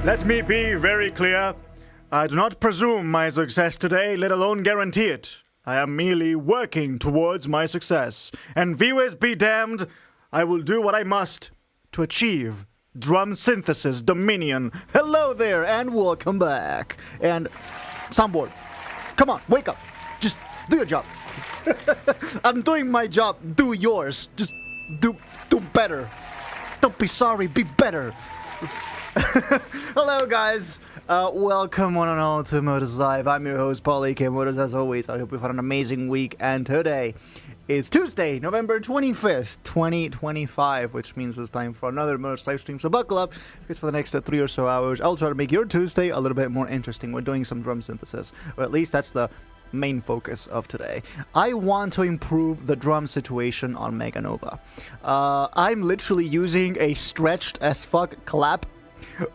Let me be very clear. I do not presume my success today, let alone guarantee it. I am merely working towards my success. And viewers be damned, I will do what I must to achieve drum synthesis dominion. Hello there, and welcome back. And soundboard, come on, wake up. Just do your job. I'm doing my job, do yours. Just do better. Don't be sorry, be better. Hello guys, welcome one and all to Modus Live. I'm your host Paul A.K. Modus. As always, I hope you've had an amazing week, and today is Tuesday, November 25th, 2025, which means it's time for another Modus live stream, so buckle up, because for the next 3 or so hours, I'll try to make your Tuesday a little bit more interesting. We're doing some drum synthesis, or at least that's the main focus of today. I want to improve the drum situation on Meganova. I'm literally using a stretched as fuck clap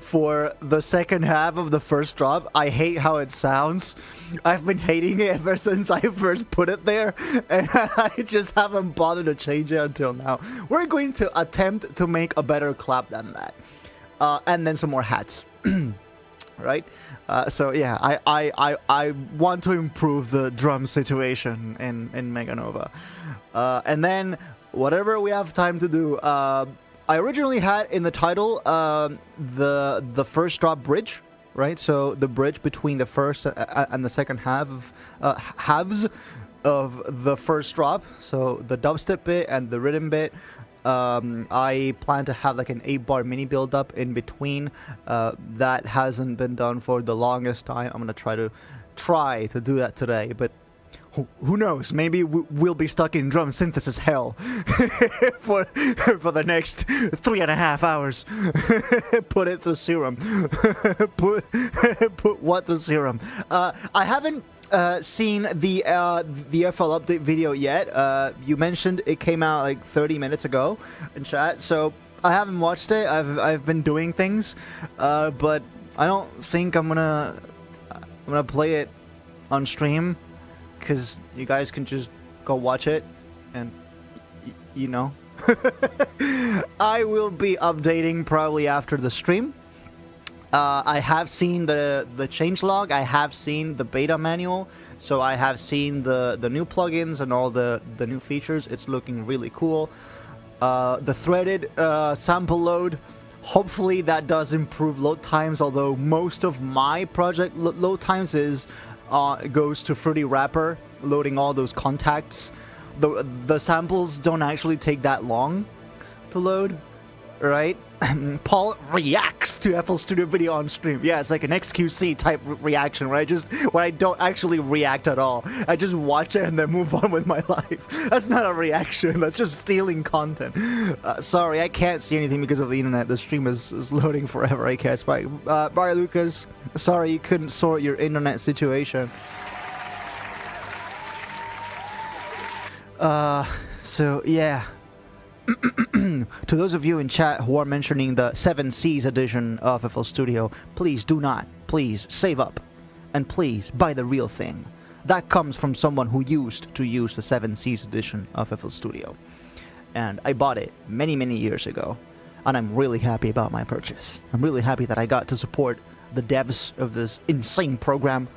for the second half of the first drop. I hate how it sounds. I've been hating it ever since I first put it there, and I just haven't bothered to change it until now. We're going to attempt to make a better clap than that, and then some more hats. Right? So yeah, I want to improve the drum situation in Meganova, and then whatever we have time to do. I originally had in the title the first drop bridge, right? So the bridge between the first and the second halves of the first drop. So the dubstep bit and the rhythm bit. I plan to have like an 8-bar mini build up in between. That hasn't been done for the longest time. I'm gonna try to do that today, but who knows? Maybe we'll be stuck in drum synthesis hell for the next 3.5 hours. Put it through serum. put what through serum? I haven't seen the FL update video yet. You mentioned it came out like 30 minutes ago in chat, so I haven't watched it. I've been doing things, but I don't think I'm gonna play it on stream, because you guys can just go watch it, and you know. I will be updating probably after the stream. I have seen the changelog, I have seen the beta manual, so I have seen the new plugins and all the new features. It's looking really cool. The threaded sample load, hopefully that does improve load times, although most of my project load times goes to Fruity Wrapper, loading all those contacts. The samples don't actually take that long to load, right? Paul reacts to FL Studio video on stream. Yeah, it's like an XQC type reaction, right? Just where I don't actually react at all. I just watch it and then move on with my life. That's not a reaction. That's just stealing content. Sorry, I can't see anything because of the internet. The stream is loading forever. I guess. Bye, Lucas. Sorry you couldn't sort your internet situation. So yeah. To those of you in chat who are mentioning the 7Cs edition of FL Studio, please do not. Please save up. And please buy the real thing. That comes from someone who used to use the 7Cs edition of FL Studio. And I bought it many, many years ago. And I'm really happy about my purchase. I'm really happy that I got to support the devs of this insane program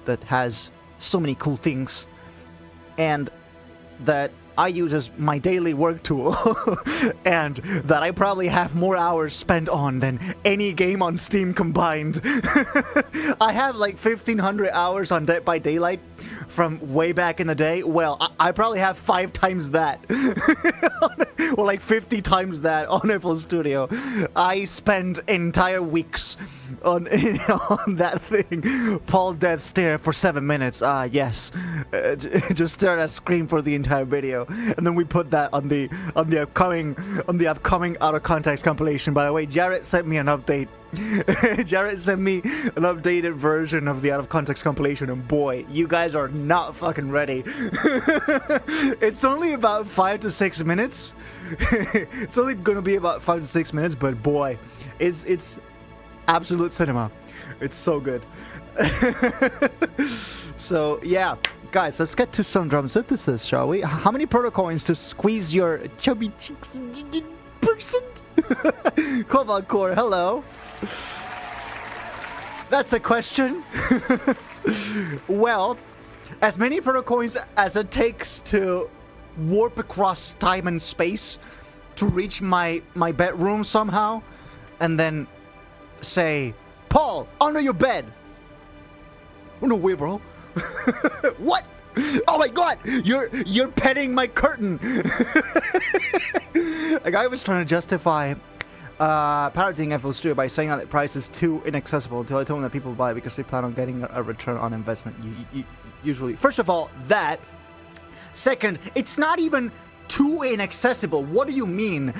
that has so many cool things. And that I use as my daily work tool, and that I probably have more hours spent on than any game on Steam combined. I have like 1,500 hours on Dead by Daylight from way back in the day. Well, I probably have 5 times that, or like 50 times that on FL Studio. I spend entire weeks on that thing. Paul Death stare for 7 minutes. Yes, just stare at a screen for the entire video, and then we put that on the upcoming Out of Context compilation. By the way, Jarrett sent me an update. Jarrett sent me an updated version of the Out of Context compilation, and boy, you guys are not fucking ready. It's only about 5 to 6 minutes. It's only gonna be about 5 to 6 minutes, but boy, it's absolute cinema. It's so good. So yeah, guys, let's get to some drum synthesis, shall we? How many proto coins to squeeze your chubby cheeks person? Cobalt Core, hello. That's a question. Well, as many proto coins as it takes to warp across time and space to reach my bedroom somehow, and then say, Paul, under your bed. Oh, no way, bro. What? Oh my god, you're petting my curtain. A guy was trying to justify parroting FL Studio by saying that the price is too inaccessible until I told him that people buy it because they plan on getting a return on investment. Usually, first of all, that. Second, it's not even too inaccessible. What do you mean?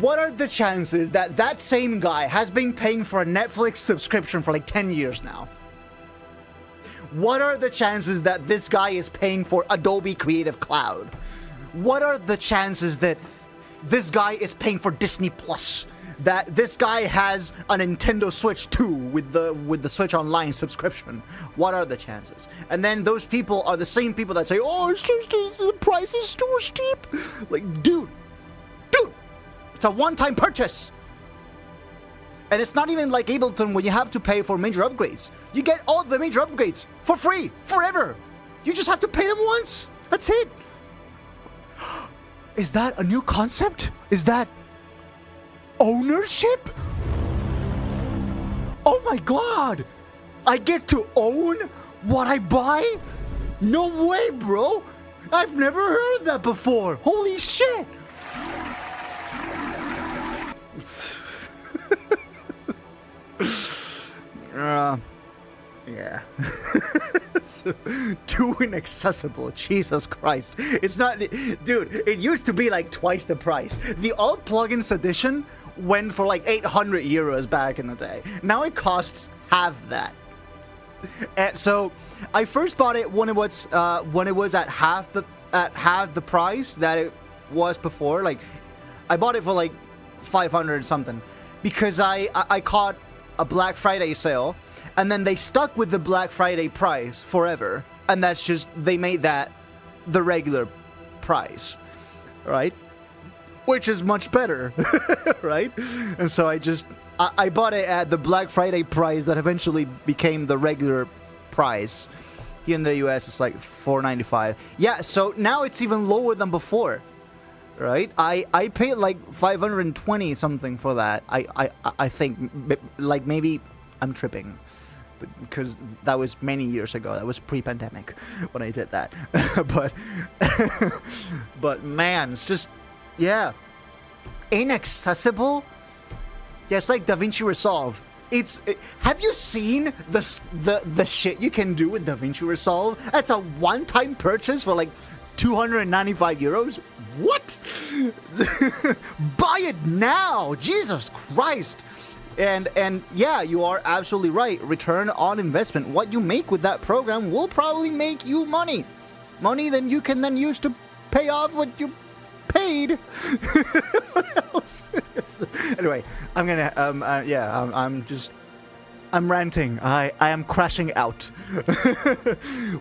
What are the chances that that same guy has been paying for a Netflix subscription for like 10 years now? What are the chances that this guy is paying for Adobe Creative Cloud? What are the chances that this guy is paying for Disney Plus? That this guy has a Nintendo Switch 2 with the Switch Online subscription? What are the chances? And then those people are the same people that say, oh, it's just the price is too steep. Like, dude, it's a one-time purchase. And it's not even like Ableton where you have to pay for major upgrades. You get all the major upgrades for free, forever. You just have to pay them once. That's it. Is that a new concept? Is that ownership? Oh my god! I get to own what I buy? No way, bro! I've never heard of that before! Holy shit! Yeah. It's too inaccessible. Jesus Christ. It's not... Dude, it used to be like twice the price. The alt plugins edition went for like 800 euros back in the day. Now it costs half that. And so I first bought it when it was at half the price that it was before. Like, I bought it for like 500 something because I caught a Black Friday sale, and then they stuck with the Black Friday price forever, and that's just, they made that the regular price, right? Which is much better, right? And so I bought it at the Black Friday price that eventually became the regular price. Here in the US, it's like $4.95. Yeah, so now it's even lower than before, right? I paid like 520 something for that. I think, like, maybe I'm tripping, because that was many years ago. That was pre-pandemic when I did that. but man, it's just, yeah, inaccessible. Yeah, it's like DaVinci Resolve. Have you seen the shit you can do with DaVinci Resolve? That's a one-time purchase for like 295 euros. What? Buy it now! Jesus Christ! And yeah, you are absolutely right. Return on investment. What you make with that program will probably make you money. Money that you can then use to pay off what you paid. What else? Anyway, I'm gonna I'm ranting. I am crashing out.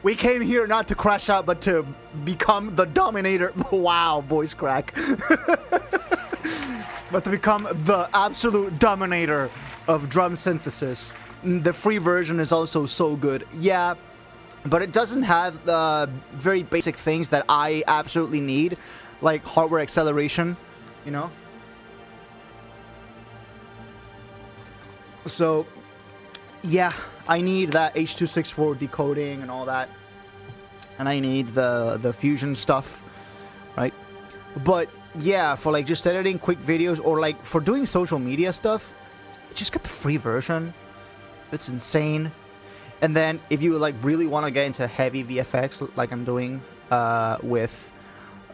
We came here not to crash out, but to become the dominator. Wow, voice crack. But to become the absolute dominator of drum synthesis. The free version is also so good. Yeah, but it doesn't have the very basic things that I absolutely need, like hardware acceleration, you know? So, yeah, I need that H.264 decoding and all that. And I need the fusion stuff, right? But yeah, for like just editing quick videos or like for doing social media stuff, just get the free version. It's insane. And then if you like really want to get into heavy VFX like I'm doing with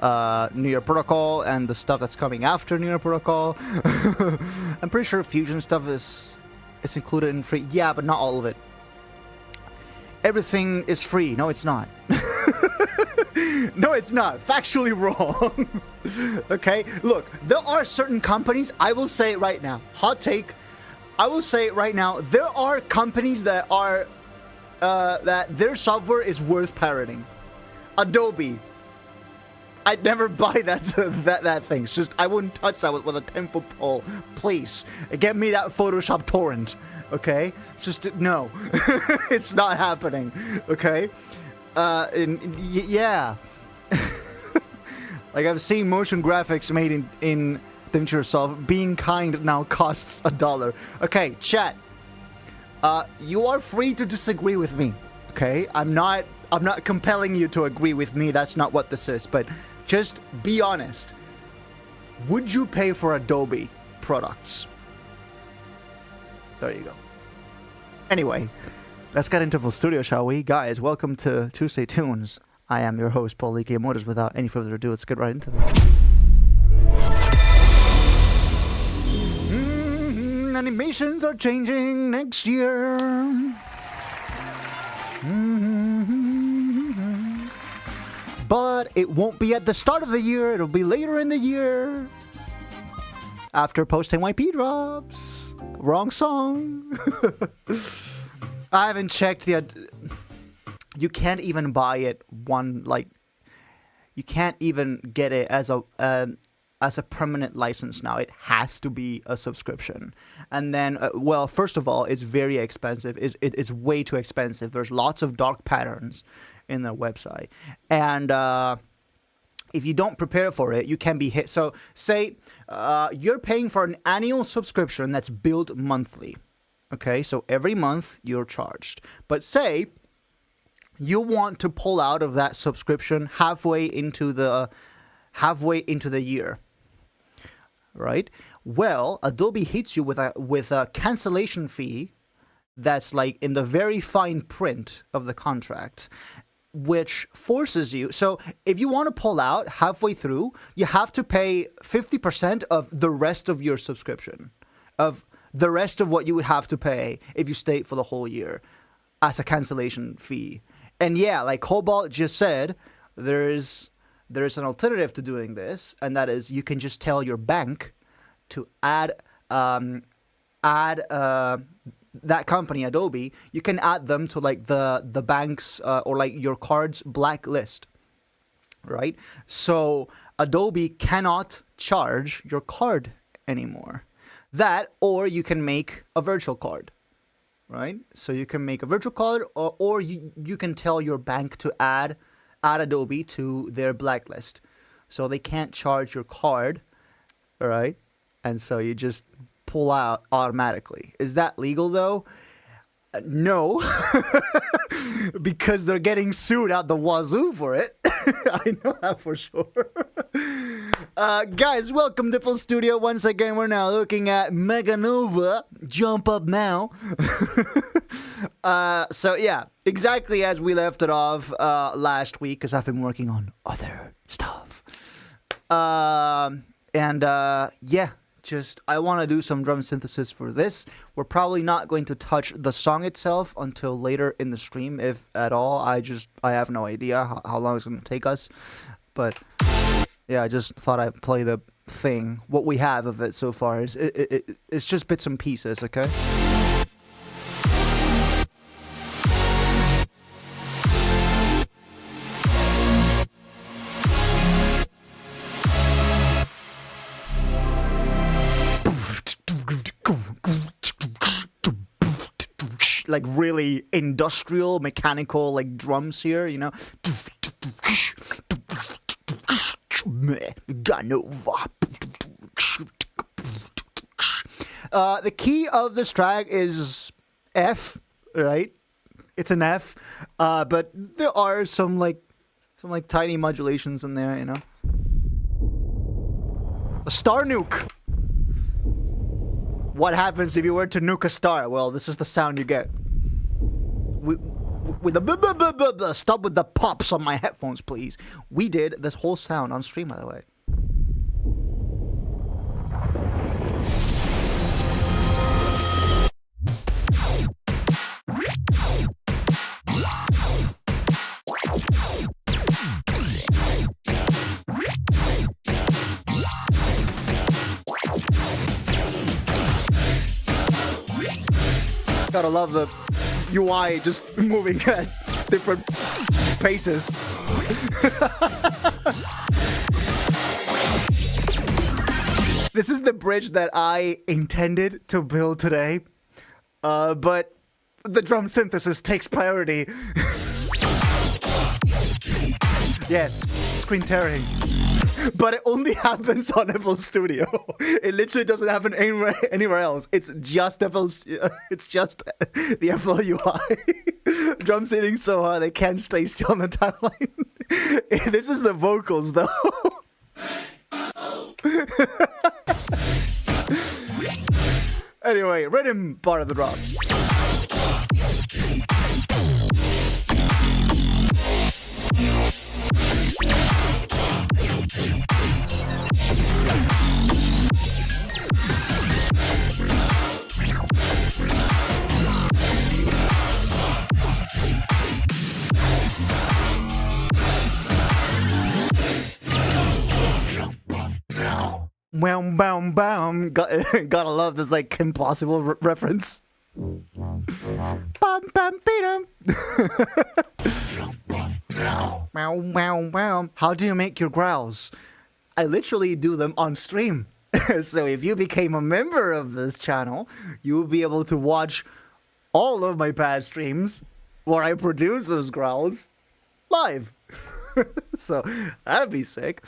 New Year Protocol and the stuff that's coming after New Year Protocol, I'm pretty sure fusion stuff is included in free. Yeah, but not all of it. Everything is free. No, it's not. No, it's not. Factually wrong. Okay? Look, there are certain companies, I will say it right now. Hot take. I will say it right now. There are companies that are, that their software is worth parroting. Adobe. I'd never buy that thing. It's just, I wouldn't touch that with a 10-foot pole. Please, get me that Photoshop torrent. Okay? Just no. It's not happening. Okay? Yeah. Like, I've seen motion graphics made in Think to yourself, being kind now costs $1. Okay, chat. You are free to disagree with me. Okay? I'm not compelling you to agree with me. That's not what this is. But just be honest. Would you pay for Adobe products? There you go. Anyway, let's get into the studio, shall we? Guys, welcome to Tuesday Tunes. I am your host, Paul Leakey Modus. Without any further ado, let's get right into it. Animations are changing next year. But it won't be at the start of the year. It'll be later in the year. After post-NYP drops. Wrong song. I haven't checked the... You can't even buy it you can't even get it as a permanent license now. It has to be a subscription. And then, well, first of all, it's very expensive. It's way too expensive. There's lots of dark patterns in their website. And if you don't prepare for it, you can be hit. So say you're paying for an annual subscription that's billed monthly. Okay, so every month you're charged. But say you want to pull out of that subscription halfway into the year, right? Well, Adobe hits you with a cancellation fee that's like in the very fine print of the contract, which forces you. So if you want to pull out halfway through, you have to pay 50% of the rest of your subscription, of the rest of what you would have to pay if you stayed for the whole year as a cancellation fee. And yeah, like Cobalt just said, there's an alternative to doing this, and that is you can just tell your bank to add that company, Adobe. You can add them to like the bank's or like your card's blacklist, right? So Adobe cannot charge your card anymore. That, or you can make a virtual card. Right? So you can make a virtual card, or you can tell your bank to add Adobe to their blacklist. So they can't charge your card, all right? And so you just pull out automatically. Is that legal though? No, because they're getting sued out the wazoo for it. I know that for sure. Guys, welcome to Full Studio. Once again, we're now looking at Meganova. Jump up now. So yeah, exactly as we left it off last week, because I've been working on other stuff. Yeah. Just, I want to do some drum synthesis for this. We're probably not going to touch the song itself until later in the stream, if at all. I have no idea how long it's going to take us. But yeah, I just thought I'd play the thing. What we have of it so far is it's just bits and pieces, okay? Like really industrial, mechanical, like drums here, you know. The key of this track is F, right? It's an F, but there are some tiny modulations in there, you know. A star nuke. What happens if you were to nuke a star? Well, this is the sound you get. With the stop with the pops on my headphones, please. We did this whole sound on stream, by the way. Gotta love the UI just moving at different paces. This is the bridge that I intended to build today. But the drum synthesis takes priority. Yes, screen tearing. But it only happens on FL Studio. It literally doesn't happen anywhere else. It's just it's just the FL UI. Drums hitting so hard they can't stay still on the timeline. This is the vocals though. Anyway, rhythm part of the drop. Bam, bam, bam. Gotta love this like Kim Possible reference. Bam, bam, beat Meow, meow, meow. How do you make your growls? I literally do them on stream. So if you became a member of this channel, you will be able to watch all of my past streams where I produce those growls live. So that'd be sick.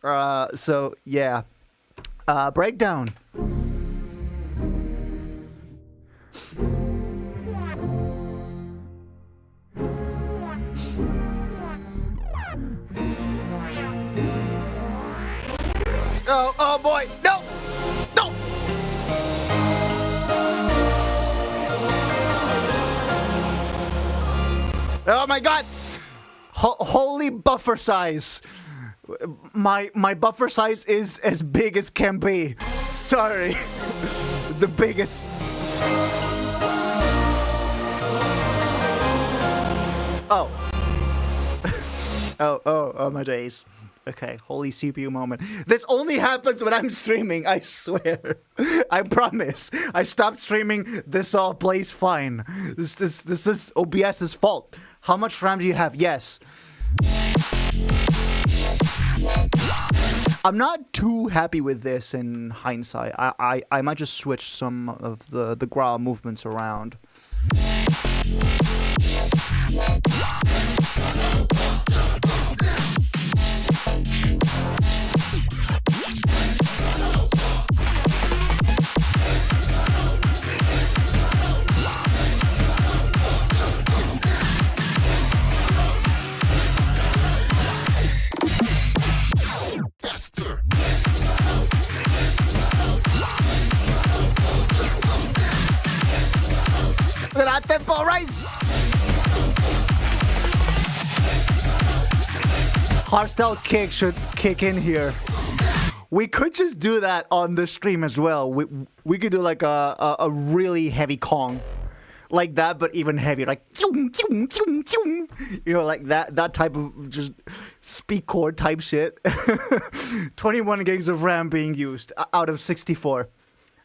So yeah. Breakdown. Oh boy, no! No! Oh my god! Holy buffer size! My buffer size is as big as can be. Sorry. It's the biggest. Oh. Oh my days. Okay, holy CPU moment. This only happens when I'm streaming, I swear. I promise. I stopped streaming, this all plays fine. This is OBS's fault. How much RAM do you have? Yes. I'm not too happy with this in hindsight. I might just switch some of the growl movements around. Look at that tempo rise! Hardstyle kick should kick in here. We could just do that on the stream as well. We could do like a really heavy Kong. Like that, but even heavier. Like, you know, like that type of just speak chord type shit. 21 gigs of RAM being used out of 64.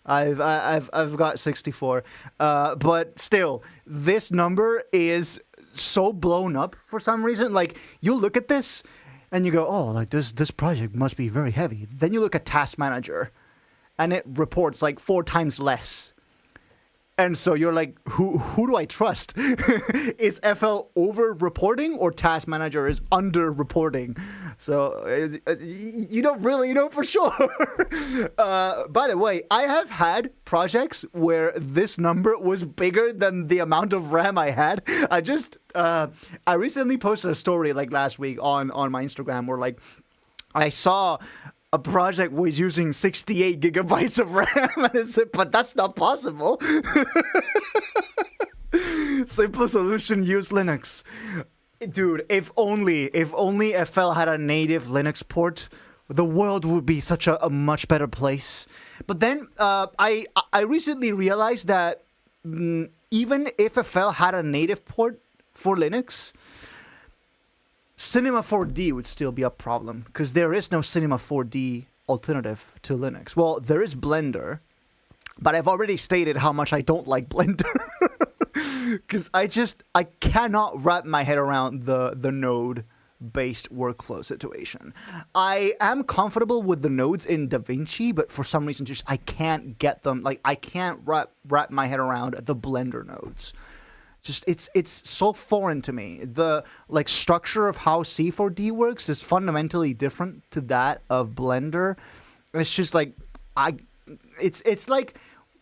I've got 64, but still, this number is so blown up for some reason. Like, you look at this, and you go, oh, like this project must be very heavy. Then you look at Task Manager, and it reports like 4 times less. And so you're like, who do I trust? Is FL over-reporting or Task Manager is under-reporting? So you don't really know for sure. By the way, I have had projects where this number was bigger than the amount of RAM I had. I recently posted a story like last week on my Instagram where like I saw a project was using 68 gigabytes of RAM, and I said, but that's not possible. Simple solution, use Linux. Dude, if only FL had a native Linux port, the world would be such a much better place. But then I recently realized that even if FL had a native port for Linux, Cinema 4D would still be a problem because there is no Cinema 4D alternative to Linux. Well, there is Blender, but I've already stated how much I don't like Blender because I cannot wrap my head around the node based workflow situation. I am comfortable with the nodes in DaVinci, but for some reason, just I can't get them. Like I can't wrap my head around the Blender nodes. Just it's so foreign to me. The like structure of how C4D works is fundamentally different to that of Blender. It's just like it's like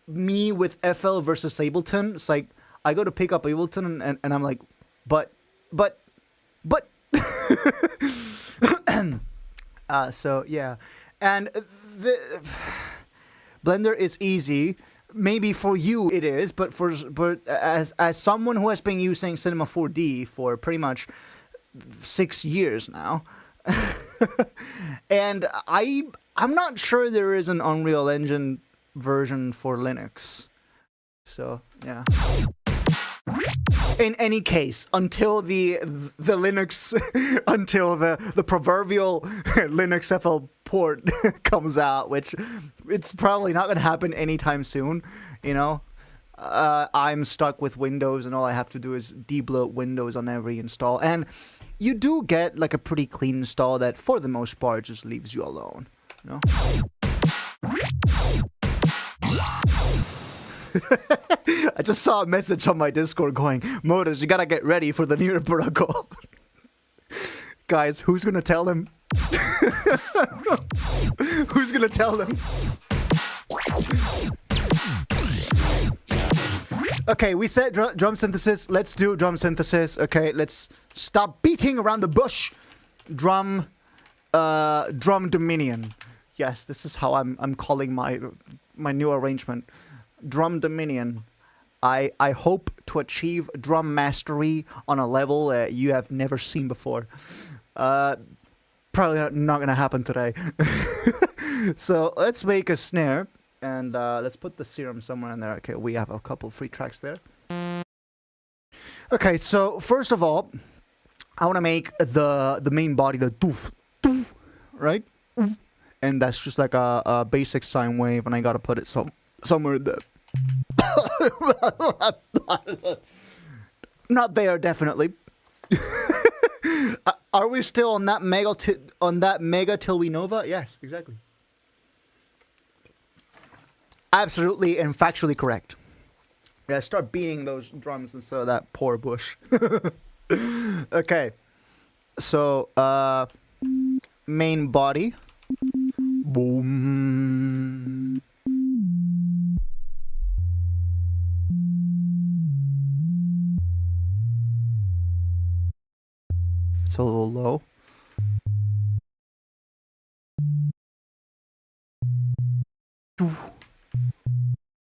me with FL versus Ableton. It's like I go to pick up Ableton and I'm like, but. So yeah, and the Blender is easy. Maybe for you it is, but as someone who has been using Cinema 4D for pretty much 6 years now, and I'm not sure there is an Unreal Engine version for Linux. So yeah. In any case, until the Linux, until the proverbial Linux FL port comes out, which it's probably not going to happen anytime soon, you know, I'm stuck with Windows, and all I have to do is debloat Windows on every install, and you do get like a pretty clean install that, for the most part, just leaves you alone, you know. I just saw a message on my Discord going, Modus, you gotta get ready for the new protocol. Guys, who's gonna tell him? Who's gonna tell them? Okay, we said drum synthesis. Let's do drum synthesis. Okay, let's stop beating around the bush. Drum Dominion. Yes, this is how I'm calling my new arrangement. Drum Dominion. I hope to achieve drum mastery on a level that you have never seen before. Probably not gonna happen today. So let's make a snare, and let's put the serum somewhere in there. Okay, we have a couple free tracks there. Okay, so first of all, I want to make the main body the doof, doof, right? And that's just like a basic sine wave, and I gotta put it somewhere in there. Not there, definitely. Are we still on that mega till we nova? Yes, exactly. Absolutely and factually correct. Yeah, start beating those drums instead of that poor bush. Okay. So, main body. Boom. It's a little low.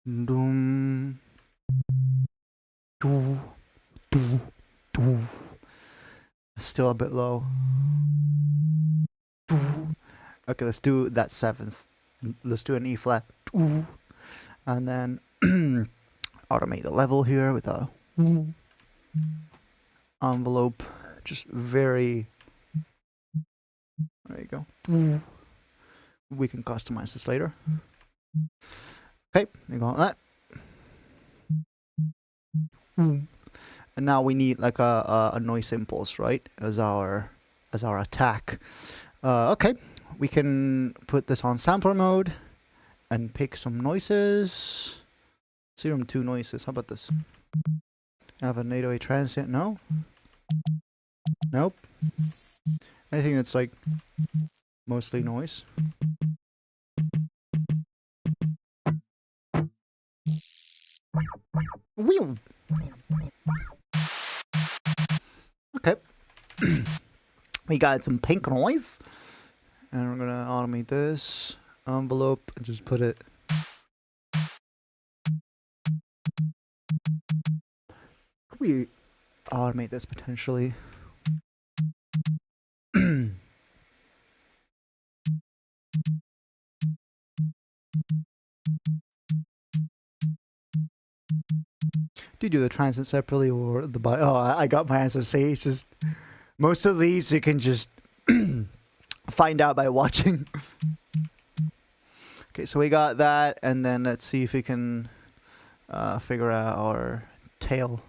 Doom. Still a bit low. Okay, let's do that seventh. Let's do an E flat. And then automate the level here with a envelope. Just very... There you go. We can customize this later. Okay, you got that. And now we need like a noise impulse, right? As our attack. Okay, we can put this on sampler mode and pick some noises. Serum 2 noises. How about this? Have an 808 transient? No. Nope. Anything that's like mostly noise. Whew. Okay. We got some pink noise. And we're gonna automate this envelope and just put it. Could we automate this potentially? Do you do the transit separately or the body? Oh, I got my answer. See, it's just most of these you can just find out by watching. Okay, so we got that, and then let's see if we can figure out our tail.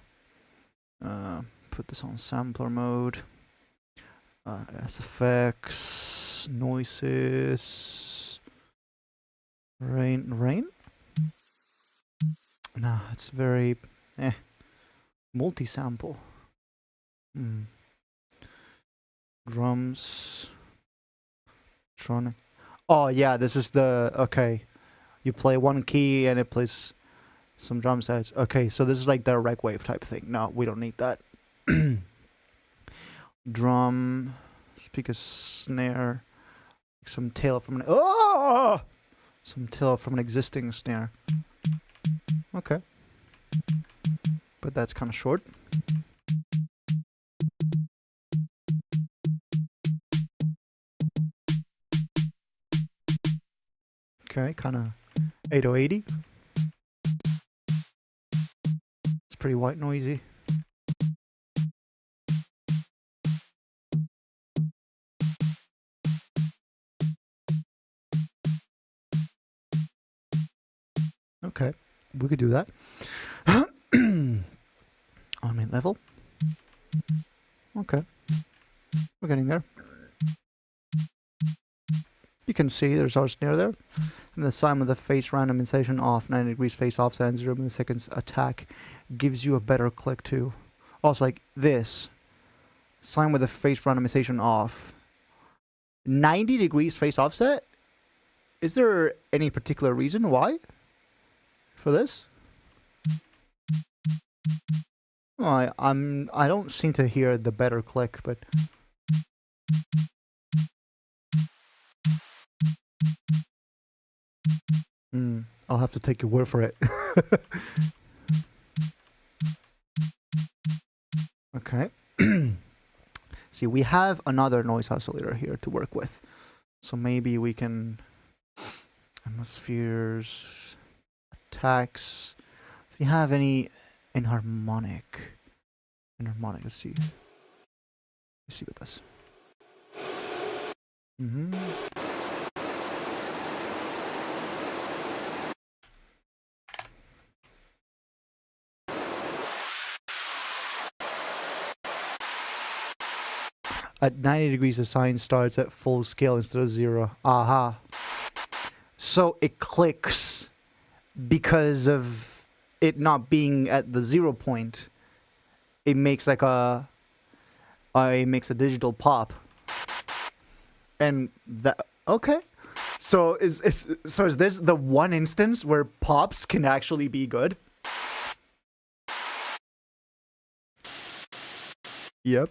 Put this on sampler mode. SFX, noises, rain? Nah, it's very multi-sample. Drums, electronic. Oh yeah, this is the okay. You play one key and it plays some drum sets. Okay, so this is like the rec wave type thing. No, we don't need that. Drum, speaker, snare, some tail from an some tail from an existing snare. Okay, but that's kind of short. Okay, kind of 8080. It's pretty white noisy. Okay, we could do that. On mid level. Okay, we're getting there. You can see there's our snare there. And the sign with the face randomization off, 90 degrees face offset and 0 milliseconds attack gives you a better click too. Also, like this, sign with the face randomization off, 90 degrees face offset. Is there any particular reason why for this? Well, I don't seem to hear the better click, but I'll have to take your word for it. Okay. See, we have another noise oscillator here to work with. So maybe we can... Atmospheres... Attacks... Do you have any enharmonic? Enharmonic, let's see. Let's see with this. At 90 degrees, the sign starts at full scale instead of 0. Aha. So it clicks because of it not being at the 0 point. It makes like it makes a digital pop. And that, okay. So is this the one instance where pops can actually be good? Yep.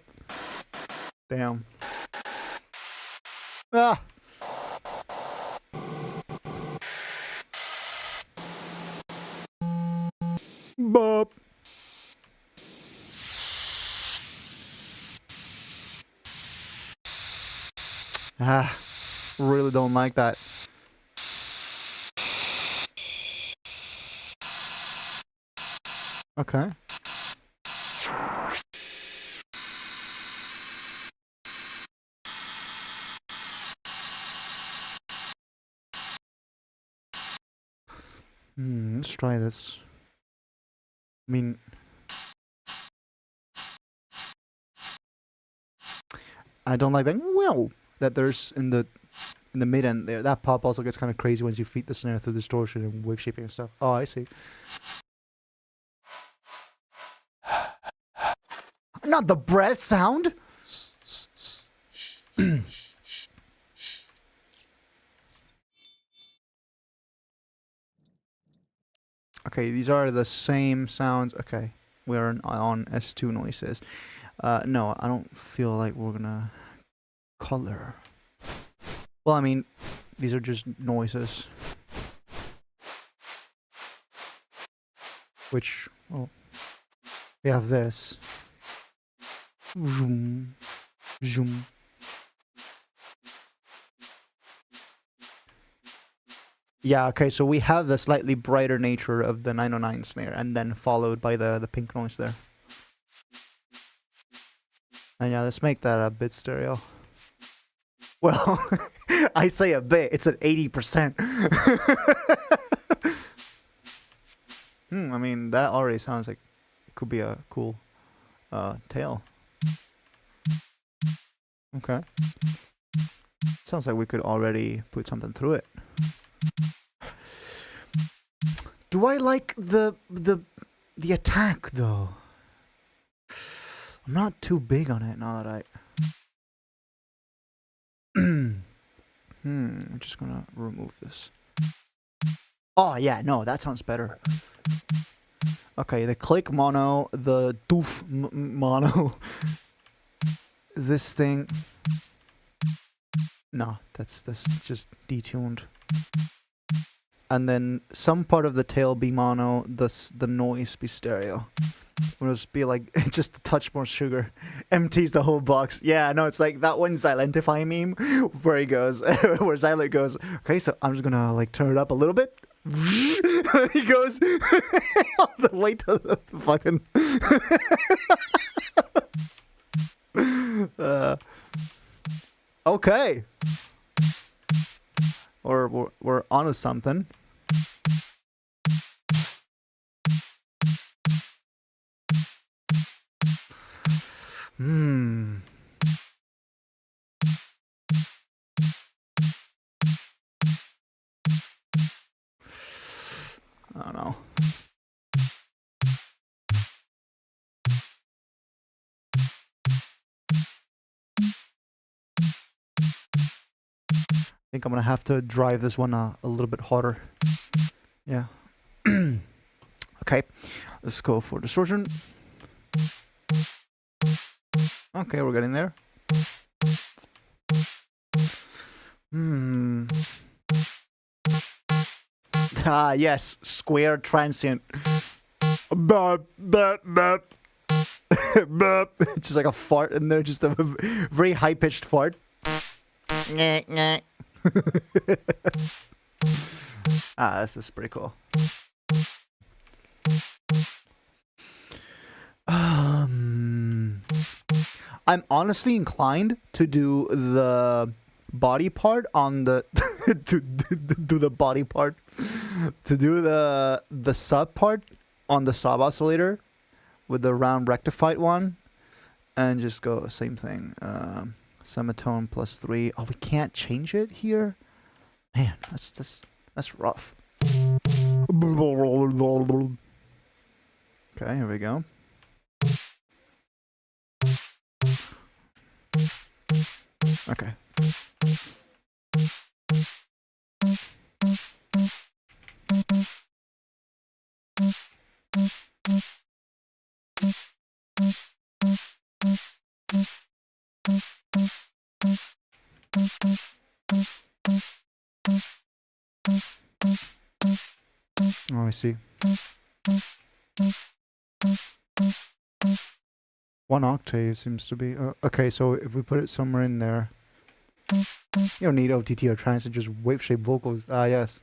Damn. Ah. Bop. Ah. Really don't like that. Okay. Let's try this. I mean, I don't like that. Well, that there's in the mid end there. That pop also gets kind of crazy once you feed the snare through distortion and wave shaping and stuff. Oh, I see. Not the breath sound. Okay, these are the same sounds. Okay, we're on S2 noises. No, I don't feel like we're gonna color. Well, I mean, these are just noises. Which, well, we have this. Zoom, zoom. Yeah, okay, so we have the slightly brighter nature of the 909 snare, and then followed by the pink noise there. And yeah, let's make that a bit stereo. Well, I say a bit, it's at 80%. I mean, that already sounds like it could be a cool tail. Okay. Sounds like we could already put something through it. Do I like the attack though? I'm not too big on it now that I'm just gonna remove this. Oh yeah, no, that sounds better. Okay, the click mono, the doof mono. This thing. No, that's just detuned. And then some part of the tail be mono, the noise be stereo. It'll just be like just a touch more sugar. Empties the whole box. Yeah, no, it's like that one Silentify meme where he goes, where Silent goes, okay, so I'm just gonna like turn it up a little bit. And he goes all the way to the fucking. Okay. Or we're onto something. I don't know. I think I'm gonna have to drive this one a little bit harder. Yeah. Okay, let's go for distortion. Okay, we're getting there. Ah, yes, square transient. Burp, burp, burp. Burp. Just like a fart in there, just a very high-pitched fart. Ah, this is pretty cool. I'm honestly inclined to do the body part on the to do the body part to do the sub part on the sub oscillator with the round rectified one, and just go same thing. Semitone +3. Oh, we can't change it here. Man, that's rough. Okay, here we go. Okay. Oh, I see. 1 octave seems to be... okay, so if we put it somewhere in there... You don't need OTT or transit, just wave-shaped vocals. Ah, yes.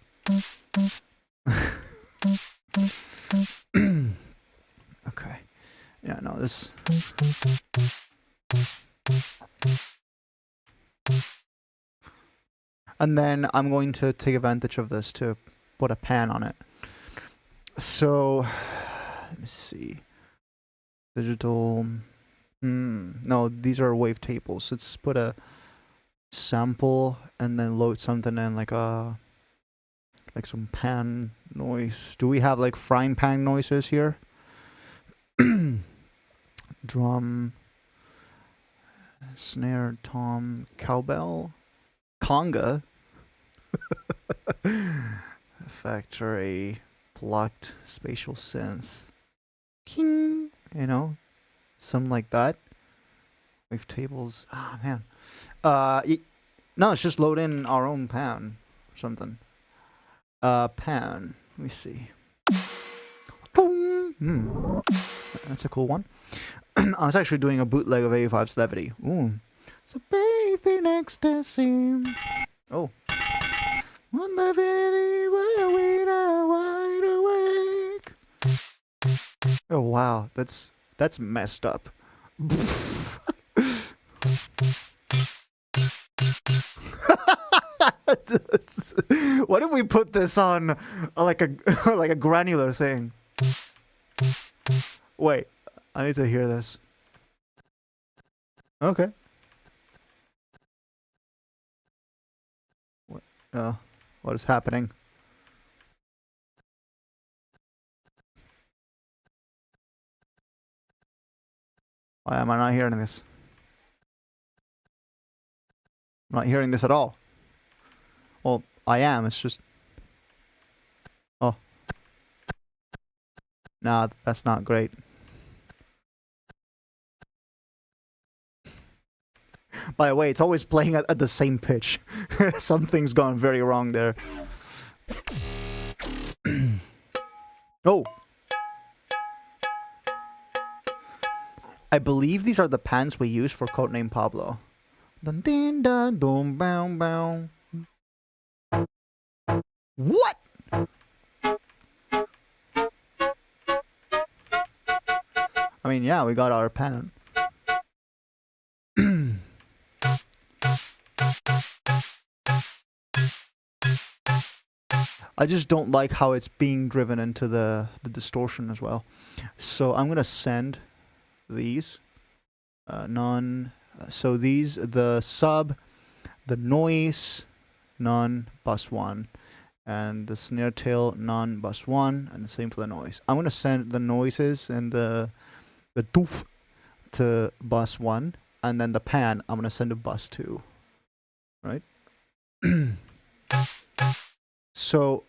Okay. Yeah, no, this... And then I'm going to take advantage of this to put a pan on it. So, let me see. Digital... no, these are wave tables. Let's put a sample and then load something in like some pan noise. Do we have like frying pan noises here? Drum, snare, tom, cowbell, conga, factory, plucked, spatial synth, king, you know, something like that. Wave tables. Ah, man. No, it's just load in our own pan or something. Pan. Let me see. Boom. That's a cool one. I was actually doing a bootleg of 85's Levity. Ooh. So bathe in ecstasy. Oh. One levity where we are wide awake. Oh wow, that's messed up. What if we put this on like a like a granular thing? Wait, I need to hear this. Okay. What is happening? Why am I not hearing this? I'm not hearing this at all. Well, I am. It's just... Oh. Nah, that's not great. By the way, it's always playing at the same pitch. Something's gone very wrong there. Oh! I believe these are the pans we use for Codename Pablo. Dun din dun dum bow bow. What? I mean, yeah, we got our pan. I just don't like how it's being driven into the distortion as well. So I'm gonna send these none. So these, the sub, the noise, none, bus 1, and the snare tail, none, bus 1, and the same for the noise. I'm gonna send the noises and the doof to bus 1, and then the pan I'm gonna send to bus 2. Right? So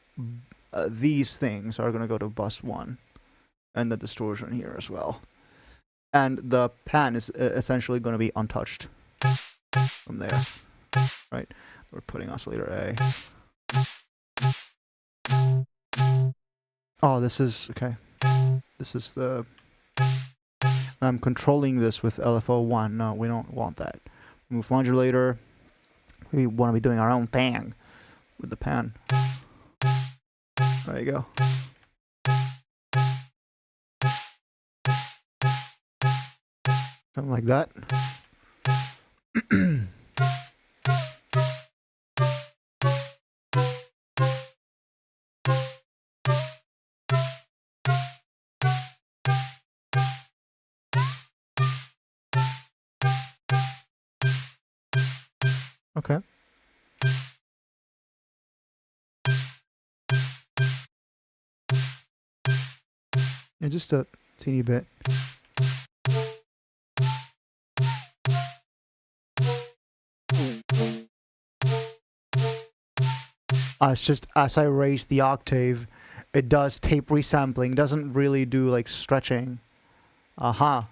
these things are gonna go to bus 1, and the distortion here as well. And the pan is essentially going to be untouched from there, right? We're putting oscillator A. Oh, this is, okay. This is the... I'm controlling this with LFO1. No, we don't want that. Move modulator. We want to be doing our own thing with the pan. There you go. Something like that. Okay. Yeah, just a teeny bit. It's just as I raise the octave, it does tape resampling. Doesn't really do like stretching. Aha.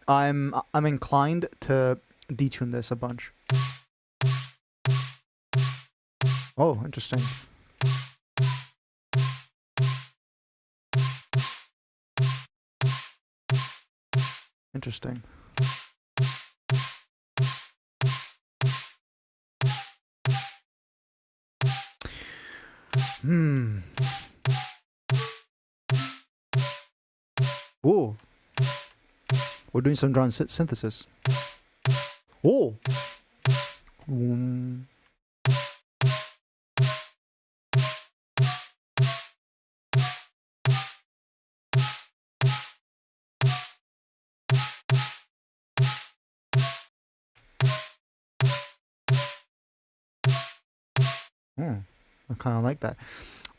I'm inclined to detune this a bunch. Oh, interesting. Interesting. Ooh. We're doing some drum synthesis. Oh. I kind of like that.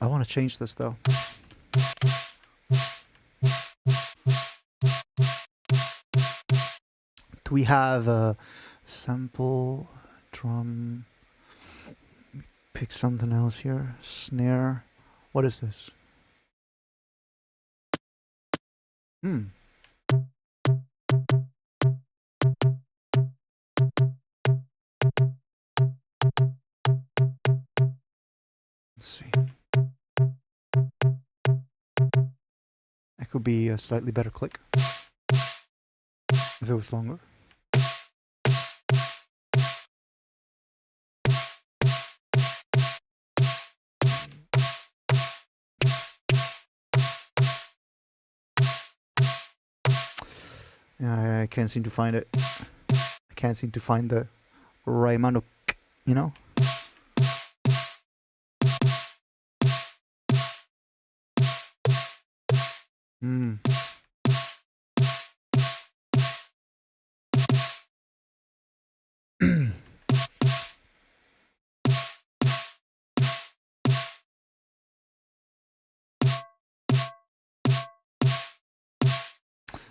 I want to change this though. Do we have a sample drum? Pick something else here. Snare. What is this? Let's see. That could be a slightly better click if it was longer. Yeah, I can't seem to find it. I can't seem to find the right amount of, you know? Hmm.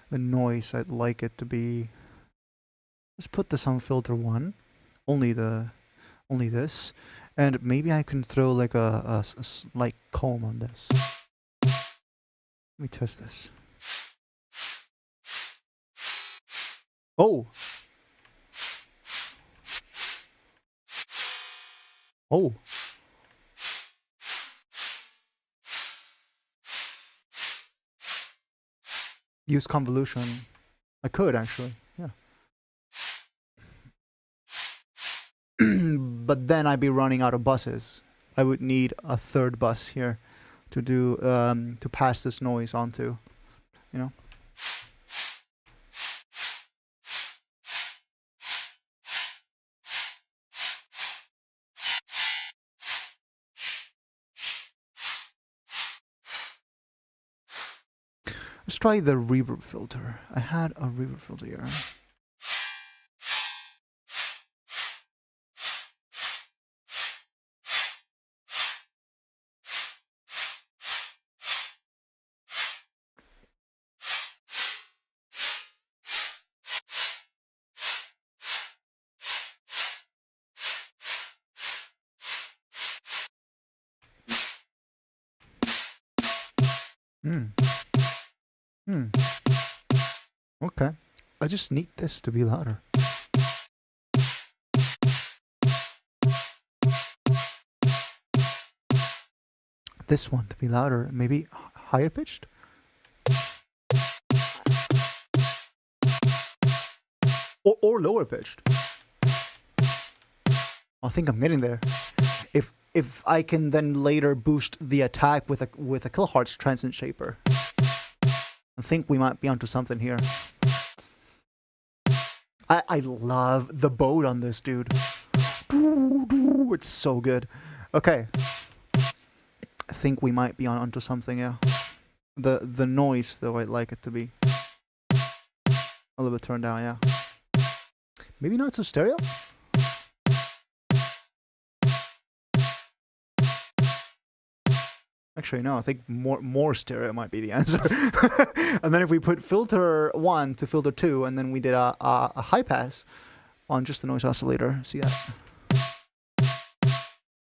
The noise, I'd like it to be. Let's put this on filter 1. Only this, and maybe I can throw like a slight comb on this. Let me test this. Oh. Oh. Use convolution. I could actually, yeah. But then I'd be running out of buses. I would need a third bus here to do to pass this noise onto, you know. Let's try the reverb filter. I had a reverb filter here. Okay. I just need this to be louder. This one to be louder, maybe higher pitched? Or lower pitched. I think I'm getting there. If I can then later boost the attack with a kilohertz transient shaper. I think we might be onto something here. I love the boat on this, dude. It's so good. Okay. I think we might be onto something, yeah. The noise, though, I'd like it to be a little bit turned down, yeah. Maybe not so stereo? Actually, no, I think more stereo might be the answer. And then if we put filter 1 to filter 2, and then we did a high pass on just the noise oscillator. See that?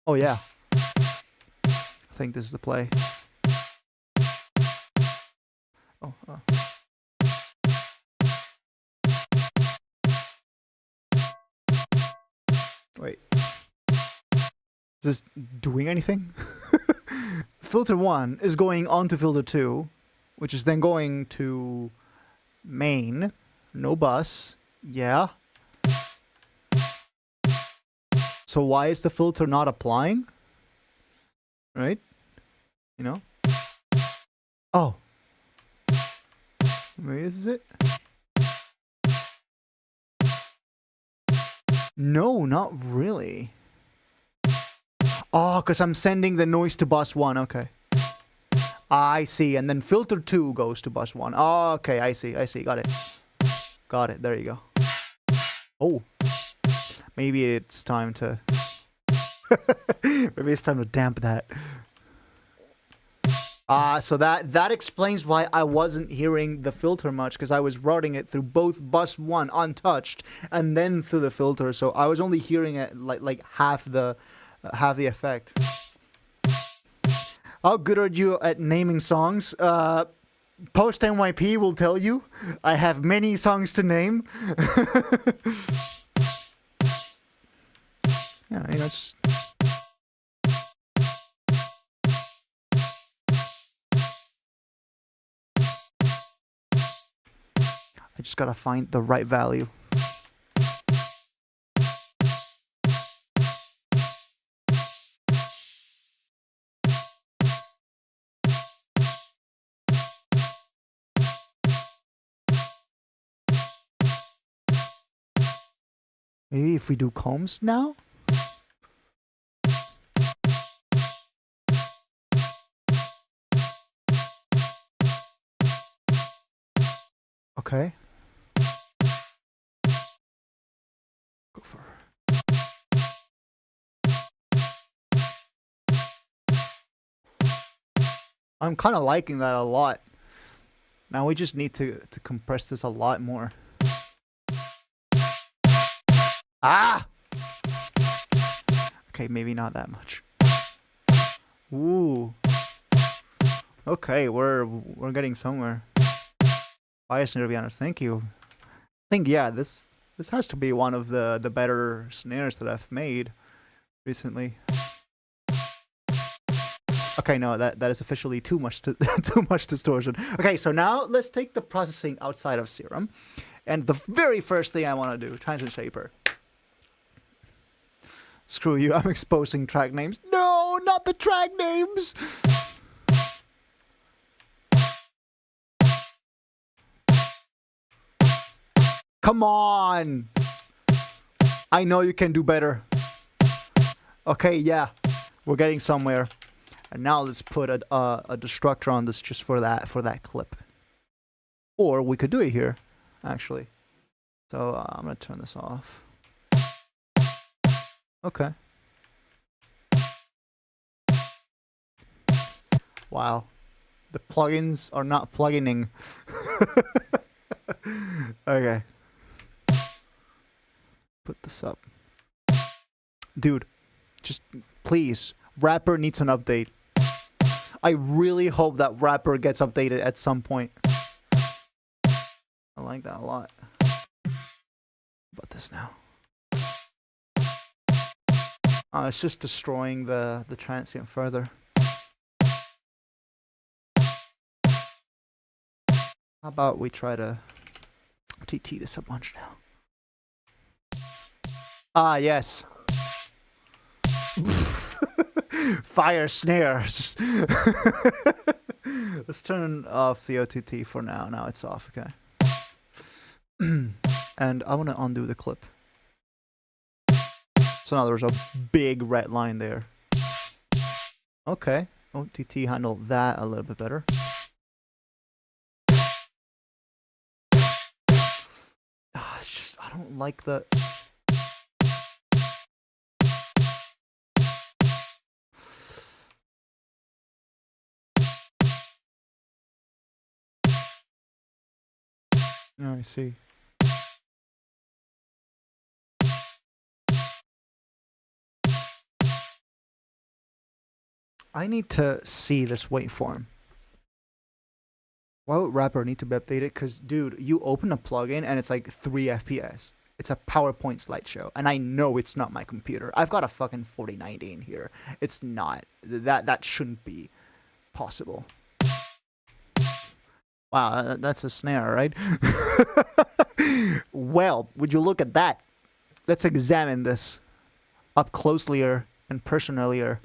Oh, yeah. I think this is the play. Oh, wait. Is this doing anything? Filter 1 is going on to filter 2, which is then going to main, no bus, yeah. So why is the filter not applying? Right? You know? Oh. Maybe this is it? No, not really. Oh, because I'm sending the noise to bus 1, okay. I see, and then filter 2 goes to bus 1. Oh, okay, I see, got it. Got it, there you go. Oh. Maybe it's time to... Maybe it's time to damp that. So that explains why I wasn't hearing the filter much, because I was routing it through both bus 1 untouched and then through the filter, so I was only hearing it like half the effect. How good are you at naming songs? Post NYP will tell you. I have many songs to name. Yeah, you know, it's... I just gotta find the right value. Maybe if we do combs now? Okay. Go for her. I'm kind of liking that a lot. Now we just need to compress this a lot more. Ah! Okay, maybe not that much. Ooh. Okay, we're getting somewhere. Fire snare, to be honest. Thank you. I think yeah, this has to be one of the better snares that I've made recently. Okay, no, that is officially too much distortion. Okay, so now let's take the processing outside of Serum, and the very first thing I want to do, Transient Shaper. Screw you, I'm exposing track names. No, not the track names. Come on. I know you can do better. Okay, yeah, we're getting somewhere. And now let's put a destructor on this just for that clip. Or we could do it here, actually. So I'm gonna turn this off. Okay. Wow, the plugins are not plugging. Okay. Put this up, dude. Just please, Rapper needs an update. I really hope that Rapper gets updated at some point. I like that a lot. About this now. It's just destroying the transient further. How about we try to TT this a bunch now? Ah, yes. Fire snare. Just let's turn off the OTT for now. Now it's off, okay. And I want to undo the clip. So now there's a big red line there. Okay, OTT handled that a little bit better. It's just, I don't like the... Oh, I see. I need to see this waveform. Why would Rapper need to be updated? Because, dude, you open a plugin and it's like 3 FPS. It's a PowerPoint slideshow. And I know it's not my computer. I've got a fucking 4090 in here. It's not. That shouldn't be possible. Wow, that's a snare, right? Well, would you look at that? Let's examine this up closelier and personalier.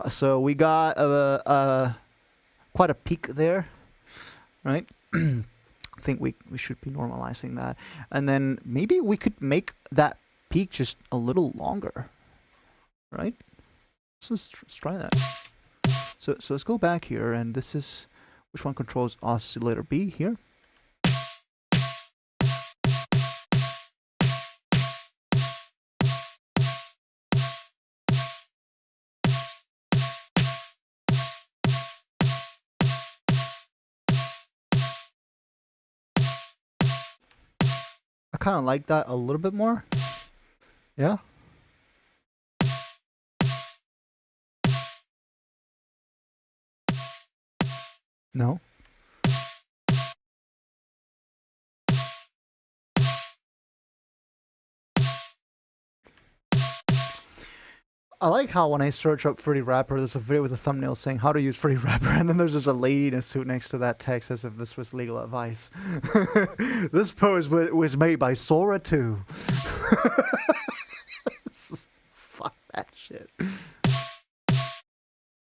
So we got quite a peak there, right? I think we should be normalizing that. And then maybe we could make that peak just a little longer, right? So let's try that. So let's go back here, and this is... Which one controls oscillator B here? I kind of like that a little bit more. Yeah. No. I like how when I search up Fruity Wrapper, there's a video with a thumbnail saying how to use Fruity Wrapper, and then there's just a lady in a suit next to that text as if this was legal advice. This post was made by Sora 2. Fuck that shit.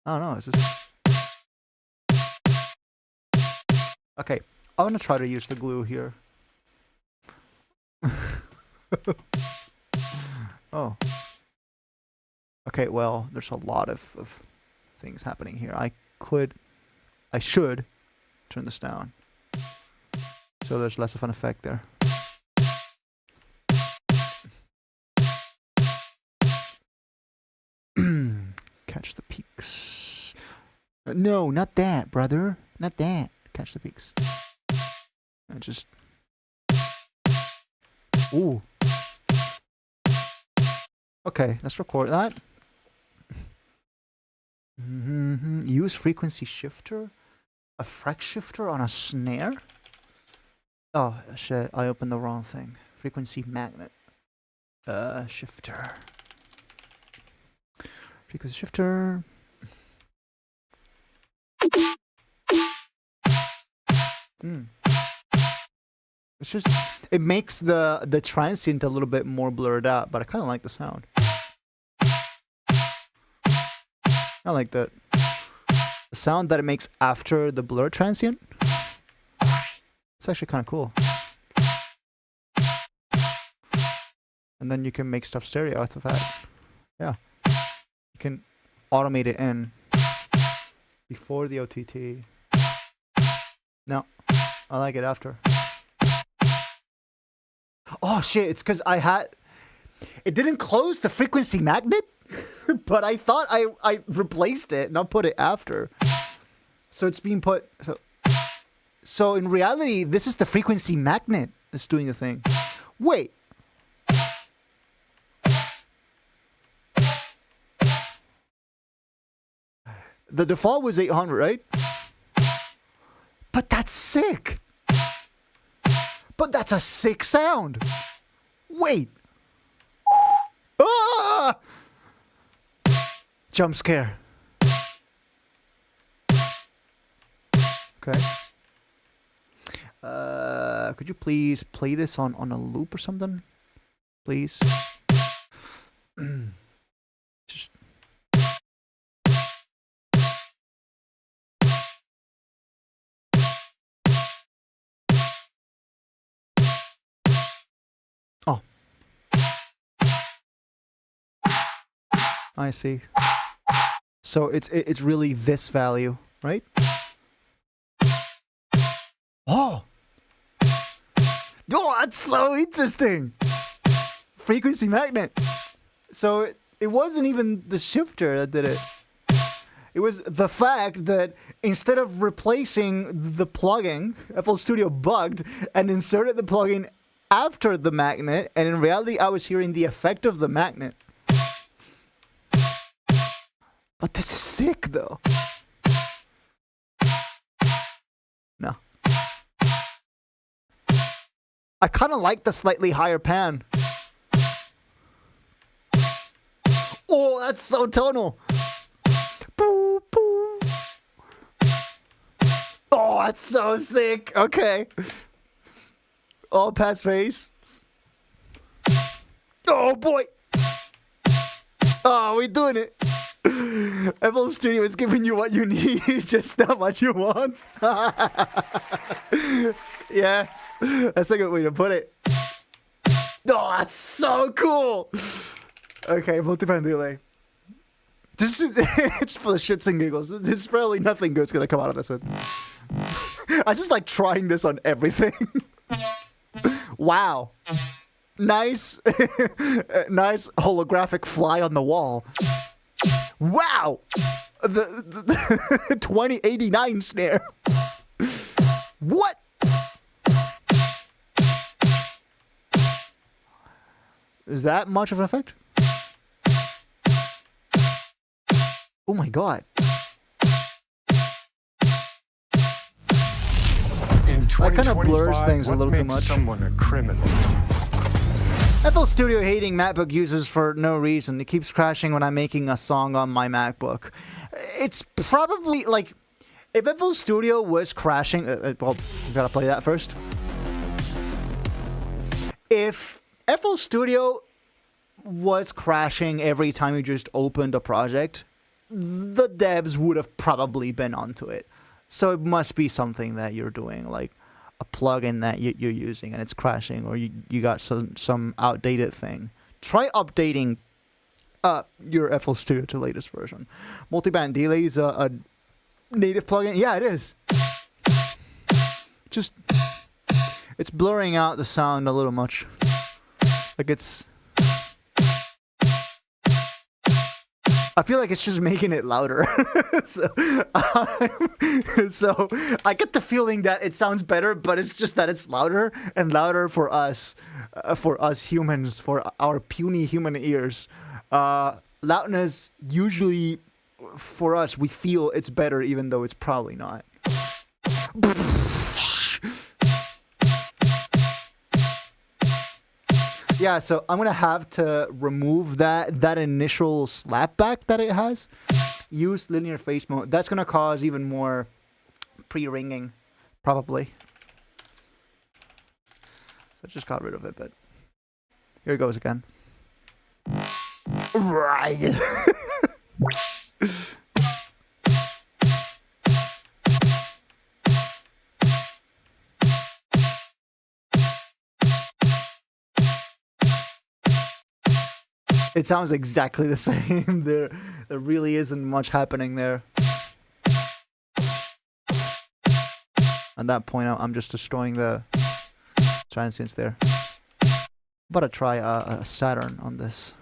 I don't know, it's just... Okay, I'm gonna try to use the glue here. Oh. Okay, well, there's a lot of things happening here. I should turn this down. So there's less of an effect there. Catch the peaks. No, not that, brother. Not that. Catch the peaks. I just... Ooh. Okay, let's record that. Use frequency shifter? A freq shifter on a snare? Oh, shit. I opened the wrong thing. Frequency magnet. Shifter. Frequency shifter. It's just, it makes the transient a little bit more blurred out, but I kind of like the sound. I like the sound that it makes after the blur transient. It's actually kind of cool. And then you can make stuff stereo out of that. Yeah. You can automate it in before the OTT. No, I like it after. Oh shit, it's because it didn't close the frequency magnet, but I thought I replaced it and I put it after. So it's being put, so in reality, this is the frequency magnet that's doing the thing. Wait. The default was 800, right? But that's sick. But that's a sick sound. Wait. Ah! Jump scare. Okay. Could you please play this on a loop or something? Please. Just. Oh. I see. So it's really this value, right? Oh! Oh, that's so interesting! Frequency magnet. So it wasn't even the shifter that did it. It was the fact that instead of replacing the plugin, FL Studio bugged and inserted the plugin after the magnet, and in reality I was hearing the effect of the magnet. But this is sick though. No. I kind of like the slightly higher pan. Oh, that's so tonal. Boo, boo. Oh, that's so sick. Okay. Oh, pass face. Oh, boy. Oh, we're doing it. FL Studio is giving you what you need, just not what you want. Yeah, that's a good way to put it. Oh, that's so cool. Okay, multi-band delay. This is it's for the shits and giggles. There's probably nothing good's gonna come out of this one. I just like trying this on everything. Wow. Nice, nice holographic fly on the wall. Wow! The 2089 snare. What? Is that much of an effect? Oh my god. That kind of blurs things a little too much. Someone a criminal. FL Studio hating MacBook users for no reason. It keeps crashing when I'm making a song on my MacBook. It's probably like, if FL Studio was crashing, well, we gotta play that first. If FL Studio was crashing every time you just opened a project, the devs would have probably been onto it. So it must be something that you're doing, like a plugin that you're using and it's crashing, or you got some outdated thing. Try updating your FL Studio to the latest version. Multiband delay is a native plugin. Yeah, it is. Just It's blurring out the sound a little much. Like it's... I feel like it's just making it louder. So I get the feeling that it sounds better, but it's just that it's louder and louder for us humans, for our puny human ears. Loudness usually, for us, we feel it's better even though it's probably not. Yeah, so I'm gonna have to remove that initial slapback that it has. Use linear face mode. That's gonna cause even more pre-ringing, probably. So I just got rid of it, but here it goes again. Right. It sounds exactly the same. There really isn't much happening there. At that point, I'm just destroying the transients there. But I try a Saturn on this.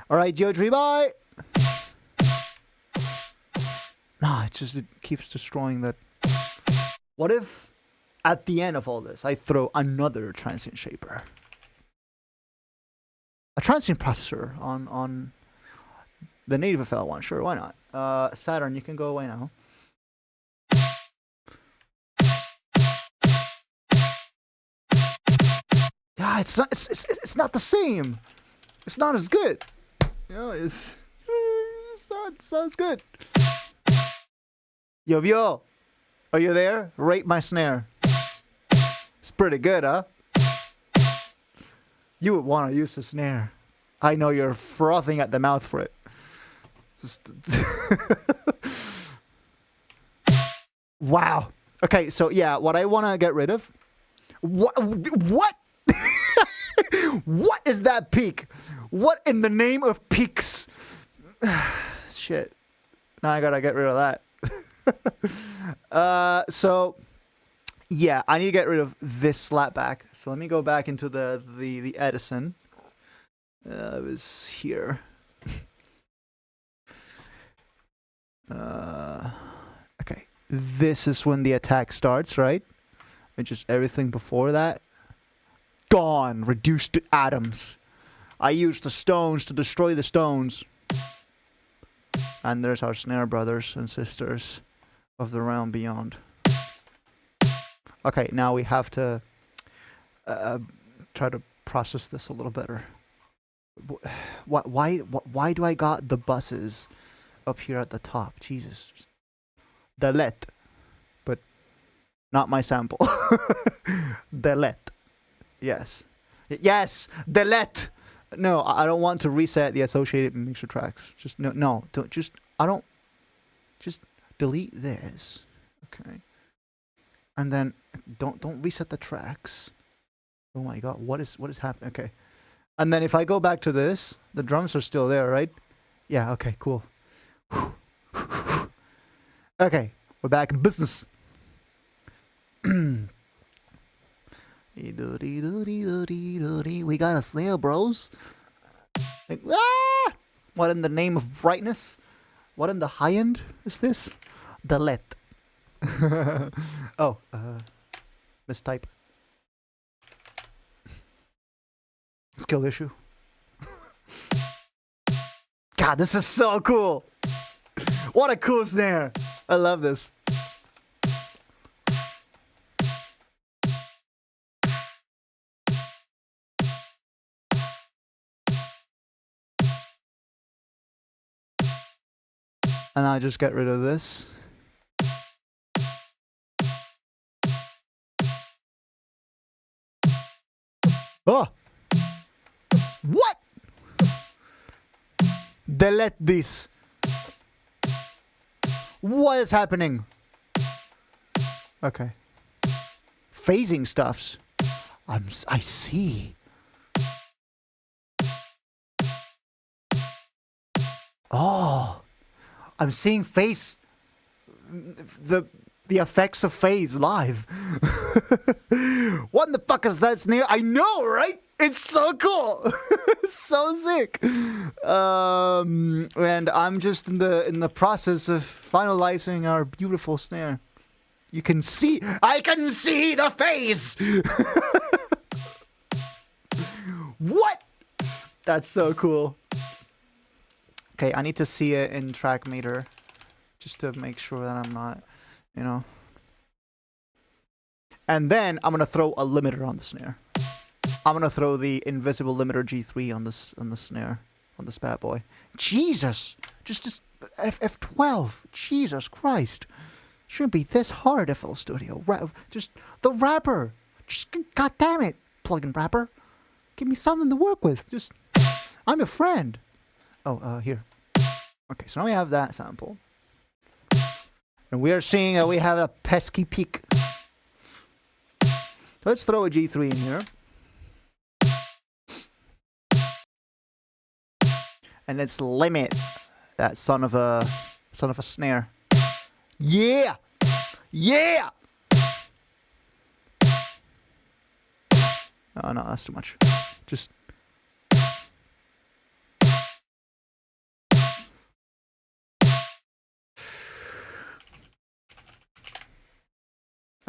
All right, Geodry, bye. No, it keeps destroying that. What if at the end of all this, I throw another transient shaper? A transient processor on the native FL one, sure, why not? Saturn, you can go away now. Yeah, it's not the same. It's not as good. You know, it's not as good. Yo, are you there? Rate my snare. It's pretty good, huh? You would want to use the snare. I know you're frothing at the mouth for it. Just wow. Okay, so yeah, what I want to get rid of. What? What is that peak? What in the name of peaks? Shit. Now I gotta get rid of that. So yeah, I need to get rid of this slapback. So let me go back into the Edison. It was here. Okay, this is when the attack starts, right? And just everything before that, gone, reduced to atoms. I used the stones to destroy the stones. And there's our snare brothers and sisters of the realm beyond. Okay, now we have to try to process this a little better. Why do I got the buses up here at the top? Jesus. Delete. But not my sample. Delete. Yes. Yes! Delete! No, I don't want to reset the associated mixer tracks. Just no, don't just delete this. Okay. And then don't reset the tracks. Oh my god, what is happening? Okay. And then if I go back to this, the drums are still there, right? Yeah, okay, cool. Okay, we're back in business. We got a snare, bros. Like, ah! What in the name of brightness? What in the high end is this? Delete. Oh, mistype. Skill issue. God, this is so cool. What a cool snare. I love this. And I just get rid of this. Oh! What? Delete this. What is happening? Okay. Phasing stuffs. I see. Oh. I'm seeing face. the effects of phase live. What the fuck is that snare? I know, right? It's so cool. It's so sick. And I'm just in the process of finalizing our beautiful snare. You can see, I can see the phase. What? That's so cool. Okay, I need to see it in track meter just to make sure that I'm not, you know. And then I'm gonna throw a limiter on the snare. I'm gonna throw the invisible limiter G3 on the snare, on this bad boy. Jesus, just F12. Jesus Christ, shouldn't be this hard. FL Studio, just the rapper. Just God damn it, plugin rapper. Give me something to work with. Just, I'm your friend. Oh, here. Okay, so now we have that sample. And we are seeing that we have a pesky peak. Let's throw a G3 in here. And let's limit that son of a snare. Yeah! Yeah! Oh no, that's too much. Just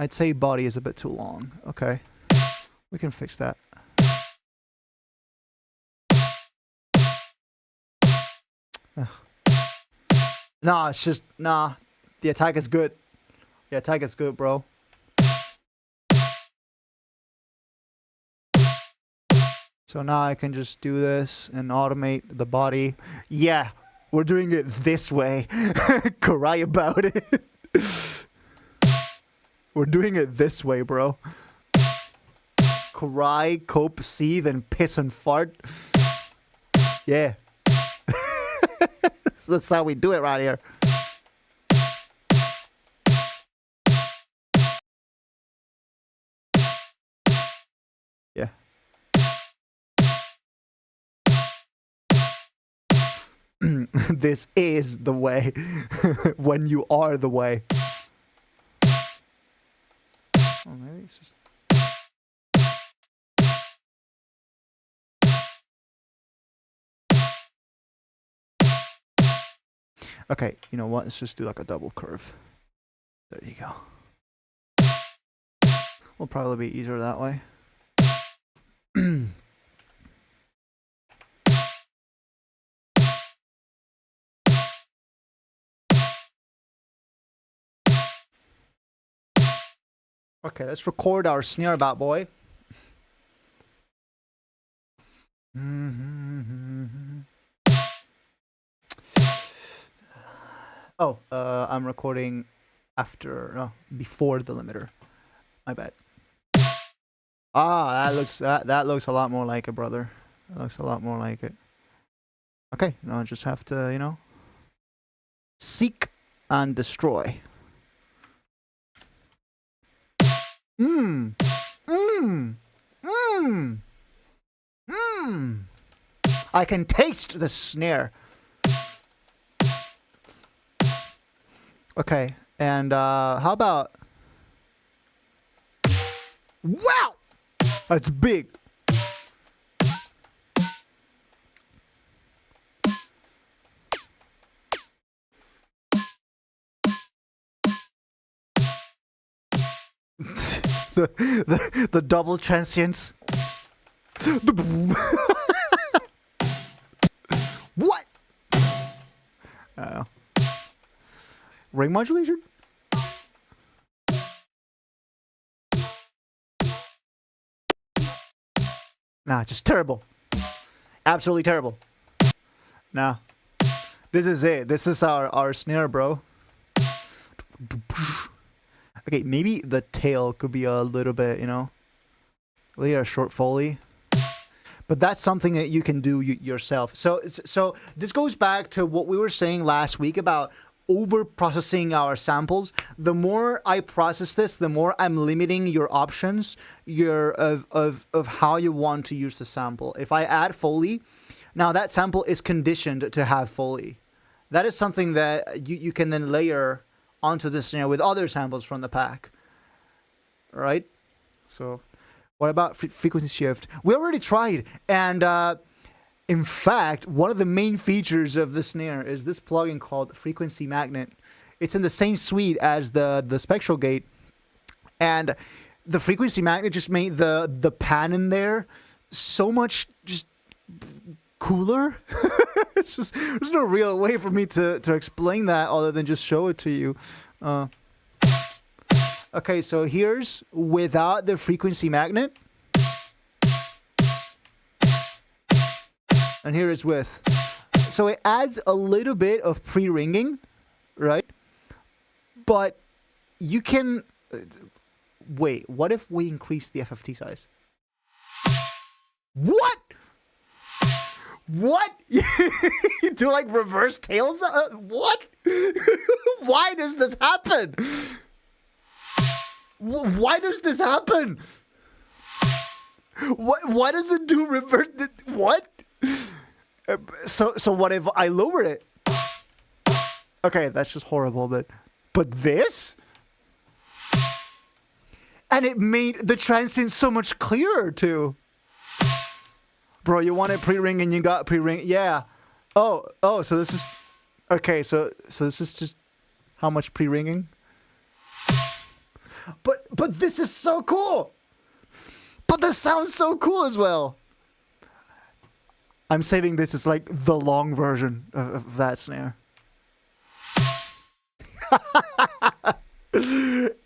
I'd say body is a bit too long. Okay. We can fix that. Nah, it's just nah. The attack is good. The attack is good, bro. So now I can just do this and automate the body. Yeah, we're doing it this way. Cry about it. We're doing it this way, bro. Cry, cope, seethe, and piss and fart. Yeah. So that's how we do it right here. Yeah. This is the way. When you are the way. Oh, maybe it's just... Okay, you know what? Let's just do like a double curve. There you go. Will probably be easier that way. Okay, let's record our snare, bad boy. Oh, I'm recording after, no, before the limiter. My bad. Ah, that looks a lot more like it, brother. That looks a lot more like it. Okay, now I just have to, you know, seek and destroy. I can taste the snare. Okay, and how about... Wow! That's big. the double transients. What? I don't know. Ring modulation? Nah, just terrible. Absolutely terrible. Nah. This is it. This is our snare, bro. Okay, maybe the tail could be a little bit, you know, a little short foley. But that's something that you can do yourself. So this goes back to what we were saying last week about over-processing our samples. The more I process this, the more I'm limiting your options of how you want to use the sample. If I add Foley, now that sample is conditioned to have Foley. That is something that you can then layer onto the snare with other samples from the pack. Right? So, what about frequency shift? We already tried, and in fact, one of the main features of the snare is this plugin called Frequency Magnet. It's in the same suite as the Spectral Gate, and the Frequency Magnet just made the pan in there so much just cooler. It's just, there's no real way for me to explain that other than just show it to you. Okay, so here's without the Frequency Magnet. And here is with. So it adds a little bit of pre-ringing, right? But you can... Wait, what if we increase the FFT size? What? What? You do like reverse tails? What? Why does this happen? Why does this happen? Why does it do reverse? What? So what if I lower it? Okay, that's just horrible, but this? And it made the transient so much clearer too. Bro, you wanted pre-ring and you got pre-ring. Yeah. Oh, so this is okay, so this is just how much pre-ringing? But this is so cool. But this sounds so cool as well. I'm saving this as like the long version of that snare.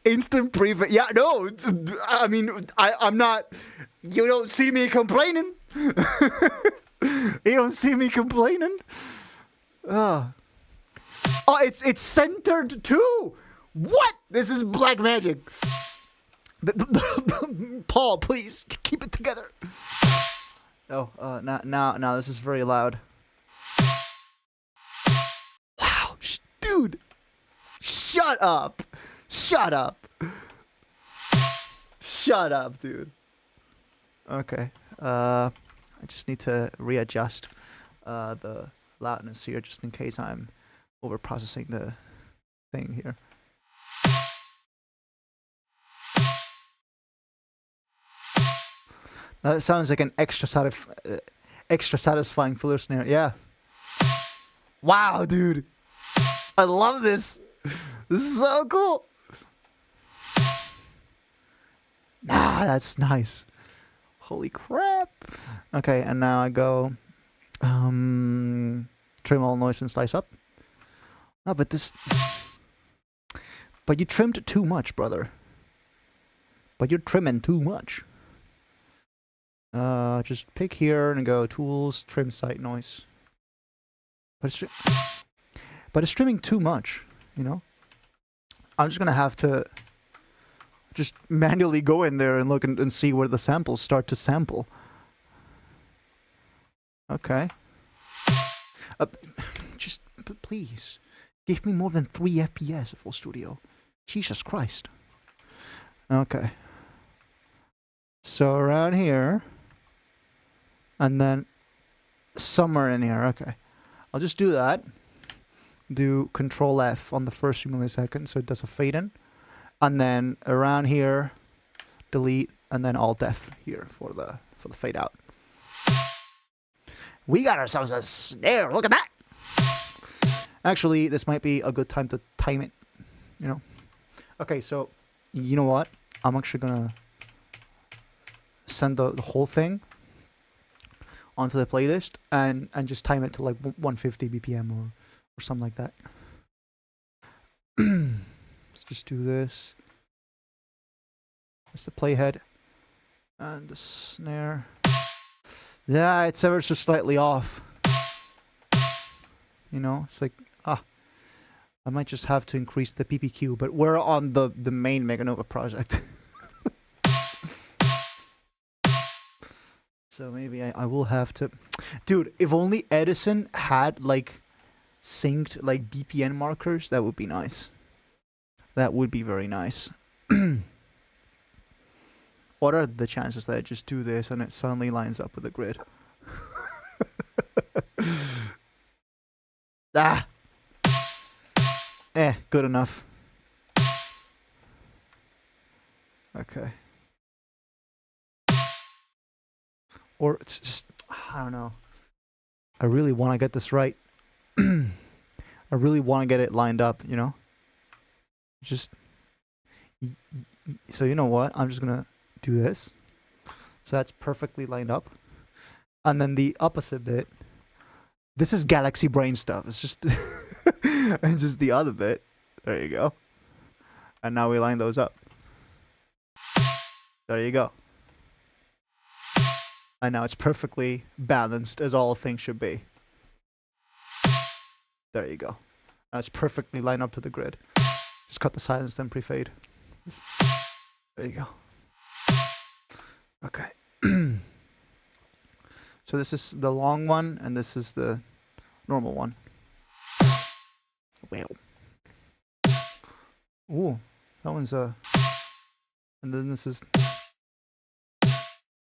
Instant prefix. Yeah, no. I mean, I'm not. You don't see me complaining. You don't see me complaining. Oh, it's centered too. What? This is black magic. Paul, please keep it together. Oh, now this is very loud. Wow, dude. Shut up. Shut up. Shut up, dude. Okay. I just need to readjust the loudness here just in case I'm overprocessing the thing here. That sounds like an extra satisfying filler snare. Yeah. Wow, dude. I love this. This is so cool. Nah, that's nice. Holy crap. Okay, and now I go trim all noise and slice up. No, but you trimmed too much, brother. But you're trimming too much. Just pick here and go tools, trim site noise. But it's trimming too much, you know? I'm just gonna have to just manually go in there and look and see where the samples start to sample. Okay. Just please give me more than 3 FPS at full studio. Jesus Christ. Okay. So around here, and then somewhere in here. Okay, I'll just do that. Do Control F on the first few milliseconds, so it does a fade in, and then around here, delete, and then Alt F here for the fade out. We got ourselves a snare. Look at that. Actually, this might be a good time to time it. You know. Okay, so you know what? I'm actually gonna send the whole thing onto the playlist and just time it to like 150 BPM or something like that. Let's just do this. That's the playhead and the snare. Yeah, it's ever so slightly off. You know, it's like I might just have to increase the PPQ, but we're on the main Meganova project. So maybe I will have to... Dude, if only Edison had, like, synced, like, BPM markers, that would be nice. That would be very nice. What are the chances that I just do this and it suddenly lines up with the grid? Good enough. Okay. Or it's just, I don't know. I really want to get this right. I really want to get it lined up, you know? Just, so you know what? I'm just going to do this. So that's perfectly lined up. And then the opposite bit, this is galaxy brain stuff. It's just, and just the other bit. There you go. And now we line those up. There you go. And now it's perfectly balanced as all things should be. There you go. Now it's perfectly lined up to the grid. Just cut the silence, then pre-fade. There you go. Okay. So this is the long one, and this is the normal one. Wow. Ooh, that one's and then this is.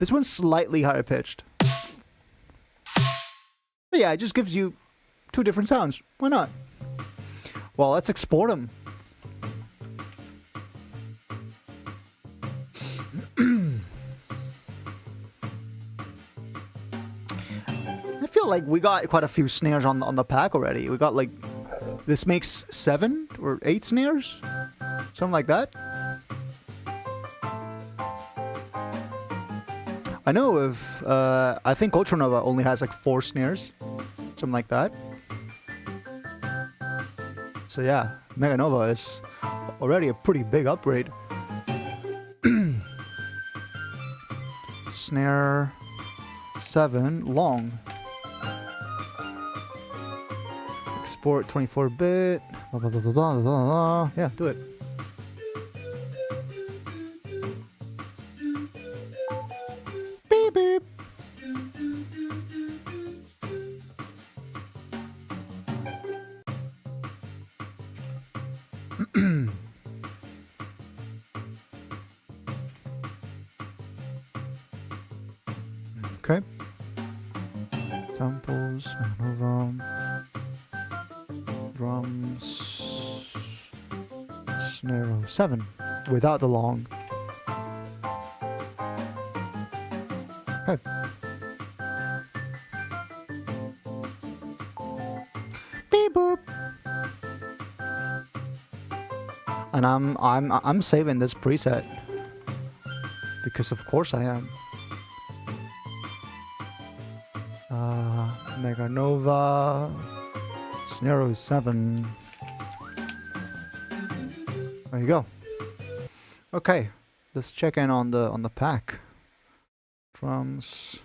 This one's slightly higher pitched. But yeah, it just gives you two different sounds. Why not? Well, let's export them. I feel like we got quite a few snares on the pack already. We got like, this makes 7 or 8 snares, something like that. I know if I think Ultranova only has like 4 snares, something like that. So yeah, Meganova is already a pretty big upgrade. Snare 7 long. Export 24-bit. Blah, blah, blah, blah, blah, blah. Yeah, do it. Beep beep. Okay. Samples, Nova, drums, snare 7 without the long. Okay. Beep boop. And I'm saving this preset because of course I am. Meganova, Snare 7. There you go. Okay, let's check in on the pack. Drums.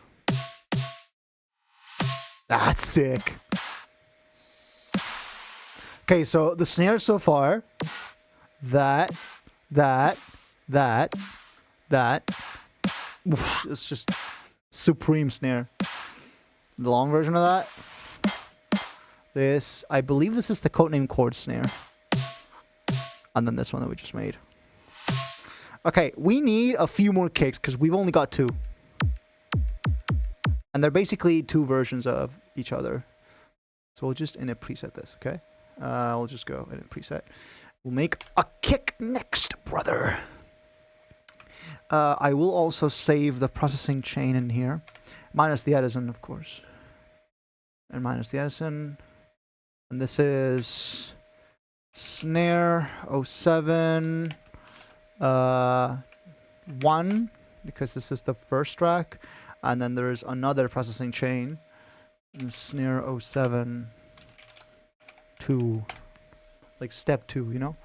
That's sick. Okay, so the snare so far, that, oof, it's just supreme snare. The long version of that. This, I believe this is the codename chord snare. And then this one that we just made. Okay, we need a few more kicks because we've only got 2. And they're basically 2 versions of each other. So we'll just init preset this, okay? We'll just go init preset. We'll make a kick next, brother. I will also save the processing chain in here. Minus the Edison, of course. And minus the Edison. And this is snare 07 1, because this is the first track. And then there's another processing chain. Snare 07 2. Like step 2, you know?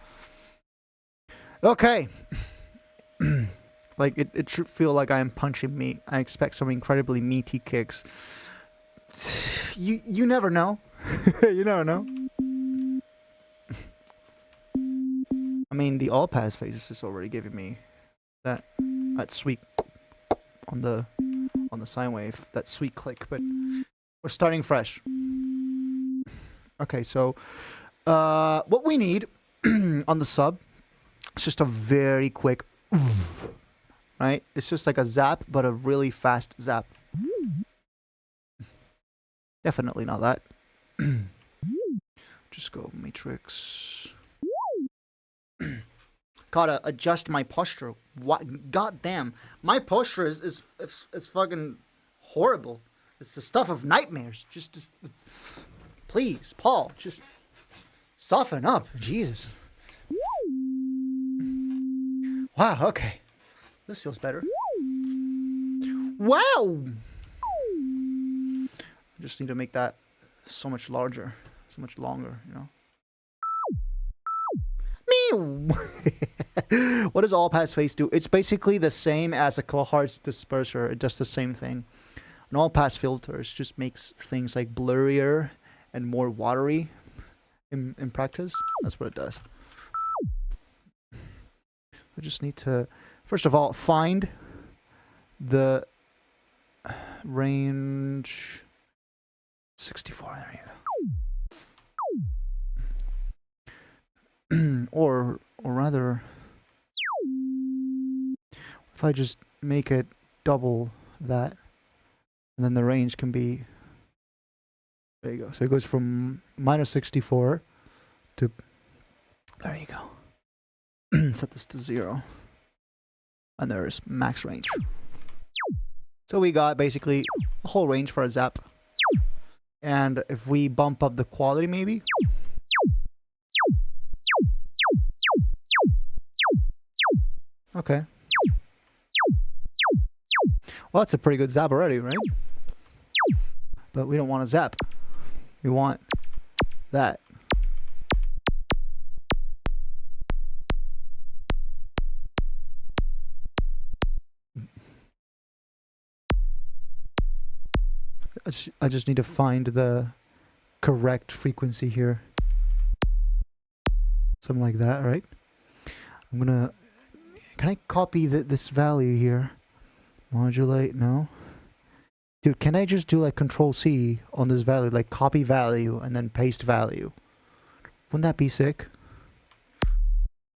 Okay. Like, it should feel like I am punching meat. I expect some incredibly meaty kicks. You never know. You never know. I mean, the all-pass phase is already giving me that sweet on the sine wave, that sweet click, but we're starting fresh. Okay, so what we need on the sub is just a very quick, right? It's just like a zap, but a really fast zap. Definitely not that. Just go matrix. Gotta adjust my posture. what? Goddamn, my posture is fucking horrible. It's the stuff of nightmares. Just please, Paul, just soften up. Jesus. Wow. Okay, this feels better. Wow. I just need to make that so much larger, so much longer, you know. Meow. What does all pass face do? It's basically the same as a kilohertz disperser. It does the same thing. An all pass filter just makes things like blurrier and more watery in practice. That's what it does. I just need to, first of all, find the range 64. There you go. or rather, if I just make it double that, and then the range can be, there you go. So it goes from minus 64 to, there you go. Set this to 0. And there's max range. So we got basically a whole range for a zap. And if we bump up the quality maybe. Okay. Well, that's a pretty good zap already, right? But we don't want a zap. We want that. I just need to find the correct frequency here. Something like that, right? I'm gonna... Can I copy this value here? Modulate? No. Dude, can I just do like Control C on this value? Like copy value and then paste value. Wouldn't that be sick?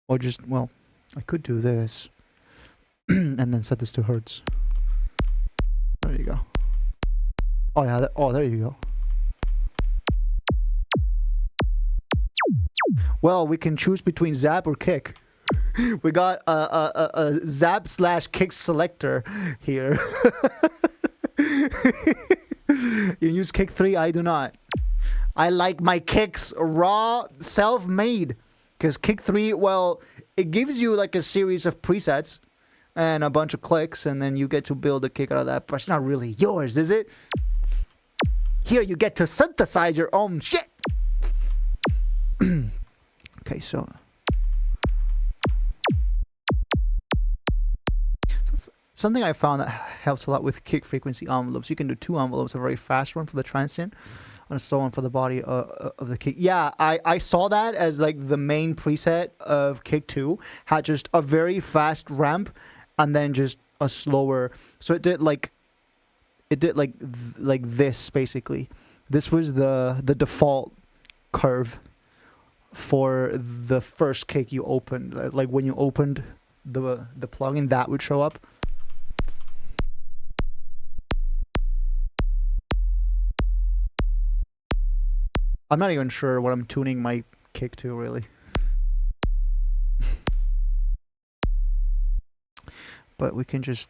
Or just, well, I could do this. And then set this to Hertz. There you go. Oh yeah, oh there you go. Well, we can choose between zap or kick. We got a zap / kick selector here. You use kick 3, I do not. I like my kicks raw, self-made. Because kick 3, well, it gives you like a series of presets and a bunch of clicks, and then you get to build a kick out of that. But it's not really yours, is it? Here you get to synthesize your own shit. Okay, so something I found that helps a lot with kick frequency envelopes. You can do 2 envelopes, a very fast one for the transient and a slow one for the body of the kick. Yeah, I saw that as like the main preset of kick 2 had just a very fast ramp and then just a slower. So it did like this basically. This was the default curve for the first kick you opened. Like when you opened the plugin, that would show up. I'm not even sure what I'm tuning my kick to really. But we can just...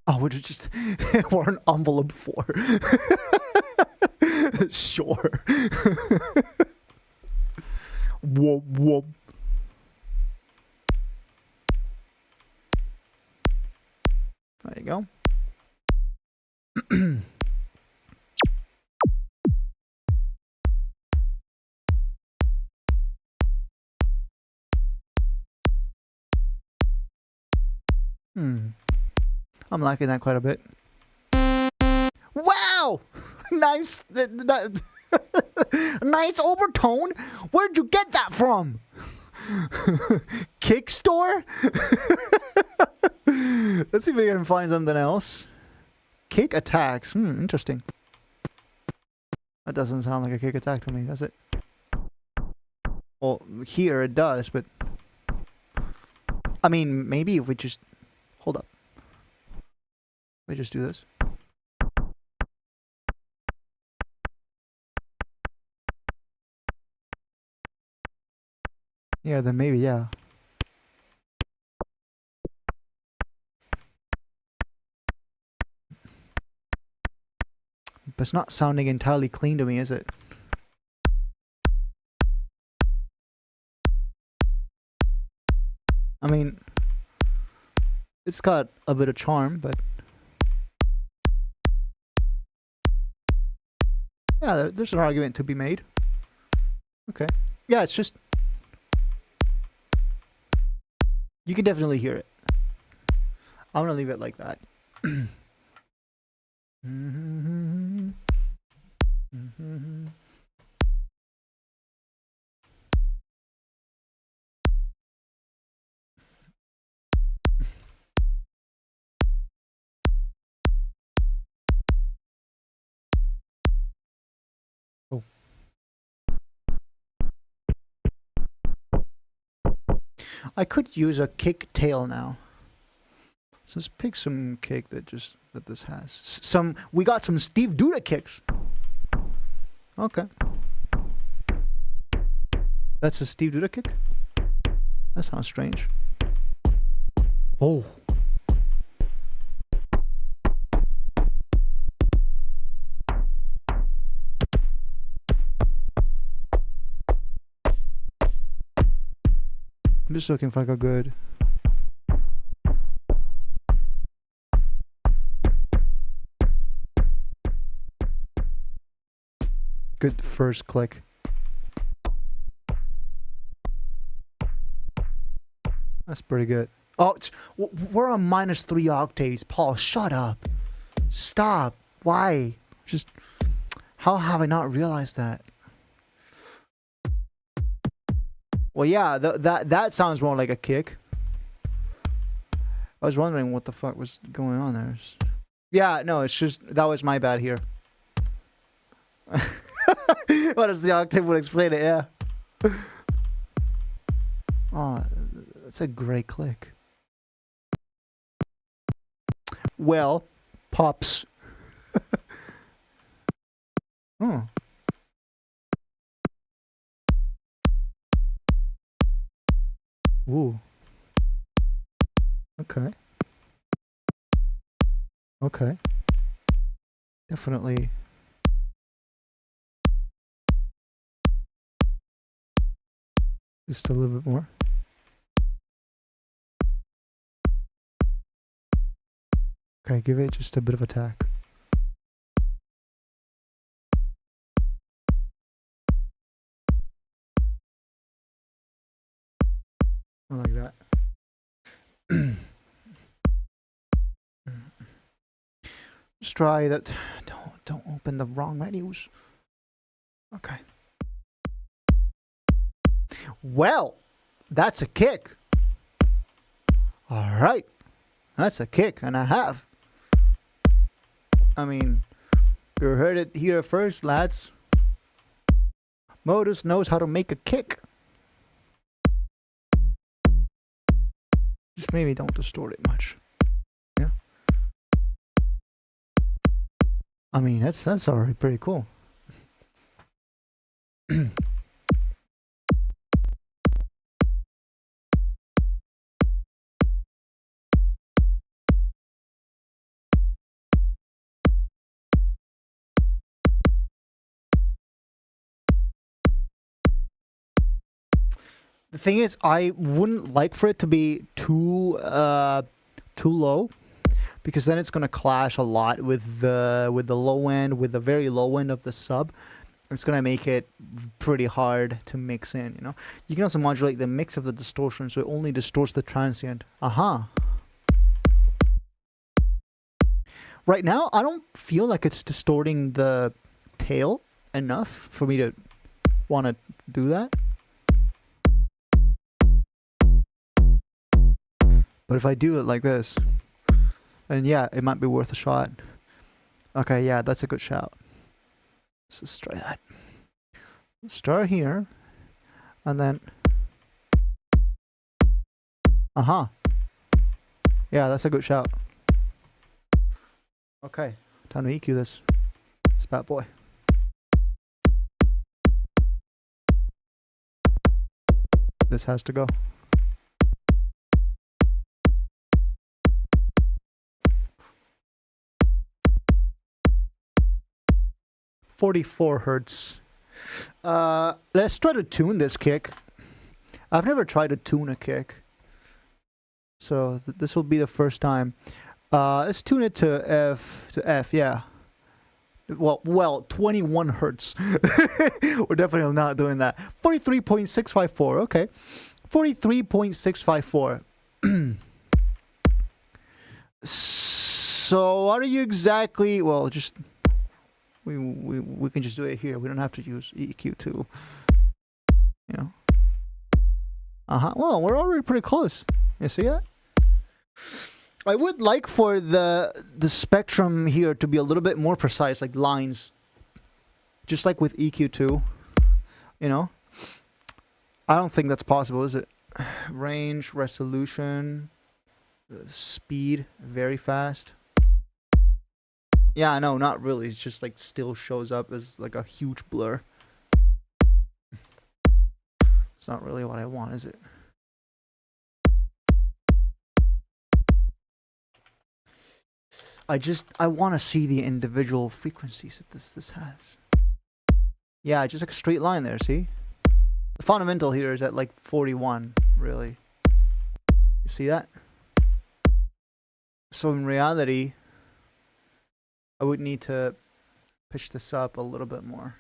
Oh, we're just... we're an envelope 4. Sure. Whoop, whoop. There you go. I'm liking that quite a bit. Wow! Nice, nice overtone. Where'd you get that from? Kick store? Let's see if we can find something else. Kick attacks. Interesting. That doesn't sound like a kick attack to me, does it? Well, here it does, but... I mean, maybe if we just... Hold up. Let me just do this. Yeah, then maybe, yeah. But it's not sounding entirely clean to me, is it? I mean, it's got a bit of charm, but yeah, there's an argument to be made. Okay. Yeah, it's just... You can definitely hear it. I'm gonna leave it like that. Oh. I could use a kick tail now. So let's pick some kick that this has. We got some Steve Duda kicks. Okay. That's a Steve Duda kick? That sounds strange. Oh. I'm just looking for like a good... good first click. That's pretty good. Oh, we're on -3 octaves. Paul, shut up. Stop. Why? Just... How have I not realized that? Well, yeah, that sounds more like a kick. I was wondering what the fuck was going on there. Yeah, no, it's just... That was my bad here. What if the octave would explain it? Yeah. Oh, that's a great click. Well, pops. Oh. Ooh. Okay. Okay. Definitely. Just a little bit more. Okay, give it just a bit of attack. I like that. Let's try that. Don't open the wrong menus. Okay. Well, that's a kick. All right. That's a kick and a half. I mean, you heard it here first, lads. Modus knows how to make a kick. Just maybe don't distort it much. Yeah. I mean, that's already pretty cool. The thing is, I wouldn't like for it to be too low, because then it's gonna clash a lot with the low end, with the very low end of the sub. It's gonna make it pretty hard to mix in. You know, you can also modulate the mix of the distortion, so it only distorts the transient. Right now, I don't feel like it's distorting the tail enough for me to want to do that. But if I do it like this, then yeah, it might be worth a shot. Okay, yeah, that's a good shout. Let's just try that. Start here, and then... Yeah, that's a good shout. Okay, time to EQ this bad boy. This has to go. 44 hertz. Let's try to tune this kick. I've never tried to tune a kick, so this will be the first time. Let's tune it to F. Yeah. Well, 21 hertz. We're definitely not doing that. 43.654. Okay, 43.654. So what are you exactly? Well, just we can just do it here. We don't have to use EQ2. You know. Well, we're already pretty close. You see that? I would like for the spectrum here to be a little bit more precise, like lines. Just like with EQ2. You know? I don't think that's possible, is it? Range, resolution, speed, very fast. Yeah, no, not really. It's just like still shows up as like a huge blur. It's not really what I want, is it? I want to see the individual frequencies that this has. Yeah, just like a straight line there, see? The fundamental here is at like 41, really. You see that? So in reality, I would need to pitch this up a little bit more.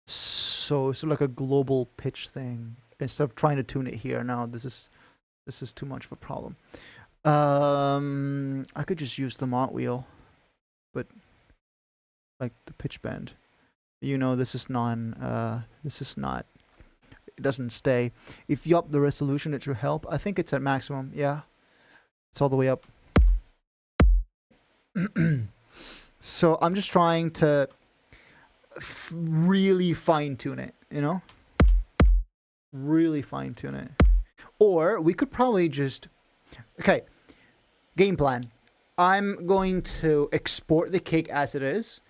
So it's like a global pitch thing. Instead of trying to tune it here, now this is too much of a problem. I could just use the mod wheel, but like the pitch bend. You know, this is not, it doesn't stay. If you up the resolution, it should help. I think it's at maximum, yeah. It's all the way up. So I'm just trying to really fine tune it, you know? Really fine tune it. Or we could probably just, okay, game plan. I'm going to export the kick as it is,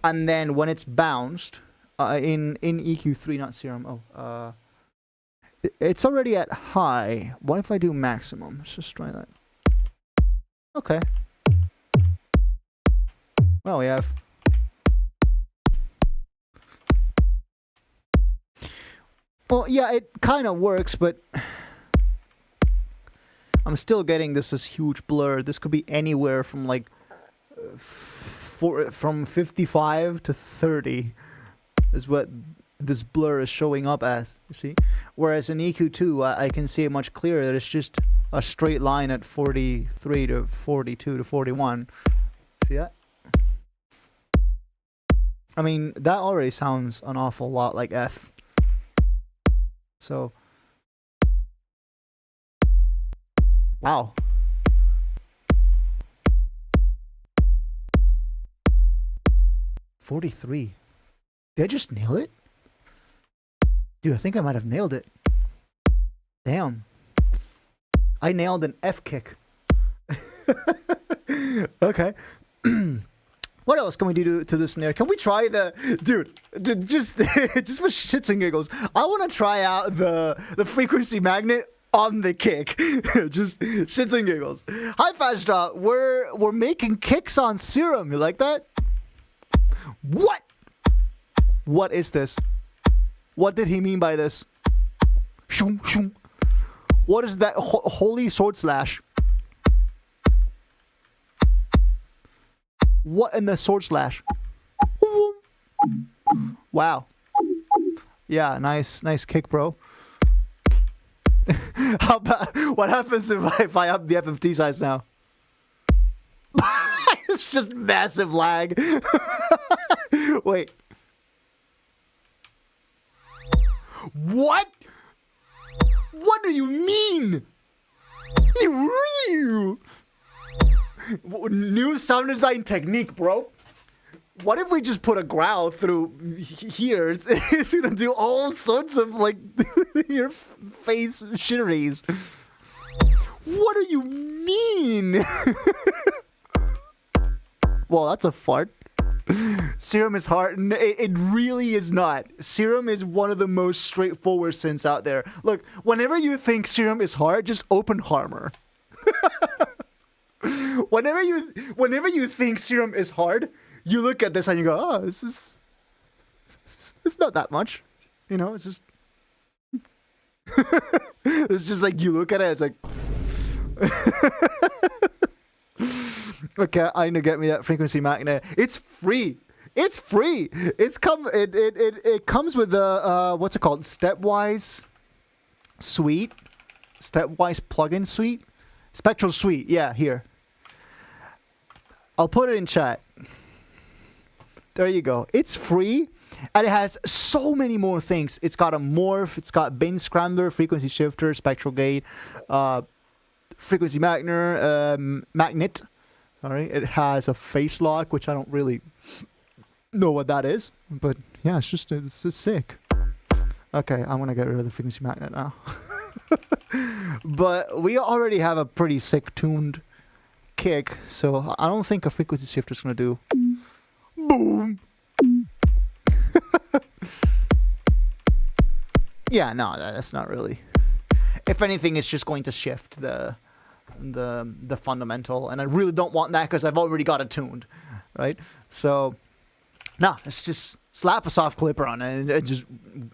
and then when it's bounced, in EQ3, not serum, it's already at high. What if I do maximum? Let's just try that. Okay. Well, we have... Well, yeah, it kind of works, but... I'm still getting this huge blur. This could be anywhere from like... from 55 to 30 is what this blur is showing up as, you see? Whereas in EQ2, I can see it much clearer that it's just a straight line at 43 to 42 to 41. See that? I mean, that already sounds an awful lot like F. So... Wow. $43. Did I just nail it? Dude, I think I might have nailed it. Damn. I nailed an F kick. Okay. What else can we do to this snare? Can we try the... Dude, just for shits and giggles, I want to try out the frequency magnet on the kick. Just shits and giggles. Hi, Fast Drop. We're making kicks on Serum. You like that? What? What is this? What did he mean by this? Shoom, shoom. What is that holy sword slash? What in the sword slash? Wow. Yeah, nice kick, bro. How about, what happens if I up the FFT size now? It's just massive lag. Wait. What? What do you mean? New sound design technique, bro. What if we just put a growl through here? It's gonna do all sorts of like your face shitteries. What do you mean? Well, that's a fart. Serum is hard. It really is not. Serum is one of the most straightforward synths out there. Look, whenever you think Serum is hard, just open Harmor. Whenever you think Serum is hard, you look at this and you go, oh, this It's not that much, you know. It's just it's just like you look at it, it's like okay, I need to get me that frequency magnet. It's free. It's free. It comes with the what's it called? Stepwise suite. Stepwise plugin suite. Spectral suite. Yeah, here. I'll put it in chat. There you go. It's free. And it has so many more things. It's got a morph. It's got bin scrambler, frequency shifter, spectral gate, frequency magnet. All right. It has a face lock, which I don't really know what that is, but yeah, it's just sick. Okay, I'm gonna get rid of the frequency magnet now. But we already have a pretty sick tuned kick, so I don't think a frequency shifter is gonna do. Boom. Yeah, no, that's not really. If anything, it's just going to shift the fundamental, and I really don't want that because I've already got it tuned, right? So, no, let's just slap a soft clipper on it, and just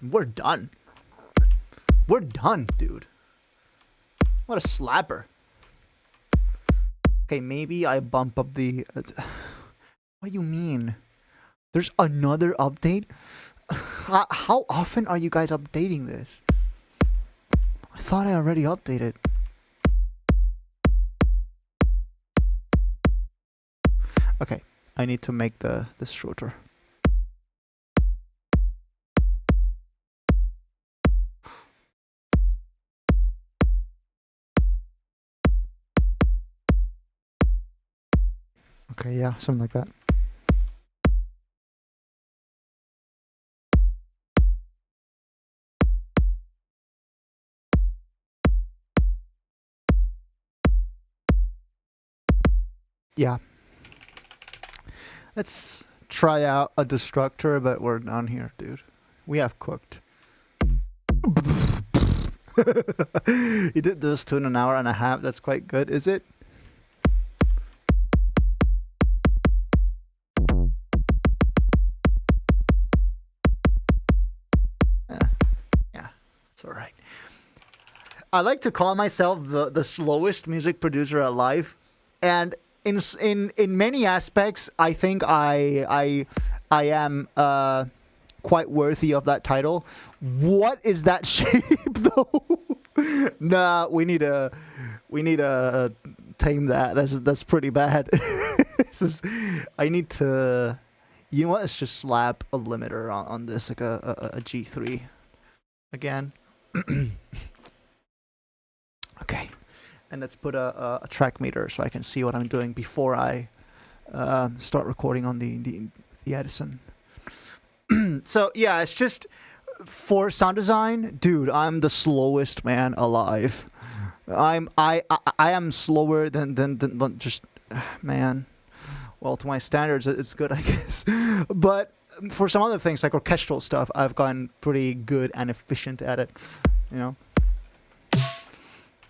we're done. We're done, dude. What a slapper. Okay, maybe I bump up the. What do you mean? There's another update? How often are you guys updating this? I thought I already updated. Okay, I need to make this shorter. Okay, yeah, something like that. Yeah. Let's try out a destructor, but we're done here, dude. We have cooked. You did this to in an hour and a half. That's quite good, is it? Yeah, it's all right. I like to call myself the slowest music producer alive, and in many aspects, I think I am quite worthy of that title. What is that shape though? Nah, we need to tame that. That's pretty bad. I need to. You know what? Let's just slap a limiter on this, like a G3 again. Okay. And let's put a track meter so I can see what I'm doing before I start recording on the Edison. So yeah, it's just for sound design, dude. I'm the slowest man alive. I am slower than just man. Well, to my standards, it's good, I guess. But for some other things like orchestral stuff, I've gotten pretty good and efficient at it. You know.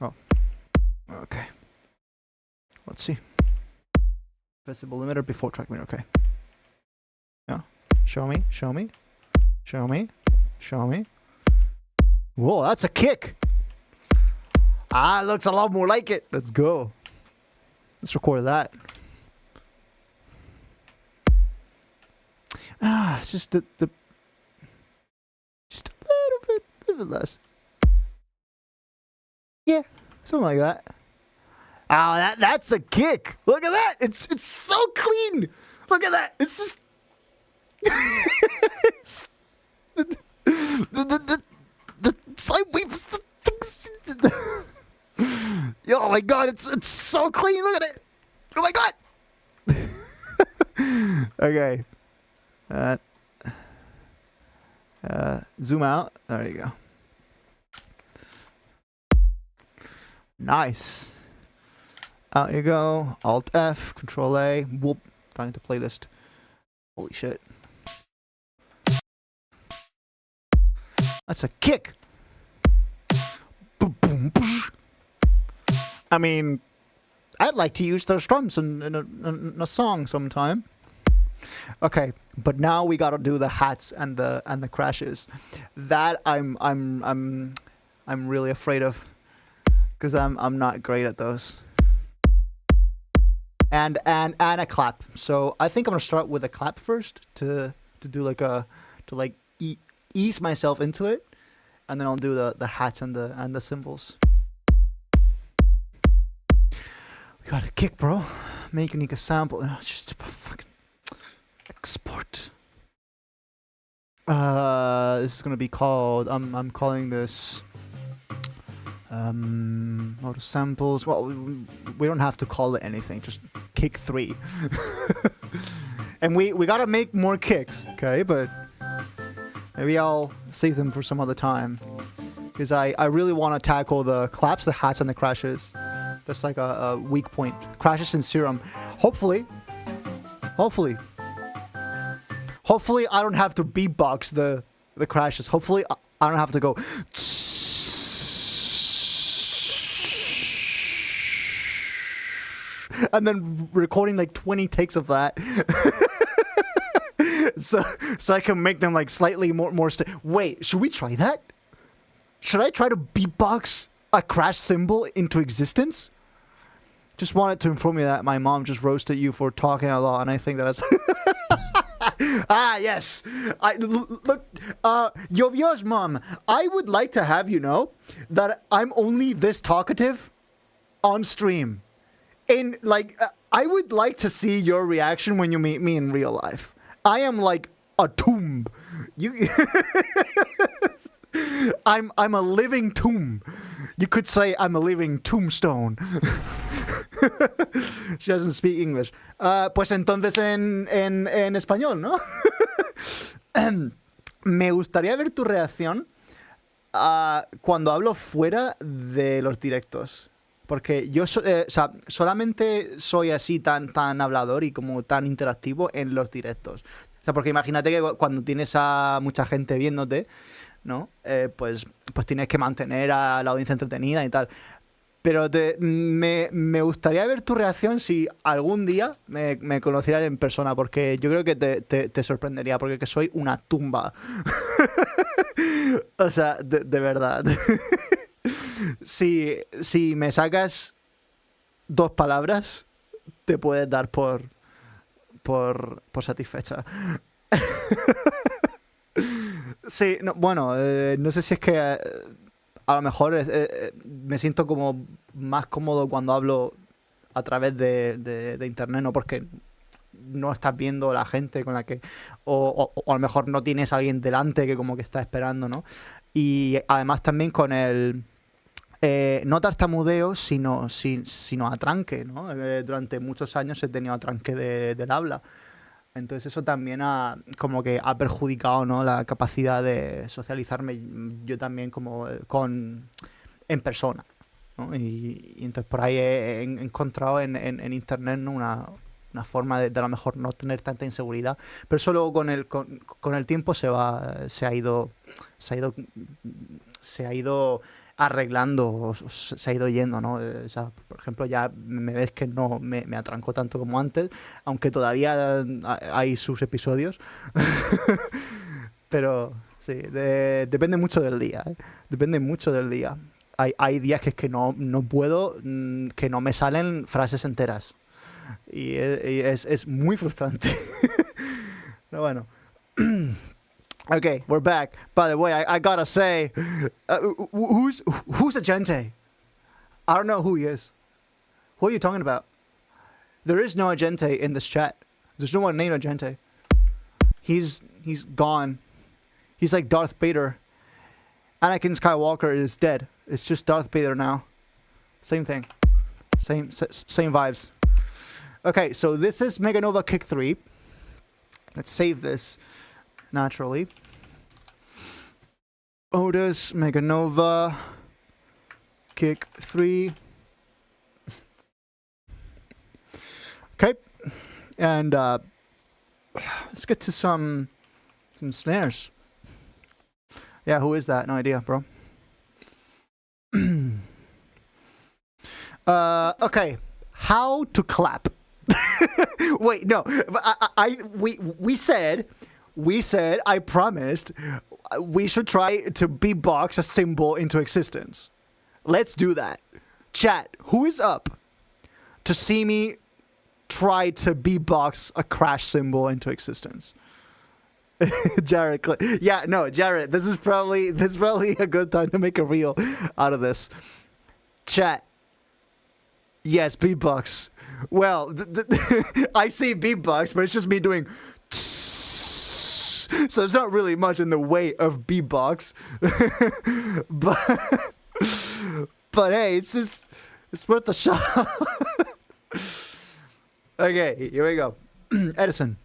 Oh. Okay. Let's see. Visible limiter before track meter. Okay. Yeah. Show me. Show me. Show me. Show me. Whoa, that's a kick. Ah, looks a lot more like it. Let's go. Let's record that. Ah, it's just the just a little bit less. Yeah, something like that. Oh, that's a kick. Look at that. It's so clean. Look at that. It's just it's the side waves. Oh my god, it's so clean. Look at it. Oh my god. Okay. Zoom out. There you go. Nice. Out you go. Alt F, Control A. Whoop. Find the playlist. Holy shit. That's a kick. I mean, I'd like to use those drums in a song sometime. Okay, but now we gotta do the hats and the crashes. That I'm really afraid of, because I'm not great at those. And a clap. So I think I'm gonna start with a clap first to do like to like ease myself into it, and then I'll do the hats and the cymbals. We got a kick, bro. Make a unique sample. No, it's just fucking export. This is gonna be called. I'm calling this. Modus samples. Well, we don't have to call it anything. Just kick 3. And we gotta make more kicks, okay? But maybe I'll save them for some other time, because I really want to tackle the claps, the hats, and the crashes. That's like a weak point. Crashes and serum. Hopefully I don't have to beatbox the crashes. Hopefully I don't have to go and then recording like 20 takes of that. so I can make them like slightly more wait, should we try that? Should I try to beatbox a crash cymbal into existence? Just wanted to inform you that my mom just roasted you for talking a lot, and I think that's yes. Look, Yo's mom, I would like to have you know that I'm only this talkative on stream. In like, I would like to see your reaction when you meet me in real life. I am like a tomb. You, I'm a living tomb. You could say I'm a living tombstone. She doesn't speak English. Pues entonces en español, ¿no? Me gustaría ver tu reacción cuando hablo fuera de los directos. Porque yo o sea, solamente soy así tan hablador y como tan interactivo en los directos. O sea, porque imagínate que cuando tienes a mucha gente viéndote, ¿no? Pues tienes que mantener a la audiencia entretenida y tal. Pero me gustaría ver tu reacción si algún día me conocieras en persona, porque yo creo que te sorprendería, porque que soy una tumba. O sea, de verdad. Si me sacas 2 palabras, te puedes dar por satisfecha. Sí, no, bueno, no sé si es que a lo mejor me siento como más cómodo cuando hablo a través de internet, ¿no? Porque no estás viendo la gente con la que... O a lo mejor no tienes a alguien delante que como que está esperando, ¿no? Y además también con el... no tartamudeo, sino atranque, ¿no? Durante muchos años he tenido atranque del habla. Entonces eso también como que ha perjudicado, ¿no? La capacidad de socializarme yo también como en persona, ¿no? Y entonces por ahí he encontrado en internet, ¿no? una forma de a lo mejor no tener tanta inseguridad, pero eso luego con el tiempo se ha ido arreglando, se ha ido yendo, ¿no? O sea, por ejemplo, ya me ves que no me atrancó tanto como antes, aunque todavía hay sus episodios. Pero sí, depende mucho del día, ¿eh? Depende mucho del día. Hay días que es que no puedo, que no me salen frases enteras. Y es muy frustrante. Pero bueno. Okay, we're back. By the way, I gotta say, who's Agente? I don't know who he is. Who are you talking about? There is no Agente in this chat. There's no one named Agente. He's gone. He's like Darth Vader. Anakin Skywalker is dead. It's just Darth Vader now. Same thing. Same vibes. Okay, so this is Meganova Kick 3. Let's save this. Naturally. Otis, Meganova, Kick 3. Okay. And let's get to some snares. Yeah, who is that? No idea, bro. Okay. How to clap. Wait, no. But we said, I promised, we should try to beatbox a symbol into existence. Let's do that. Chat, who is up to see me try to beatbox a crash symbol into existence? Jared, yeah, no, Jared, this is probably a good time to make a reel out of this. Chat. Yes, beatbox. Well, I say beatbox, but it's just me doing. So it's not really much in the way of beatbox. but hey, it's worth a shot. Okay, here we go. Edison.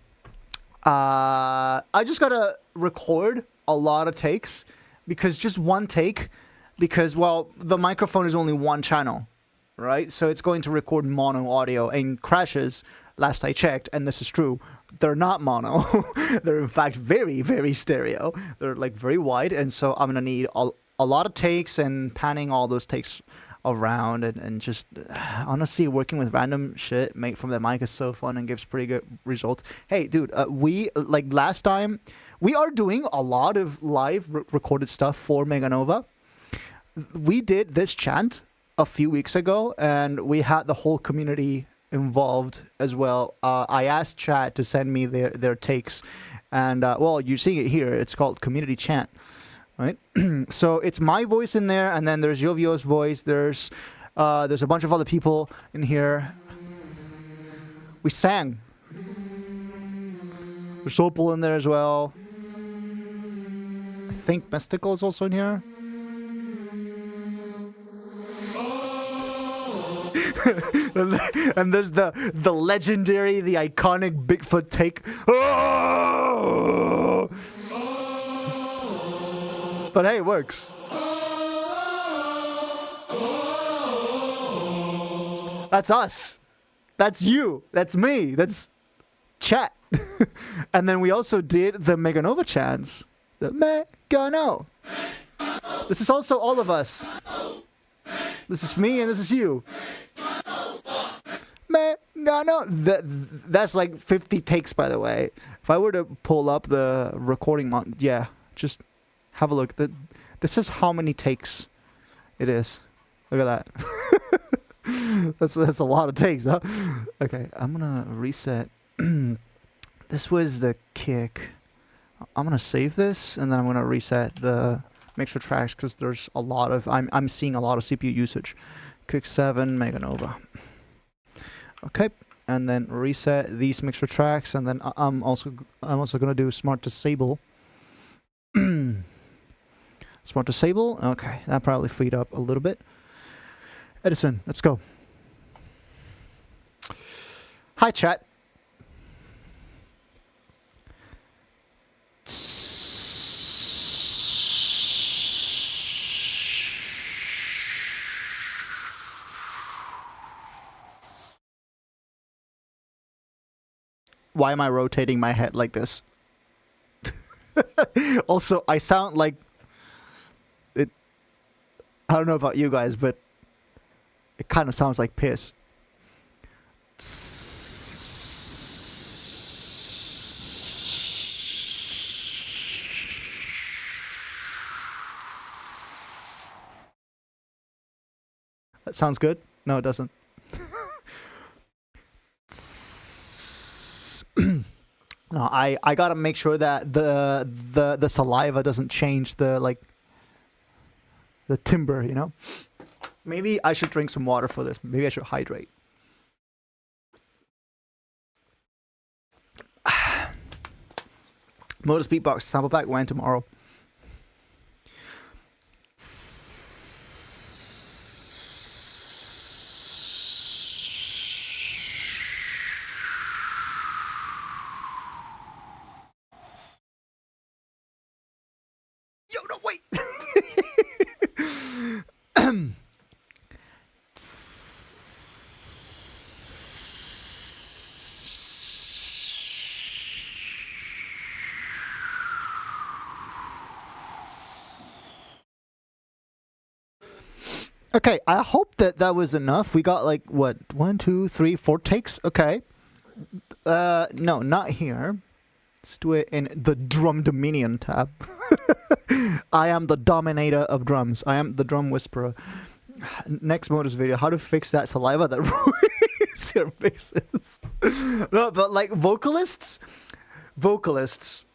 I just gotta record a lot of takes because just one take, because, well, the microphone is only one channel, right? So it's going to record mono audio, and crashes, last I checked, and this is true, they're not mono. They're in fact very, very stereo. They're like very wide, and so I'm gonna need a lot of takes and panning all those takes around, and just honestly working with random shit made from the mic is so fun and gives pretty good results. Hey dude, we, like last time, we are doing a lot of live recorded stuff for Meganova. We did this chant a few weeks ago, and we had the whole community involved as well. I asked chat to send me their takes, and well, you're seeing it here. It's called community chant, right? So it's my voice in there, and then there's Jovio's voice. There's a bunch of other people in here. We sang. There's Opal in there as well. I think Mystical is also in here. And there's the legendary, the iconic Bigfoot take. Oh! But hey, it works. That's us. That's you. That's me. That's chat. And then we also did the Meganova chants. The Megano. This is also all of us. This is me and this is you. Megano. That's like 50 takes, by the way. If I were to pull up the recording, yeah, just have a look. This is how many takes it is. Look at that. That's a lot of takes, huh? Okay, I'm gonna reset. This was the kick. I'm gonna save this, and then I'm gonna reset the mixer tracks because there's a lot of I'm seeing a lot of CPU usage. Kick 7 Meganova. Okay, and then reset these mixer tracks, and then I'm also gonna do smart disable. Smart disable. Okay, that probably freed up a little bit. Edison, let's go. Hi, chat. Why am I rotating my head like this? Also, I sound like it. I don't know about you guys, but it kind of sounds like piss. That sounds good? No, it doesn't. No, I gotta make sure that the saliva doesn't change the timbre, you know? Maybe I should drink some water for this. Maybe I should hydrate. Modus Beatbox sample pack when tomorrow. Yo, no, wait! Okay, I hope that was enough. We got like, what, 1, 2, 3, 4 takes? Okay. No, not here. Let's do it in the Drum Dominion tab. I am the dominator of drums. I am the drum whisperer. Next modus video, how to fix that saliva that ruins your faces. No, but like vocalists, if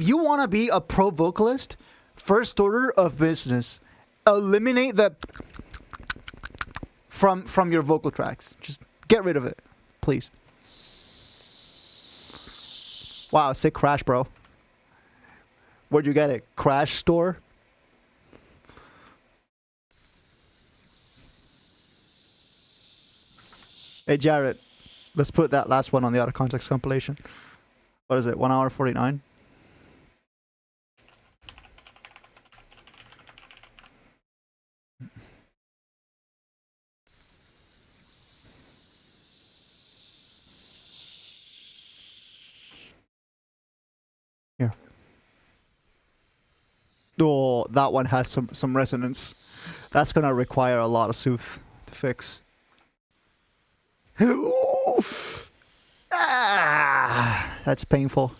you want to be a pro vocalist, first order of business, eliminate the from your vocal tracks. Just get rid of it, please. Wow, sick crash, bro. Where'd you get it? Crash store? Hey, Jared, let's put that last one on the out of context compilation. What is it? 1 hour 49? Here. Oh, that one has some resonance. That's gonna require a lot of sooth to fix. Ah, that's painful.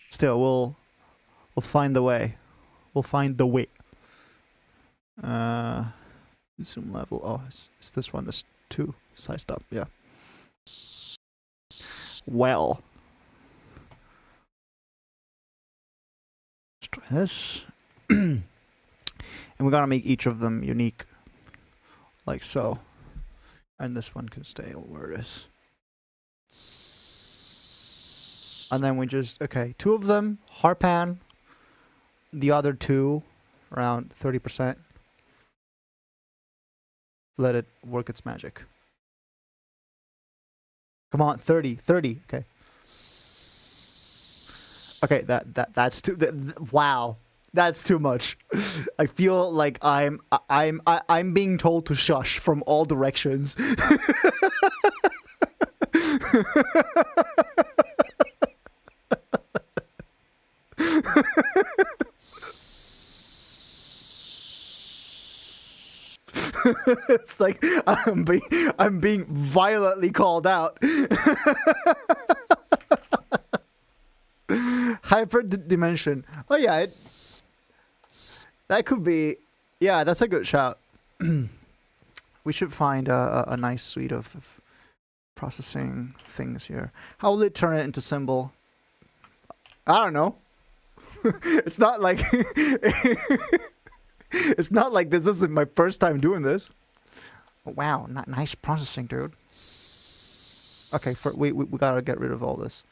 Still, we'll find the way. We'll find the way. Zoom level. Oh, it's this one. This 2 sized up. Yeah. Well. Let's try this. And we gotta make each of them unique. Like so. And this one can stay where it is. And then we just, okay, 2 of them, harpan. The other 2, around 30%. Let it work its magic. Come on, 30, okay. Okay, that's too, wow. That's too much. I feel like I'm being told to shush from all directions. It's like I'm being violently called out. Hyperdimension. Oh yeah, that could be. Yeah, that's a good shout. We should find a nice suite of processing things here. How will it turn it into symbol? I don't know. It's not like it's not like this isn't my first time doing this. Wow, nice processing, dude. Okay, we gotta get rid of all this.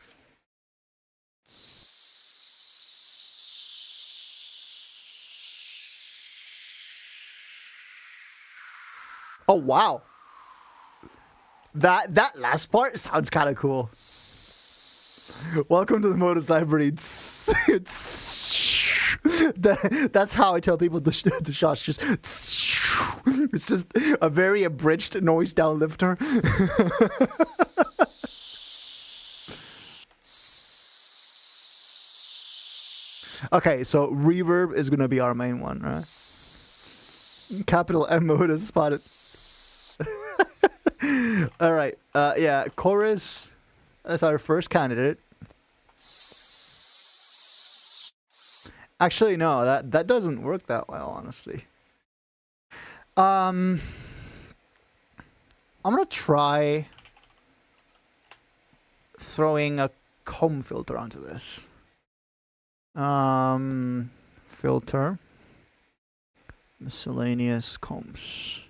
Oh wow. That last part sounds kind of cool. Welcome to the Modus library. That's how I tell people to shush. Just it's just a very abridged noise downlifter. Okay, so reverb is gonna be our main one, right? Capital M Modus spotted. All right. Yeah, chorus as our first candidate. Actually, no, that doesn't work that well, honestly. I'm gonna try throwing a comb filter onto this. Filter. Miscellaneous combs.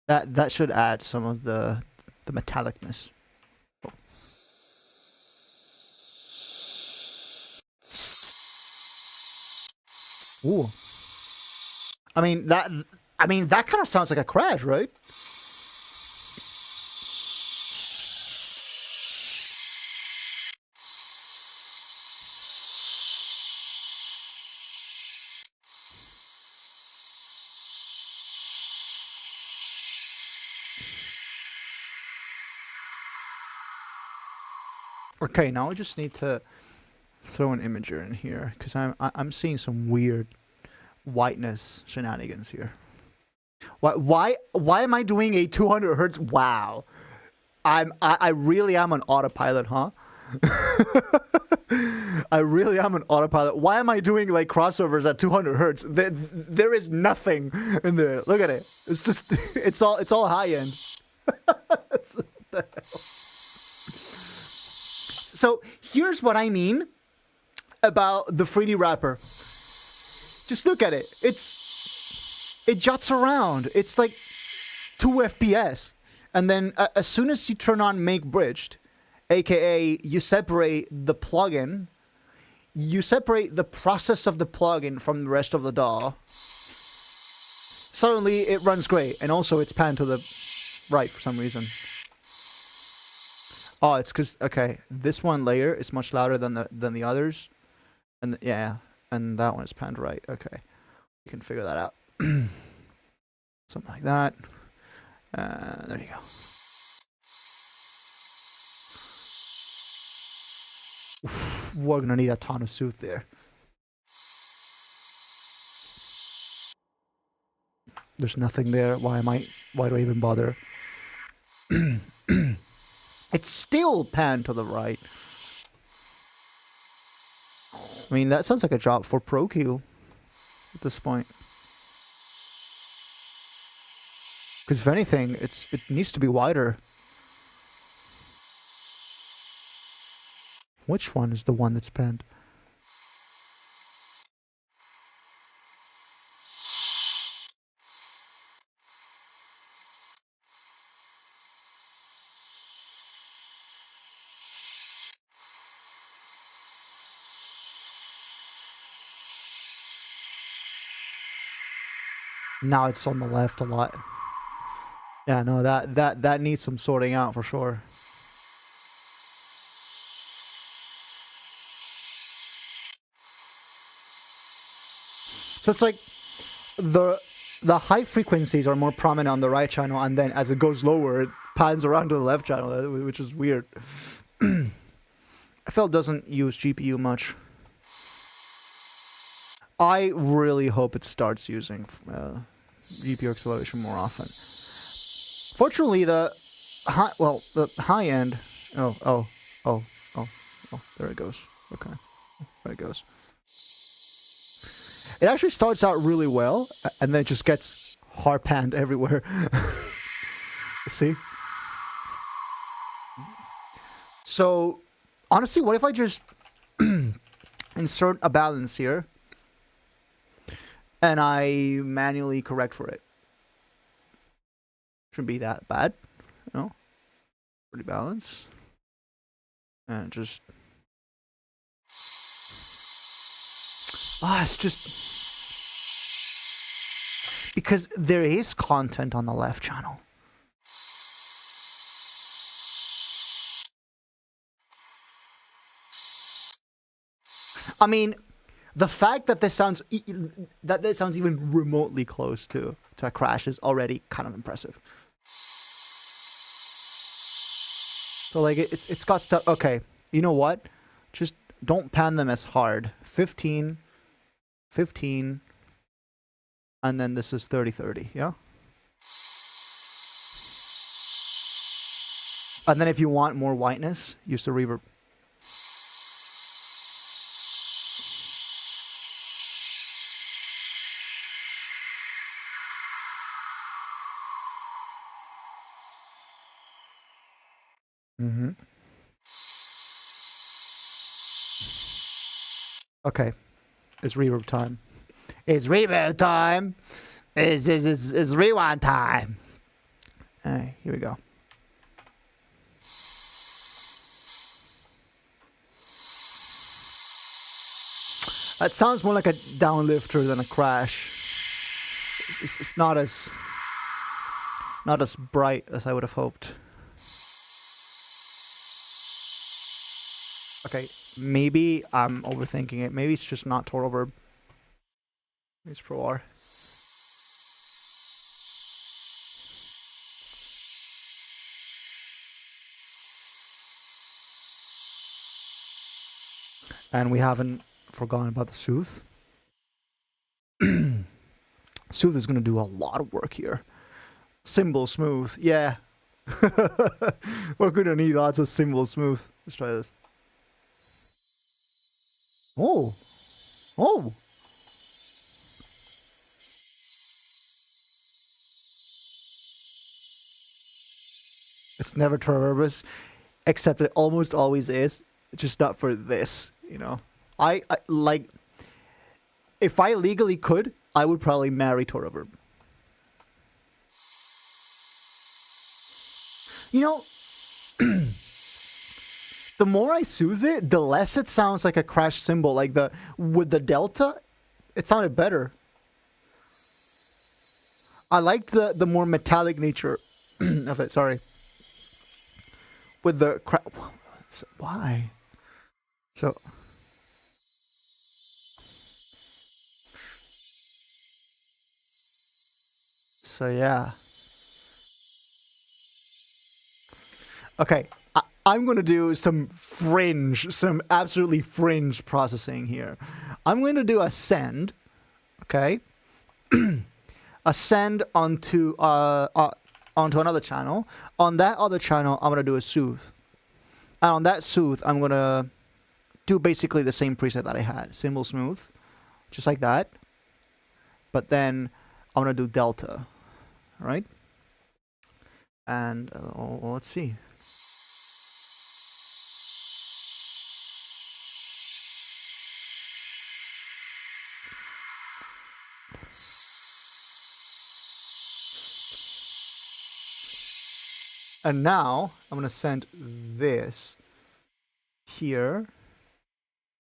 That should add some of the metallicness. Ooh. I mean that kind of sounds like a crash, right? Okay, now I just need to throw an imager in here because I'm seeing some weird whiteness shenanigans here. Why am I doing a 200 hertz? Wow. I really am an autopilot, huh? I really am an autopilot. Why am I doing like crossovers at 200 hertz? There is nothing in there. Look at it. It's just it's all high end. So here's what I mean about the 3D wrapper. Just look at it. It juts around. It's like 2 FPS. And then as soon as you turn on Make Bridged, aka you separate the plugin, you separate the process of the plugin from the rest of the DAW, suddenly it runs great. And also it's panned to the right for some reason. Oh, it's because, okay, this one layer is much louder than the others. And yeah, and that one is panned right. Okay, you can figure that out. Something like that. There you go. Oof, we're gonna need a ton of sooth there. There's nothing there. Why do I even bother? It's still panned to the right. I mean, that sounds like a job for ProQ at this point. Because if anything, it needs to be wider. Which one is the one that's panned? Now it's on the left a lot. Yeah, no, that needs some sorting out for sure. So it's like the high frequencies are more prominent on the right channel, and then as it goes lower, it pans around to the left channel, which is weird. FL doesn't use GPU much. I really hope it starts using GPU acceleration more often. Fortunately, the high end. Oh, there it goes. Okay, there it goes. It actually starts out really well, and then it just gets hard panned everywhere. See? So, honestly, what if I just insert a balance here, and I manually correct for it? Shouldn't be that bad, you know? Pretty balanced. And just... it's just... Because there is content on the left channel. I mean, the fact that this sounds even remotely close to a crash is already kind of impressive. So like it's got stuff. Okay, you know what? Just don't pan them as hard. 15, 15, and then this is 30, 30. Yeah. And then if you want more whiteness, use the reverb. Mm-hmm. Okay, it's reverb time. It's reverb time. It's rewind time. Hey, here we go. That sounds more like a downlifter than a crash. It's not as bright as I would have hoped. Okay, maybe I'm overthinking it. Maybe it's just not total verb. Maybe it's Pro R. And we haven't forgotten about the sooth. Smooth is gonna do a lot of work here. Cymbal smooth, yeah. We're gonna need lots of cymbal smooth. Let's try this. Oh, oh. It's never Traverbus, except it almost always is. Just not for this, you know. I like. If I legally could, I would probably marry Toraverb. You know, the more I soothe it, the less it sounds like a crash cymbal. Like with the delta, it sounded better. I liked the more metallic nature of it. Sorry. With the why? So yeah. Okay, I'm going to do some absolutely fringe processing here. I'm going to do a send, okay? A send onto another channel. On that other channel, I'm going to do a soothe. And on that soothe, I'm going to do basically the same preset that I had. Cymbal smooth, just like that. But then I'm going to do delta, right? And let's see. And now I'm going to send this here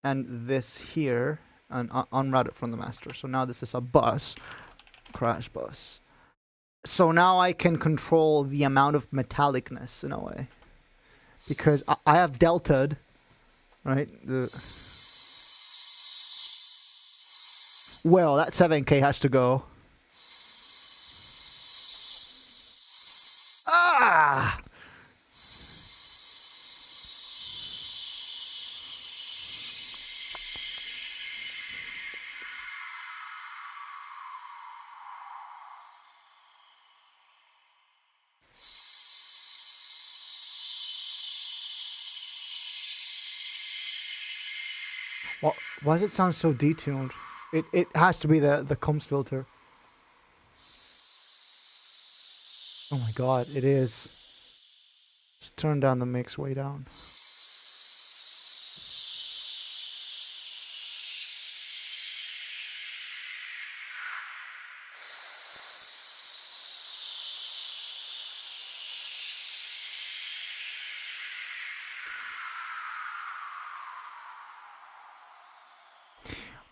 and this here and unroute it from the master. So now this is a bus, crash bus. So now I can control the amount of metallicness in a way. Because I have delta'd, right? Well, that 7K has to go. Ah! Why does it sound so detuned? It has to be the comms filter. Oh my god, it is. Let's turn down the mix way down.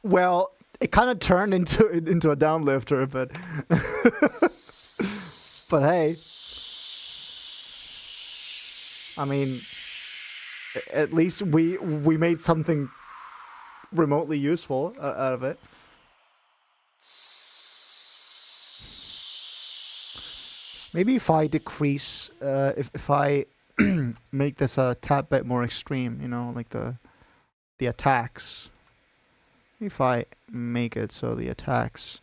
Well, it kind of turned into a downlifter, but but hey, I mean, at least we made something remotely useful out of it. Maybe if I decrease, if I make this a tad bit more extreme, you know, like the attacks. If I make it so the attacks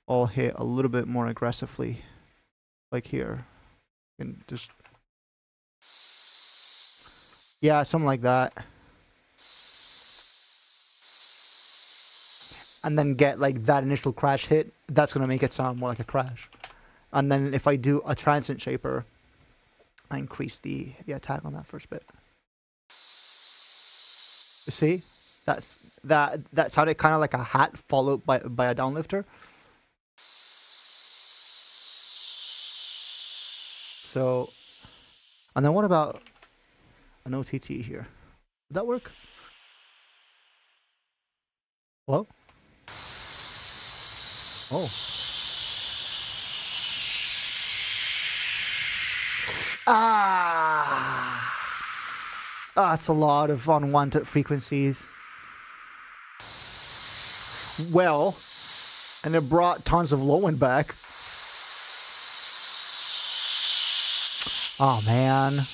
all hit a little bit more aggressively, like here, and just yeah, something like that, and then get like that initial crash hit. That's gonna make it sound more like a crash. And then if I do a transient shaper, I increase the attack on that first bit. You see? That sounded kind of like a hat followed by a downlifter. So, and then what about an OTT here? Would that work? Hello? Oh. That's a lot of unwanted frequencies. Well, and it brought tons of low end back. Oh man.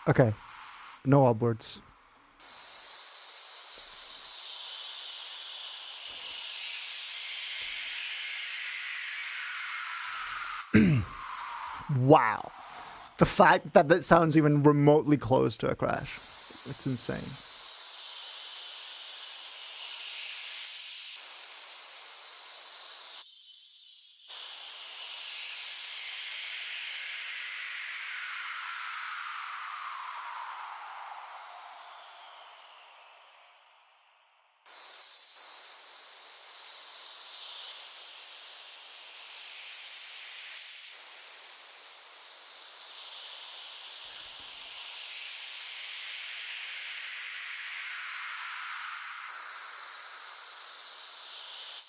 Okay. No upwards. Wow. The fact that that sounds even remotely close to a crash. It's insane.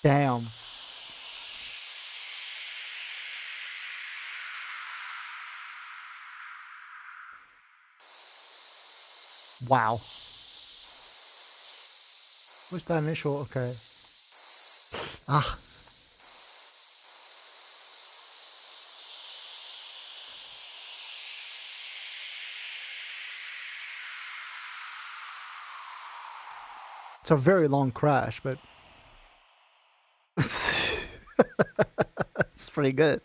Damn. Wow. What's that initial? Okay. Ah. It's a very long crash, but it's pretty good.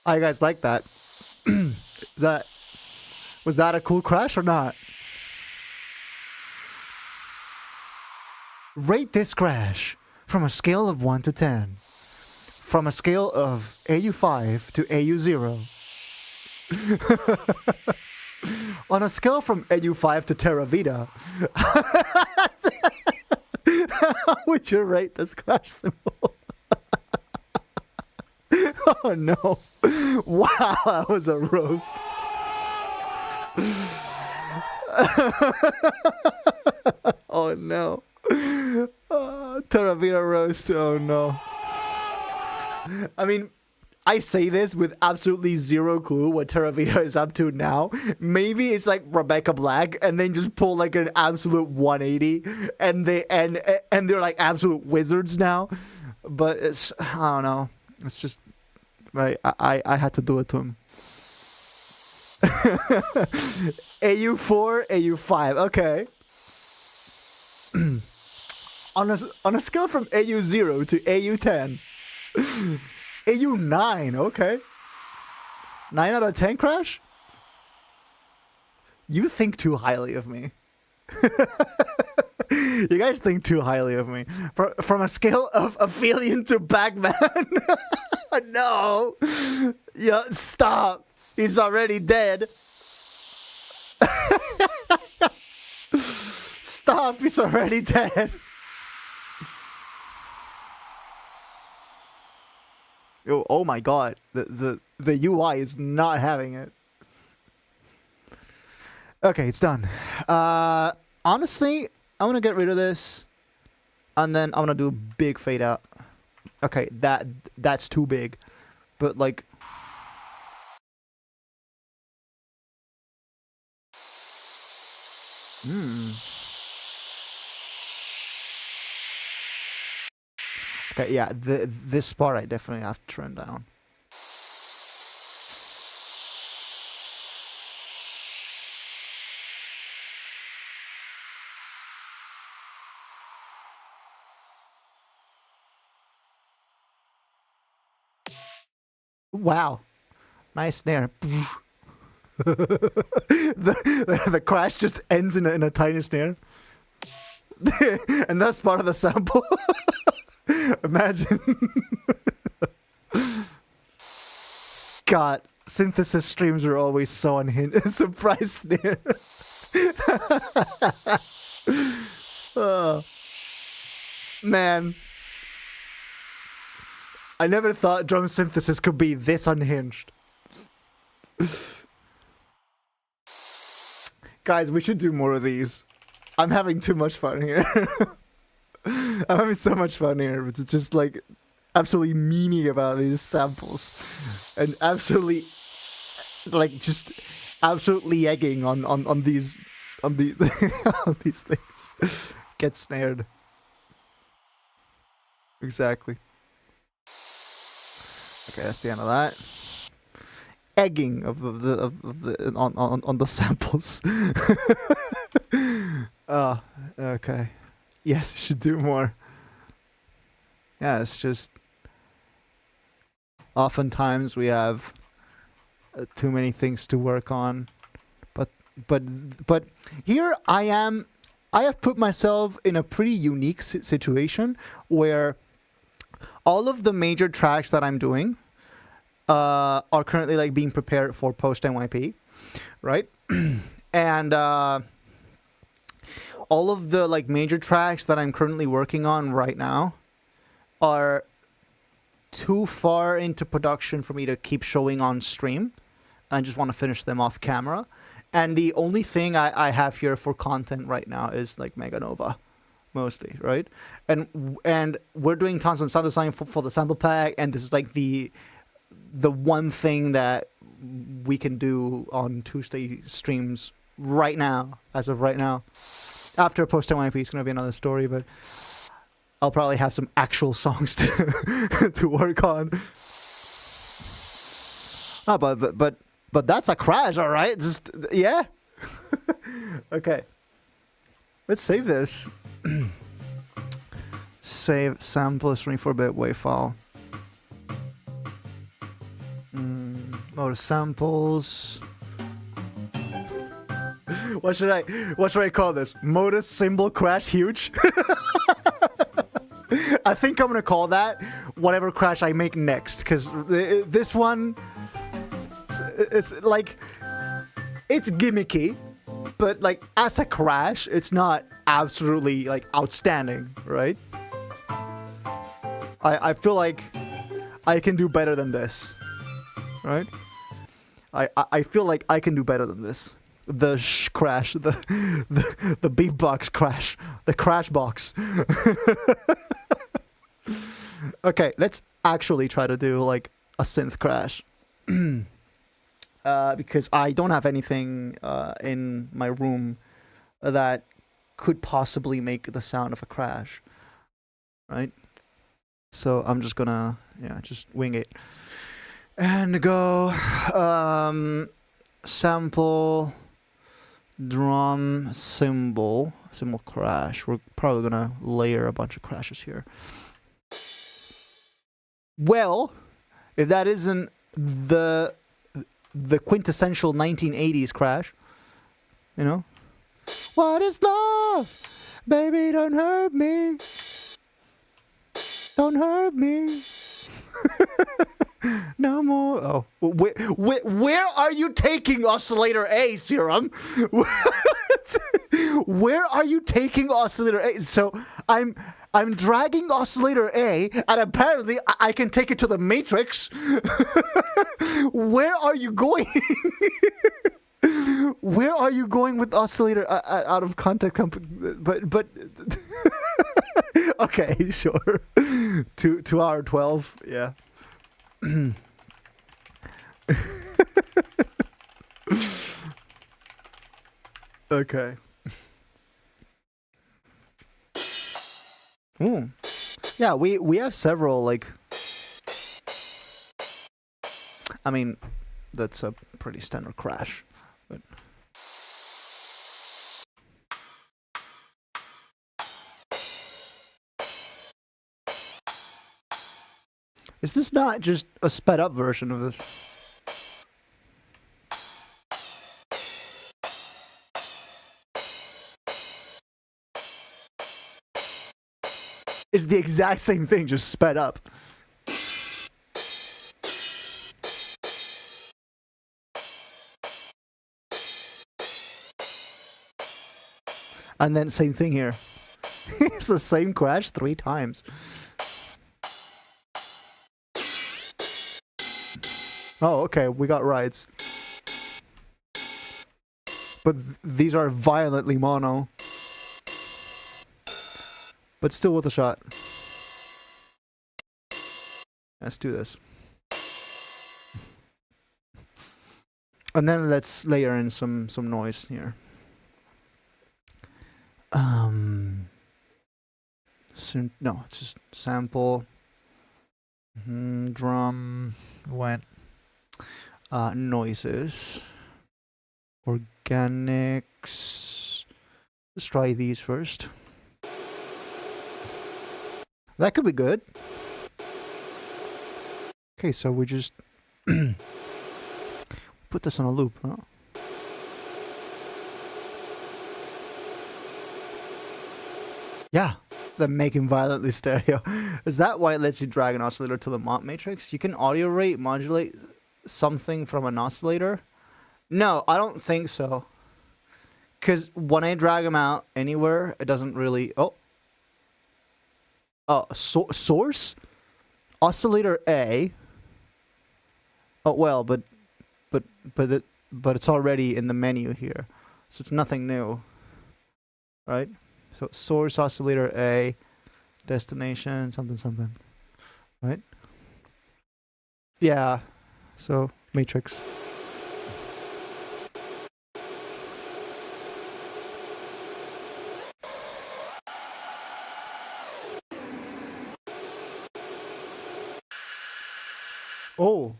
How you guys like that? Was that a cool crash or not? Rate this crash from a scale of 1 to 10. From a scale of AU5 to AU0. On a scale from AU5 to Terra Vita, how would you rate this crash symbol? Oh no. Wow, that was a roast. Oh no. Terra Vita roast, oh no. I mean, I say this with absolutely zero clue what Terra Vita is up to now. Maybe it's like Rebecca Black, and then just pull like an absolute 180, and they're like absolute wizards now. But it's, I don't know. It's just right. I had to do it to him. AU4, AU5. Okay. on a scale from AU0 to AU10. AU9, okay. 9 out of 10 crash? You think too highly of me. You guys think too highly of me. From a scale of Aphelion to Pac-Man. No. Yeah, stop. He's already dead. Stop, he's already dead. Oh my god, the UI is not having it. Okay, it's done. Honestly, I want to get rid of this, and then I want to do a big fade out. Okay, that's too big, but like. Okay, yeah, this part I definitely have to turn down. Wow, nice snare. the crash just ends in a tiny snare, and that's part of the sample. Imagine. God, synthesis streams are always so unhinged. Surprise snare. Oh, man. I never thought drum synthesis could be this unhinged. Guys, we should do more of these. I'm having too much fun here. I'm having so much fun here, but it's just like absolutely memeing about these samples and absolutely like just absolutely egging on these on these things. Get snared. Exactly. Okay, that's the end of that. egging of the on the samples. Okay. Yes, you should do more. Yeah, it's just oftentimes we have too many things to work on. But here I am. I have put myself in a pretty unique situation where all of the major tracks that I'm doing are currently like being prepared for post NYP, right? And all of the like major tracks that I'm currently working on right now are too far into production for me to keep showing on stream. I just want to finish them off camera. And the only thing I have here for content right now is like Mega Nova, mostly, right? And we're doing tons of sound design for the sample pack, and this is like the one thing that we can do on Tuesday streams right now, as of right now. After post NYP, it's gonna be another story, but I'll probably have some actual songs to to work on. Oh, but that's a crash, all right? Just yeah. Okay. Let's save this. Save sample 24-bit WAV file. Modus samples. What should I call this? Modus symbol crash huge. I think I'm gonna call that whatever crash I make next, because this one, it's like, it's gimmicky, but like as a crash, it's not absolutely like outstanding, right? I feel like I can do better than this, right? I feel like I can do better than this. The crash, the beatbox crash, the crash box. Okay, let's actually try to do like a synth crash. Because I don't have anything in my room that could possibly make the sound of a crash, right? So I'm just gonna, just wing it. And go sample drum cymbal crash. We're probably gonna layer a bunch of crashes here. Well, if that isn't the quintessential 1980s crash, you know? What is love? Baby, don't hurt me. Don't hurt me. No more. Oh, where are you taking Oscillator A, Serum? Where are you taking Oscillator A? So I'm dragging Oscillator A, and apparently I can take it to the Matrix. Where are you going? Where are you going with Oscillator out of context? But okay, sure. 2 hour 12, yeah. Okay. Ooh. Yeah, we have several, like, I mean, that's a pretty standard crash, but is this not just a sped up version of this? It's the exact same thing, just sped up. And then same thing here. It's the same crash 3 times. Oh, okay, we got rides. But these are violently mono. But still with a shot. Let's do this. And then let's layer in some noise here. No, it's just sample. Drum went. noises. Organics. Let's try these first. That could be good. Okay, so we just put this on a loop, huh? Yeah, the making violently stereo. Is that why it lets you drag an oscillator to the mod matrix? You can audio rate modulate something from an oscillator? No, I don't think so. Because when I drag them out anywhere, it doesn't really... source? Oscillator A. Oh, well, but it's already in the menu here. So it's nothing new. Right? So source oscillator A, destination, something. Right? Yeah. So matrix. Oh.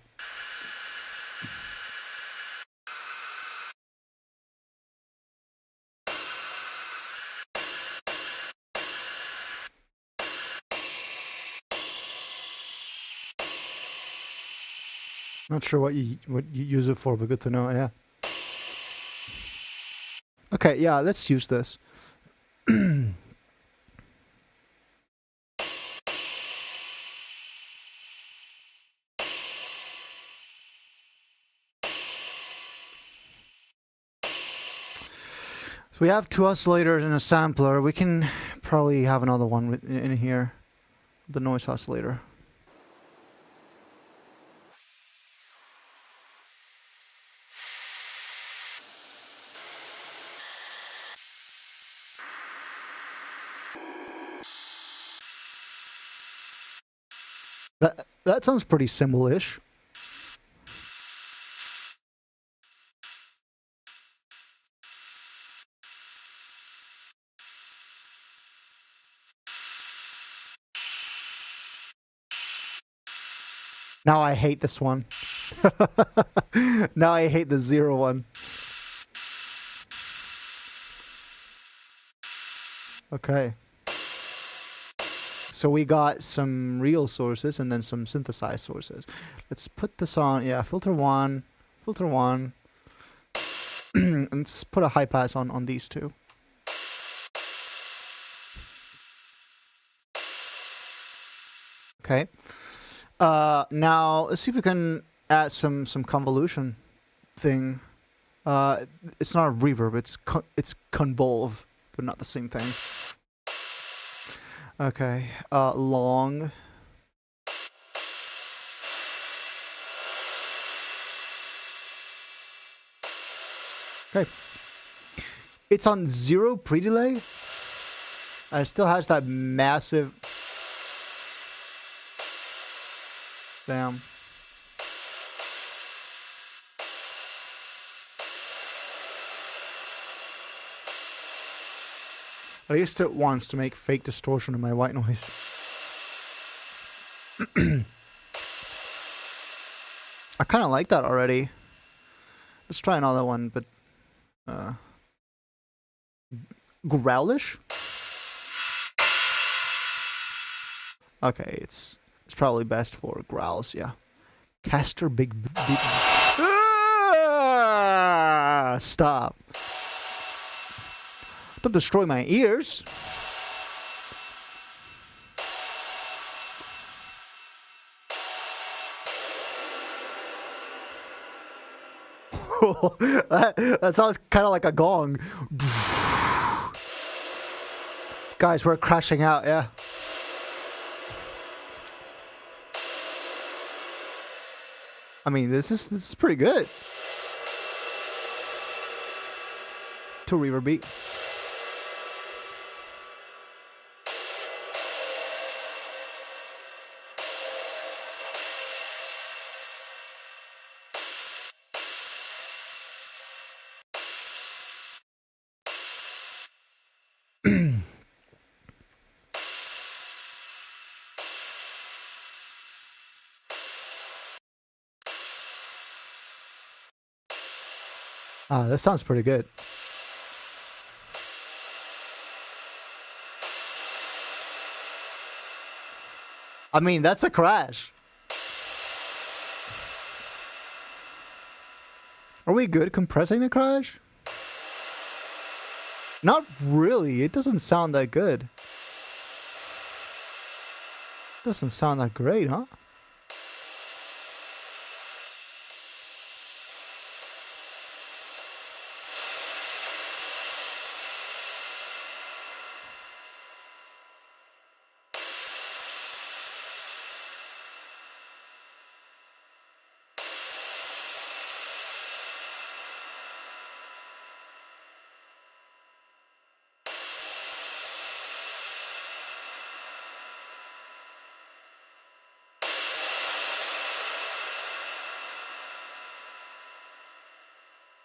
Not sure what you use it for, but good to know, yeah. Okay, yeah, let's use this. So we have 2 oscillators and a sampler. We can probably have another one in here. The noise oscillator. That sounds pretty simple-ish. Now I hate this one. Now I hate the 0 one. Okay. So we got some real sources and then some synthesized sources. Let's put this on. Yeah, filter 1. And let's put a high pass on these 2. Okay. Now let's see if we can add some convolution thing. It's not a reverb. It's convolve, but not the same thing. Okay. Long. Okay. It's on 0 pre-delay. And it still has that massive... Damn. I used it once to make fake distortion in my white noise. I kind of like that already. Let's try another one, but... growlish? Okay, it's probably best for growls, yeah. Caster big... Stop. Don't destroy my ears. that sounds kind of like a gong. Guys, we're crashing out, yeah. I mean, this is pretty good. 2 reverb beat. Ah, that sounds pretty good. I mean, that's a crash. Are we good compressing the crash? Not really. It doesn't sound that good. Doesn't sound that great, huh?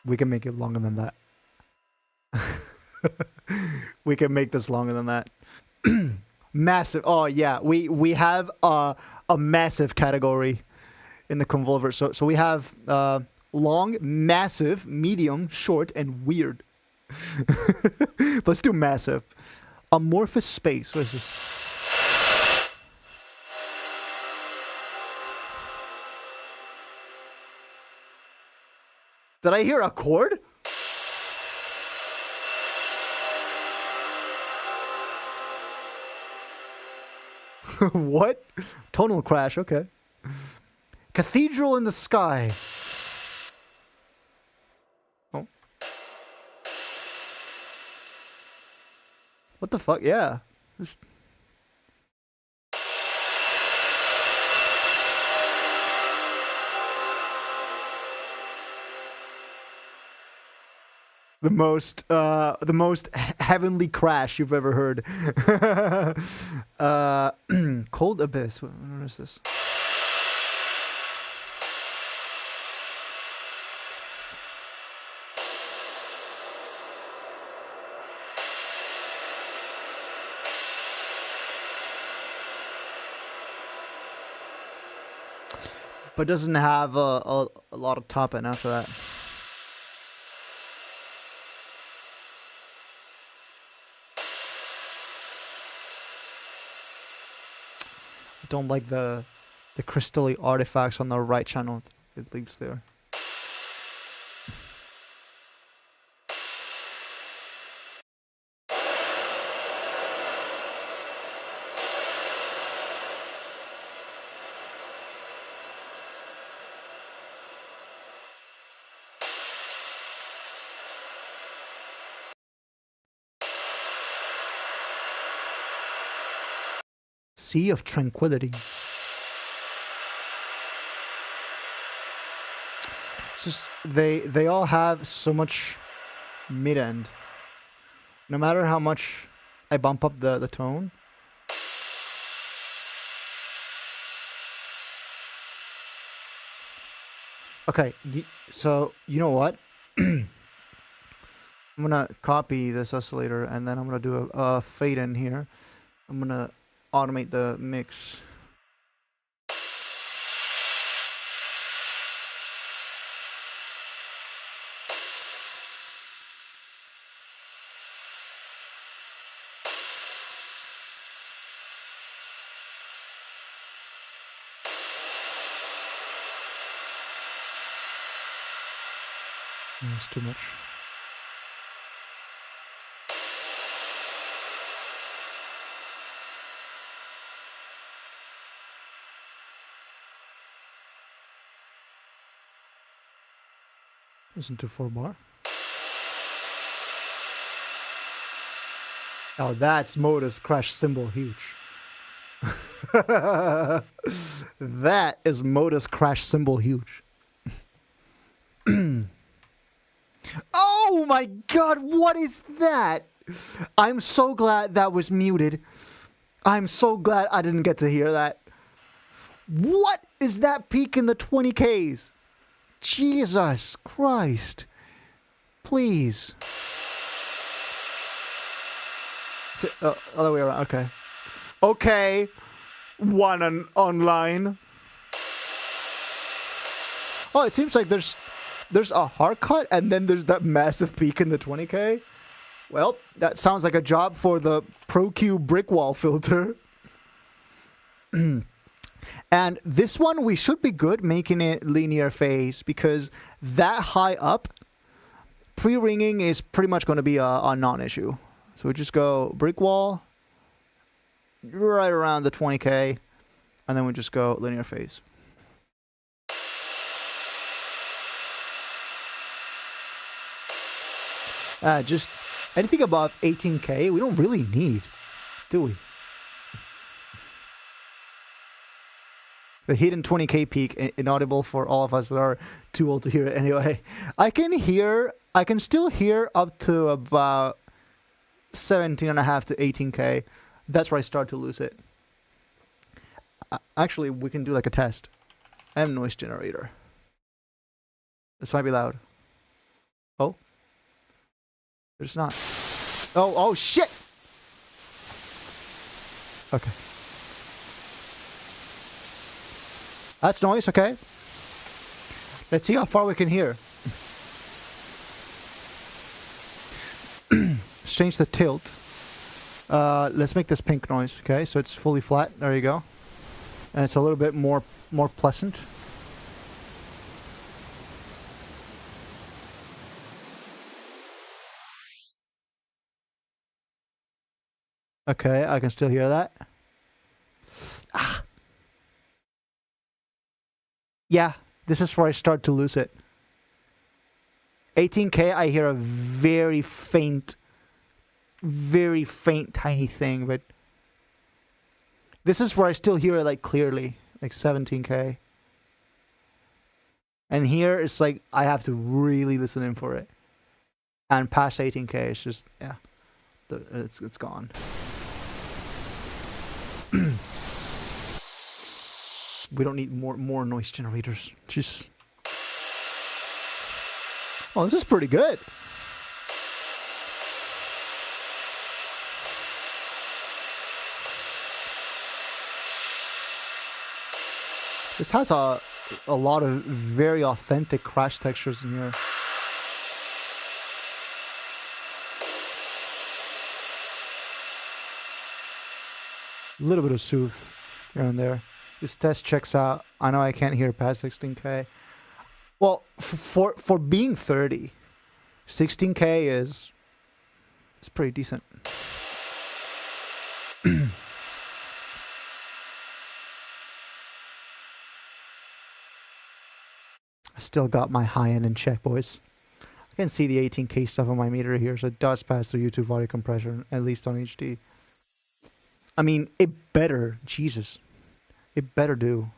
We can make it longer than that. We can make this longer than that. Massive. Oh yeah, we have a massive category in the Convolver. So we have long, massive, medium, short, and weird. Let's do massive. Amorphous space. What is this? Did I hear a chord? What? Tonal crash, okay. Cathedral in the sky. Oh. What the fuck? Yeah. Just... The most heavenly crash you've ever heard. Cold Abyss. What is this? But doesn't have a lot of top end after that. Don't like the crystally artifacts on the right channel. It leaves there. Sea of Tranquility. It's just they all have so much mid end. No matter how much I bump up the tone. Okay, so you know what? I'm gonna copy this oscillator and then I'm gonna do a fade in here. I'm gonna automate the mix. It's too much. Listen to 4-bar. Oh, that's modus crash cymbal huge. That is modus crash cymbal huge. Oh my god, what is that? I'm so glad that was muted. I'm so glad I didn't get to hear that. What is that peak in the 20Ks? Jesus Christ. Please. Other way around. Okay. Okay. Online. Oh, it seems like there's there's a hard cut and then there's that massive peak in the 20K. Well, that sounds like a job for the ProQ brick wall filter. And this one, we should be good making it linear phase because that high up, pre-ringing is pretty much going to be a non-issue. So we just go brick wall right around the 20K, and then we just go linear phase. Just anything above 18K, we don't really need, do we? The hidden 20K peak, inaudible for all of us that are too old to hear it anyway. I can still hear up to about 17.5 to 18K. That's where I start to lose it. Actually, we can do like a test. I have a noise generator. This might be loud. Oh? It's not. Oh shit! Okay. That's noise, okay. Let's see how far we can hear. Let's change the tilt. Let's make this pink noise, okay? So it's fully flat. There you go. And it's a little bit more pleasant. Okay, I can still hear that. Ah. Yeah, this is where I start to lose it. 18K, I hear a very faint tiny thing, but this is where I still hear it like clearly, like 17K. And here it's like I have to really listen in for it. And past 18K, it's just, yeah, it's gone. We don't need more noise generators. Just. Oh, this is pretty good. This has a lot of very authentic crash textures in here. A little bit of soothe here and there. This test checks out. I know I can't hear past 16K. Well, for being 30, 16K is pretty decent. I still got my high end in check, boys. I can see the 18K stuff on my meter here, so it does pass through YouTube audio compression, at least on HD. I mean, it better. Jesus. It better do.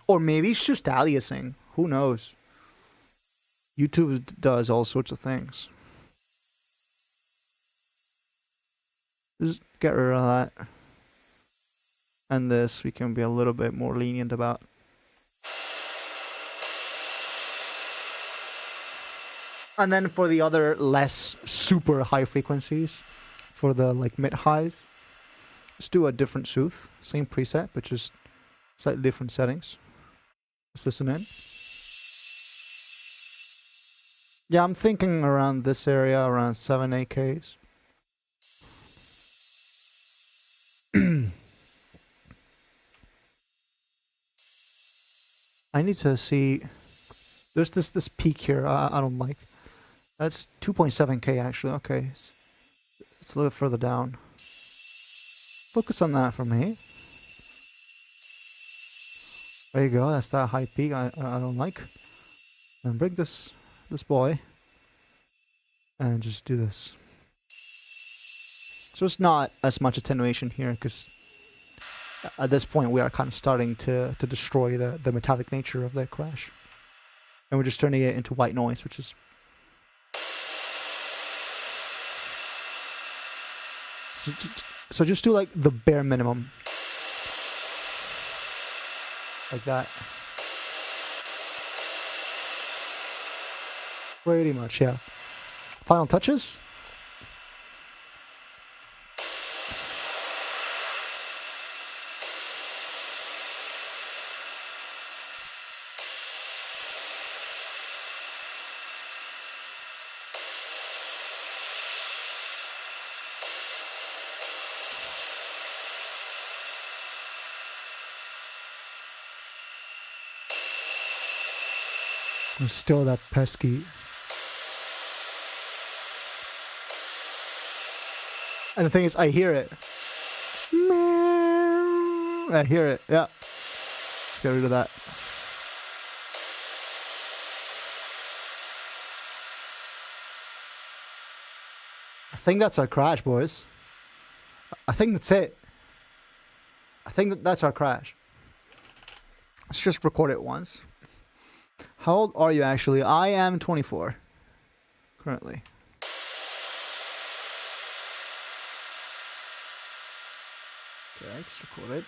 Or maybe it's just aliasing. Who knows? YouTube does all sorts of things. Just get rid of that. And this we can be a little bit more lenient about. And then for the other less super high frequencies, for the like mid highs, let's do a different soothe. Same preset, but just slightly different settings. Let's listen in. Yeah, I'm thinking around this area, around 7, 8Ks. I need to see. There's this peak here I don't like. That's 2.7K actually. Okay, it's a little bit further down. Focus on that for me. There you go. That's that high peak I don't like. And break this boy, and just do this. So it's not as much attenuation here because at this point we are kind of starting to destroy the metallic nature of the crash, and we're just turning it into white noise, which is so just do like the bare minimum, like that. Pretty much, yeah. Final touches. There's still that pesky. And the thing is, I hear it. I hear it, yeah. Let's get rid of that. I think that's our crash, boys. I think that's it. I think that's our crash. Let's just record it once. How old are you actually? I am 24. Currently. Okay, just record it.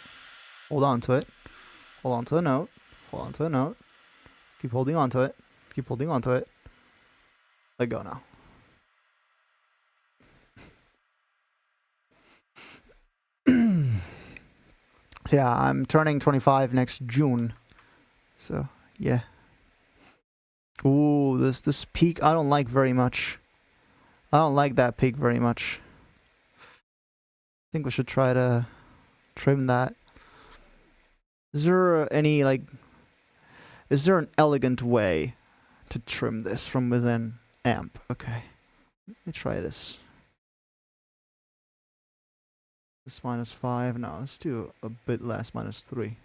Hold on to it. Hold on to the note. Hold on to the note. Keep holding on to it. Keep holding on to it. Let go now. Yeah, I'm turning 25 next June. So, yeah. Ooh, this peak I don't like very much. I don't like that peak very much. I think we should try to trim that. Is there any, like... Is there an elegant way to trim this from within amp? Okay. Let me try this. This -5. No, let's do a bit less, -3.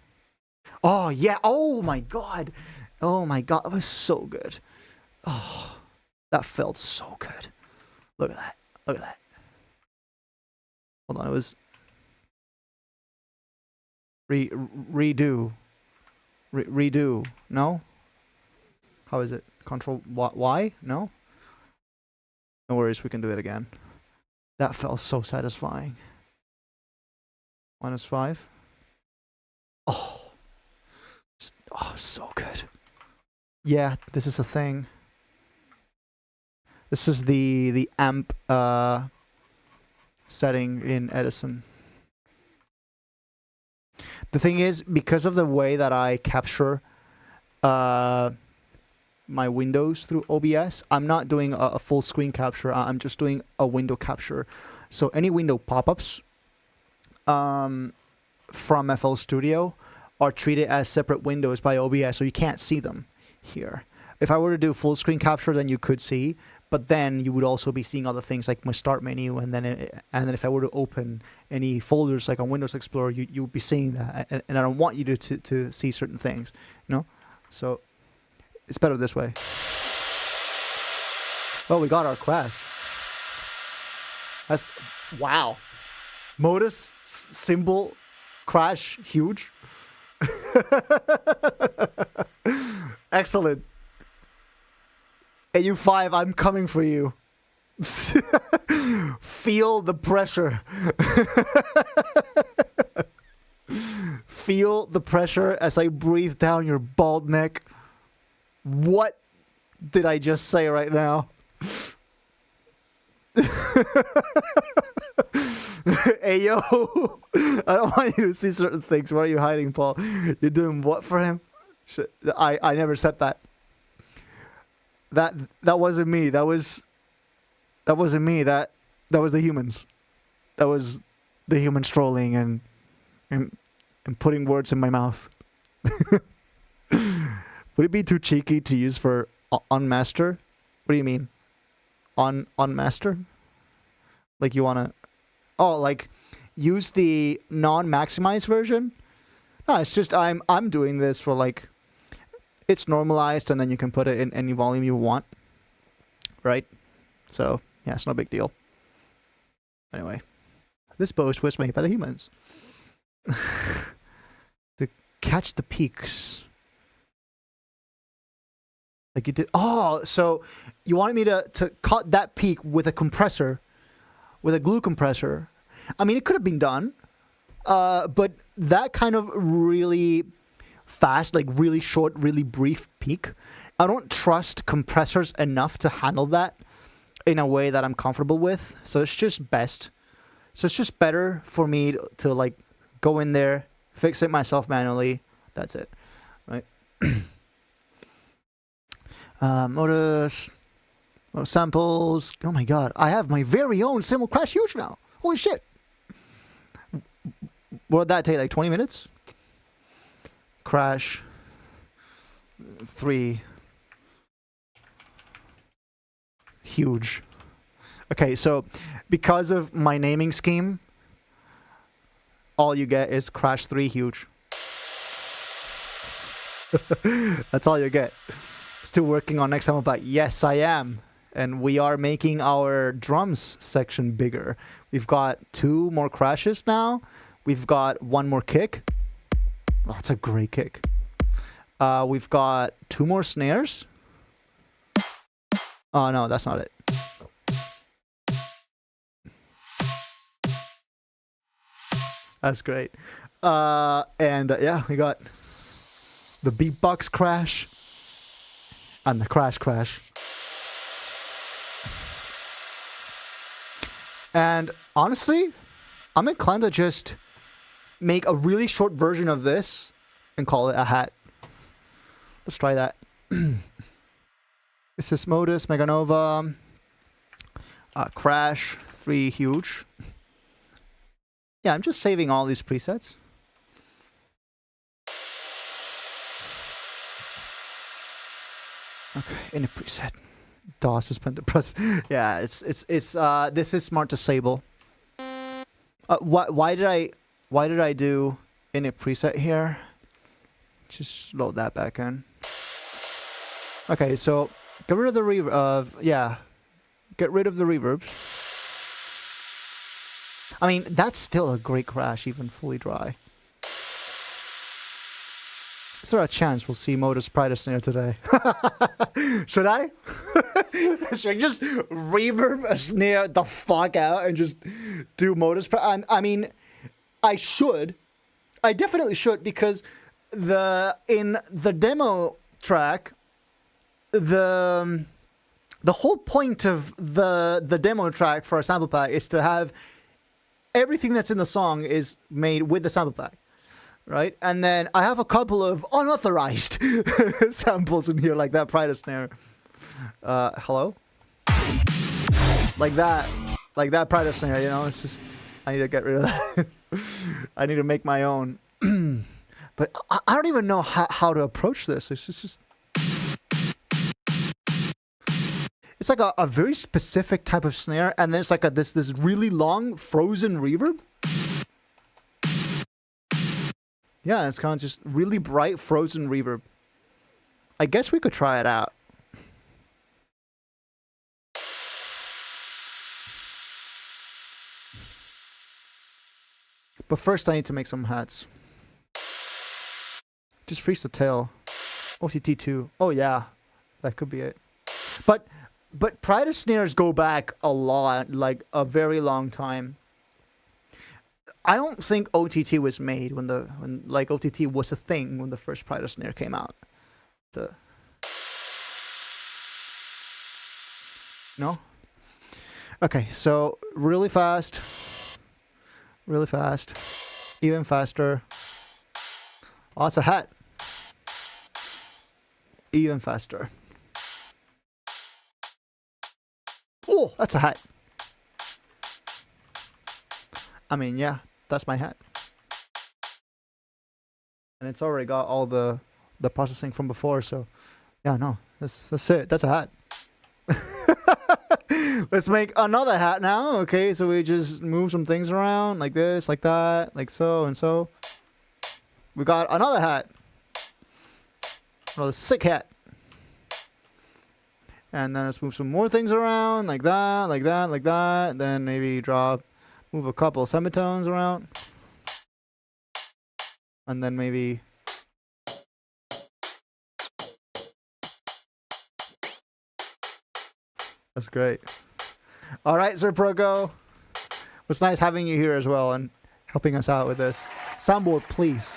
Oh, yeah. Oh, my God. Oh, my God. That was so good. Oh, that felt so good. Look at that. Look at that. Hold on. It was... Redo. Redo. No? How is it? Control Y? No? No worries. We can do it again. That felt so satisfying. -5. Oh. Oh, so good. Yeah, this is a thing. This is the amp setting in Edison. The thing is, because of the way that I capture my windows through OBS, I'm not doing a full screen capture. I'm just doing a window capture. So any window pop-ups from FL Studio are treated as separate windows by OBS, so you can't see them here. If I were to do full screen capture, then you could see, but then you would also be seeing other things like my start menu, and then if I were to open any folders like on Windows Explorer, you would be seeing that, and I don't want you to see certain things, you know. So it's better this way. Oh, we got our crash. That's wow. Modus symbol crash huge. Excellent. AU5, I'm coming for you. Feel the pressure. Feel the pressure as I breathe down your bald neck. What did I just say right now? Hey, yo. I don't want you to see certain things. Why are you hiding, Paul? You're doing what for him? Shit. I never said that. That wasn't me. That wasn't me. That was the humans. That was the humans trolling and putting words in my mouth. Would it be too cheeky to use for unmaster? What do you mean? Unmaster? Like you wanna... Oh, like use the non-maximized version? No, it's just I'm doing this for like... It's normalized, and then you can put it in any volume you want. Right? So, yeah, it's no big deal. Anyway. This boast was made by the humans. To catch the peaks. Like you did... Oh, so you wanted me to cut that peak with a compressor. With a glue compressor. I mean, it could have been done. But that kind of really... fast, like really short, really brief peak. I don't trust compressors enough to handle that in a way that I'm comfortable with. So it's just best. So it's just better for me to like go in there, fix it myself manually. That's it, right? Modus samples. Oh my god, I have my very own Simul Crash Huge now. Holy shit! What did that take? Like 20 minutes? Crash 3 huge. Okay, so because of my naming scheme, all you get is crash 3 huge. That's all you get. Still working on next time about yes I am. And we are making our drums section bigger. We've got 2 more crashes now. We've got 1 more kick. Oh, that's a great kick. We've got 2 more snares. Oh no, that's not it. That's great. And yeah, we got the beatbox crash and the crash crash. And honestly, I'm inclined to just make a really short version of this and call it a hat. Let's try that. This is Modus, Meganova, Crash, 3 huge. Yeah, I'm just saving all these presets. Okay, in a preset. DAW suspended press. Yeah, it's this is smart disable. Why did I do in a preset here? Just load that back in. Okay, so get rid of the reverb. Yeah, get rid of the reverbs. I mean, that's still a great crash, even fully dry. Is there a chance we'll see Modus Pride Snare today? Should I? Should I just reverb a snare the fuck out and just do Modus Pride? I mean, I should. I definitely should, because in the demo track, the whole point of the demo track for a sample pack is to have everything that's in the song is made with the sample pack. Right? And then I have a couple of unauthorized samples in here, like that Pride Snare. Hello? Like that Pride Snare, you know? It's just, I need to get rid of that. I need to make my own. But I don't even know how to approach this. It's just... It's like a very specific type of snare, and then it's like this really long frozen reverb. Yeah, it's kind of just really bright frozen reverb. I guess we could try it out. But first I need to make some hats. Just freeze the tail. OTT2. Oh yeah, that could be it. But Pride snares go back a lot, like a very long time. I don't think OTT was made when like OTT was a thing when the first Pride snare came out. No? Okay, so really fast, even faster. Oh, that's a hat. Even faster. Oh, that's a hat. I mean, yeah. That's my hat. And it's already got all the processing from before, so yeah, no, that's it. That's a hat. Let's make another hat now. Okay, so we just move some things around like this, like that, like so and so. We got another hat. Another sick hat. And then let's move some more things around like that, like that, like that. Then maybe move a couple of semitones around. And then maybe... That's great. All right, Sir Progo. It's nice having you here as well and helping us out with this. Soundboard, please.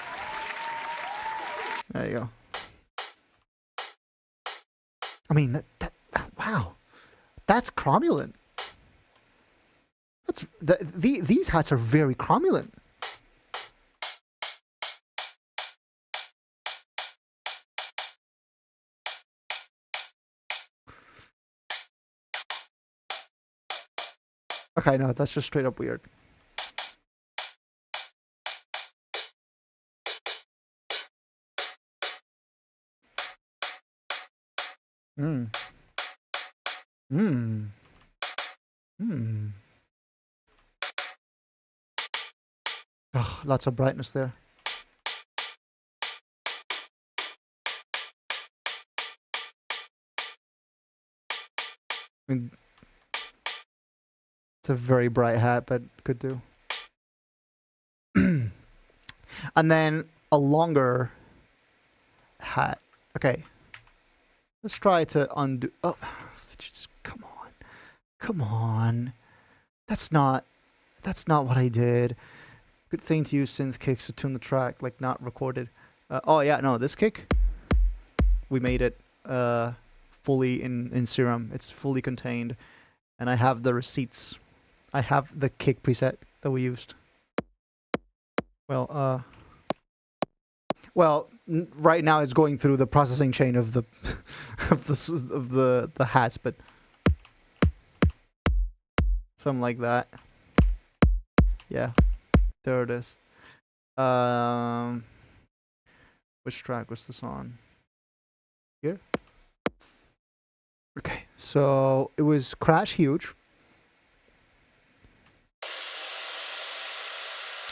There you go. I mean, wow. That's cromulent. These hats are very cromulent. Okay, no, that's just straight up weird. Hmm. Hmm. Oh, lots of brightness there. I mean, it's a very bright hat, but could do. And then a longer hat. Okay. Let's try to undo. Oh, just come on. Come on. That's not what I did. Good thing to use synth kicks to tune the track, like not recorded. Oh yeah, no, this kick, we made it fully in Serum. It's fully contained, and I have the receipts. I have the kick preset that we used. Well, right now it's going through the processing chain of the of the hats, but something like that. Yeah, there it is. Which track was this on? Here. Okay, so it was Crash Huge.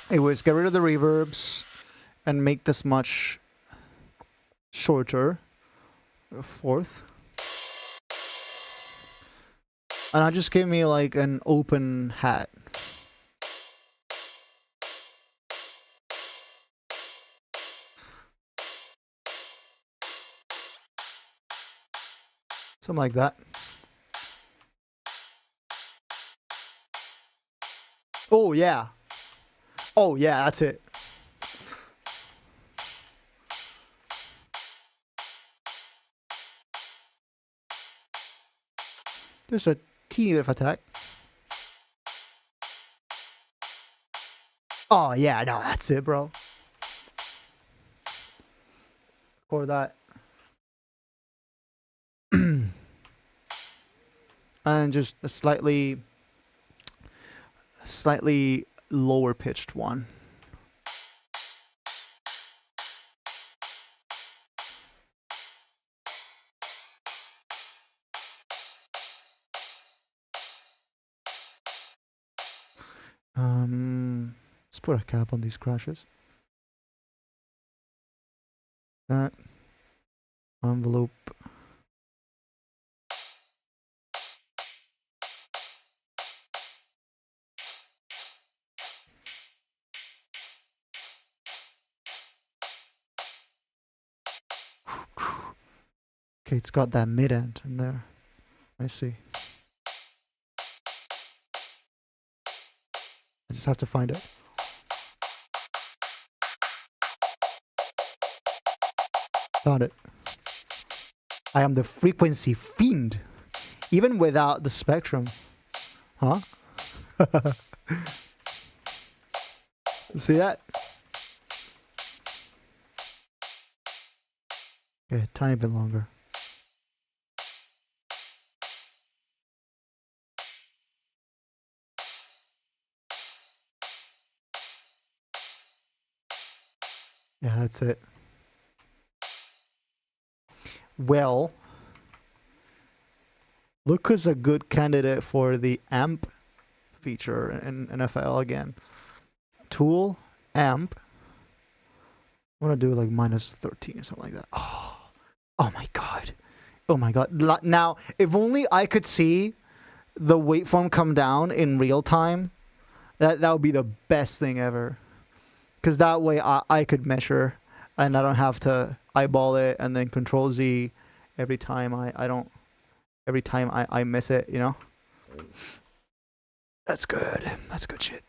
It was get rid of the reverbs and make this much shorter. A fourth. And I just gave me like an open hat. Something like that. Oh yeah. Oh yeah, that's it. There's a teeny bit of attack. Oh yeah, no, that's it, bro. Record that. And just a slightly lower pitched one. Let's put a cap on these crashes. That envelope. Okay, it's got that mid end in there. I see. I just have to find it. Found it. I am the frequency fiend. Even without the spectrum. Huh? See that? Okay, a tiny bit longer. Yeah, that's it. Well, look who's a good candidate for the amp feature in NFL again. Tool, amp. I want to do like minus 13 or something like that. Oh my god. Oh my god. Now, if only I could see the waveform come down in real time, that would be the best thing ever. Because that way I could measure and I don't have to eyeball it and then control Z every time I miss it, you know? That's good. That's good shit.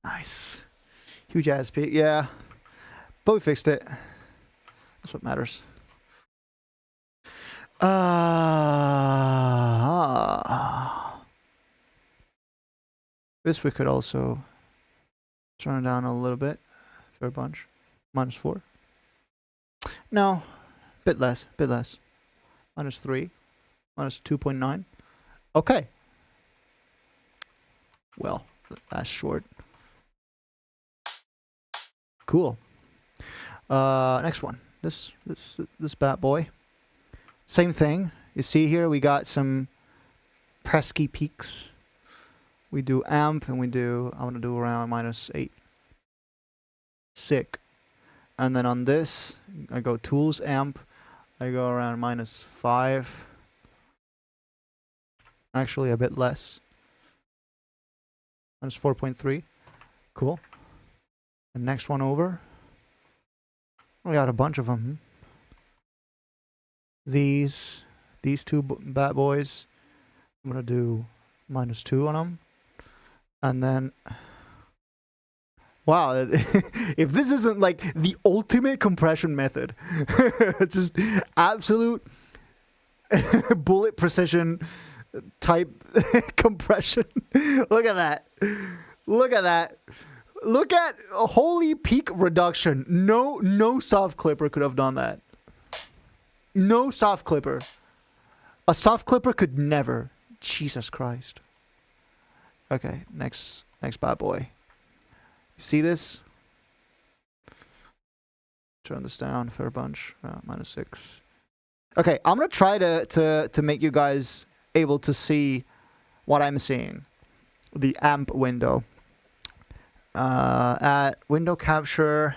Nice. Huge ass peak. Yeah. But we fixed it. That's what matters. This we could also turn it down a little bit. Fair bunch. Minus 4. No. Bit less. Minus 3. Minus 2.9. Okay. Well, that's short. Cool. Next one. This bad boy. Same thing. You see here we got some pesky peaks. We do amp and I want to do around -8. Sick. And then on this, I go tools amp. I go around -5. Actually, a bit less. -4.3. Cool. The next one over. We got a bunch of them. These two bad boys. I'm gonna do -2 on them. And then, wow, if this isn't like the ultimate compression method, just absolute bullet precision type compression. Look at that. Look at that. Look at holy peak reduction. No soft clipper could have done that. No soft clipper. A soft clipper could never. Jesus Christ. Okay, next bad boy. See this? Turn this down a fair bunch. -6. Okay, I'm gonna try to make you guys able to see what I'm seeing. The amp window. At window capture.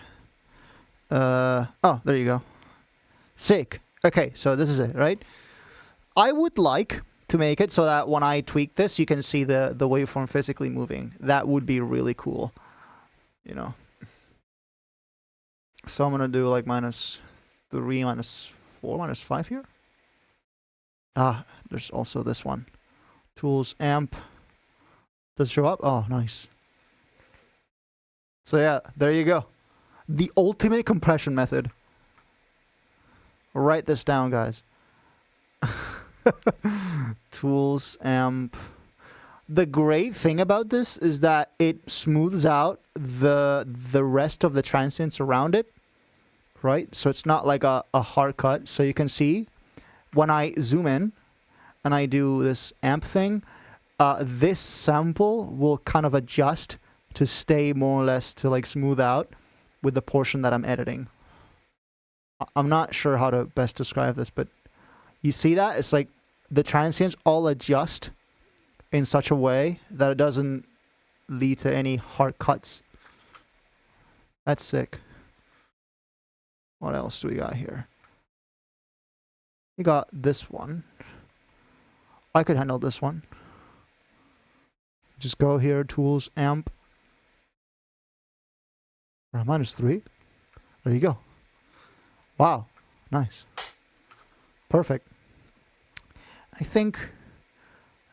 Oh, there you go. Sick. Okay, so this is it, right? I would like to make it so that when I tweak this, you can see the waveform physically moving. That would be really cool, you know. So I'm gonna do like -3, -4, -5 here. Ah, there's also this one. Tools amp. Does it show up? Oh, nice. So yeah, there you go. The ultimate compression method. Write this down, guys. Tools amp. The great thing about this is that it smooths out the rest of the transients around it, right? So it's not like a hard cut. So you can see when I zoom in and I do this amp thing, this sample will kind of adjust to stay more or less to like smooth out with the portion that I'm editing. I'm not sure how to best describe this, but you see that? It's like the transients all adjust in such a way that it doesn't lead to any hard cuts. That's sick. What else do we got here? We got this one. I could handle this one. Just go here, tools, amp. -3. There you go. Wow, nice. Perfect. I think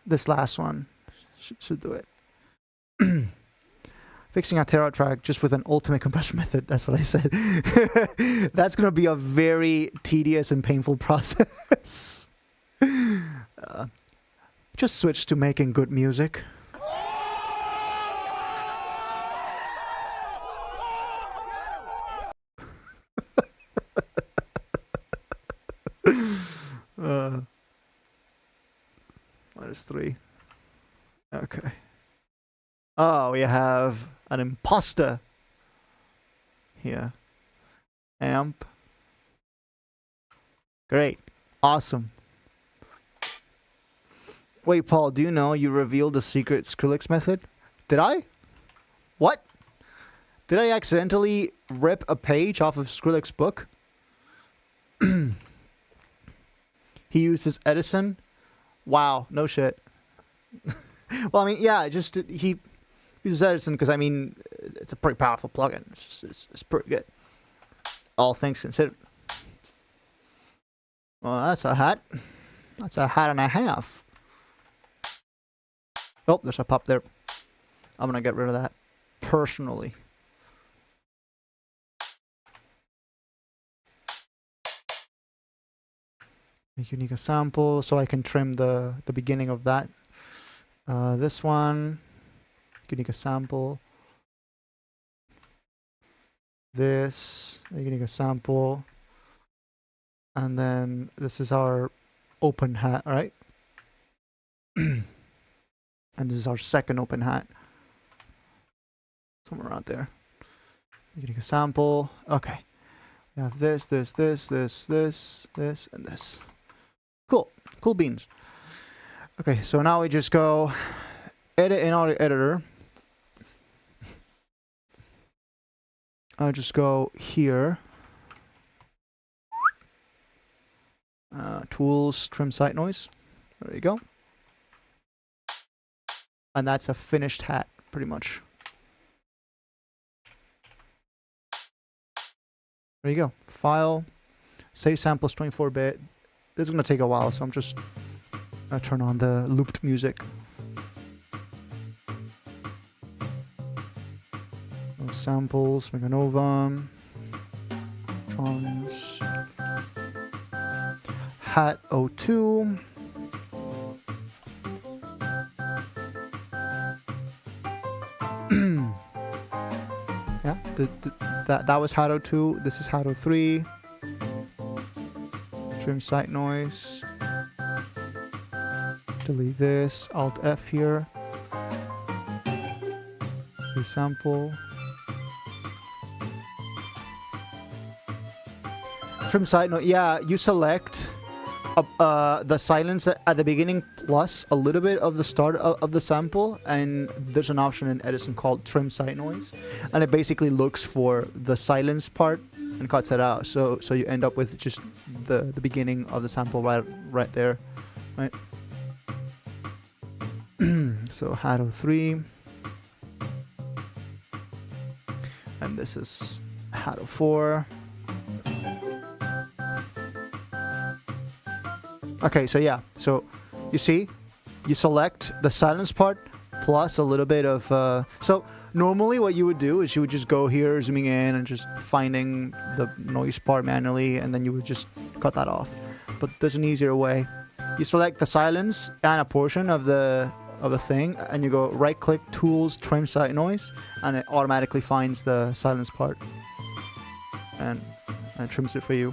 this last one should do it. Fixing a tear out track just with an ultimate compression method. That's what I said. That's going to be a very tedious and painful process. Just switch to making good music. -3. Okay. Oh, we have an imposter here. Amp. Great. Awesome. Wait, Paul, do you know you revealed the secret Skrillex method? Did I? What? Did I accidentally rip a page off of Skrillex's book? He uses Edison. Wow, no shit. Well, I mean, yeah, just he uses Edison because, I mean, it's a pretty powerful plugin. It's pretty good. All things considered. Well, that's a hat. That's a hat and a half. Oh, there's a pop there. I'm going to get rid of that personally. Unique a sample so I can trim the beginning of that. This one, unique a sample. This, unique a sample. And then this is our open hat, right? And this is our second open hat. Somewhere around there. Unique a sample. Okay. We have this, and this. Cool. Cool beans. Okay, so now we just go edit in audio editor. I'll just go here. Tools, trim site noise. There you go. And that's a finished hat, pretty much. There you go. File. Save samples 24-bit. This is going to take a while, so I'm just going to turn on the looped music. Samples, Meganova, Trons, Hat 02. Yeah, that was Hat 02. This is Hat 03. Trim site noise. Delete this. Alt F here. Resample. Trim site noise. Yeah, you select the silence at the beginning plus a little bit of the start of the sample, and there's an option in Edison called trim site noise, and it basically looks for the silence part and cuts it out. So you end up with just the beginning of the sample right there, right? So Hat 03, and this is Hat 04. Okay, so yeah, so you see, you select the silence part plus a little bit of, so normally what you would do is you would just go here, zooming in and just finding the noise part manually, and then you would just cut that off. But there's an easier way. You select the silence and a portion of the thing, and you go right click, tools, trim site noise, and it automatically finds the silence part and trims it for you.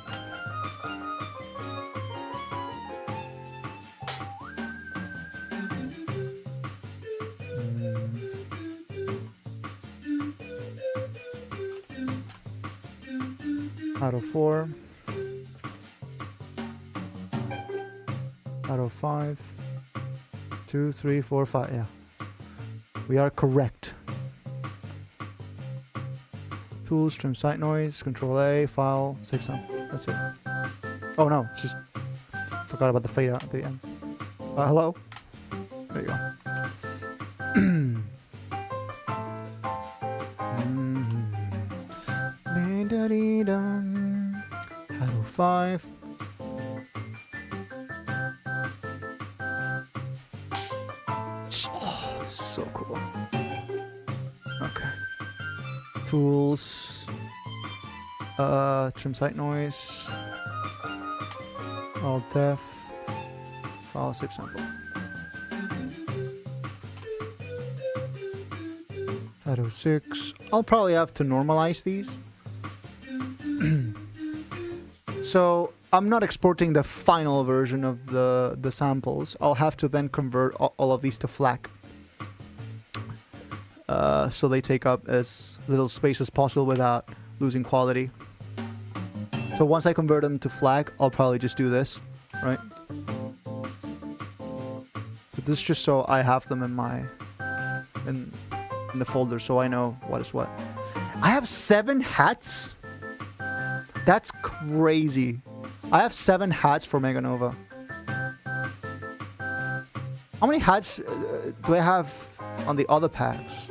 Out of 4, out of 5, 2, 3, 4, 5. Yeah, we are correct. Tools, trim site noise, Control A, file, save sample. That's it. Oh no, just forgot about the fade out at the end. Hello. There you go. Hat 05. Oh, so cool. Okay. Tools. Trim site noise. Alt F. File, save sample. Hat 06. I'll probably have to normalize these. So I'm not exporting the final version of the samples. I'll have to then convert all of these to FLAC. So they take up as little space as possible without losing quality. So once I convert them to FLAC, I'll probably just do this, right? But this is just so I have them in the folder, so I know what is what. I have 7 hats. That's crazy. I have 7 hats for Meganova. How many hats do I have on the other packs?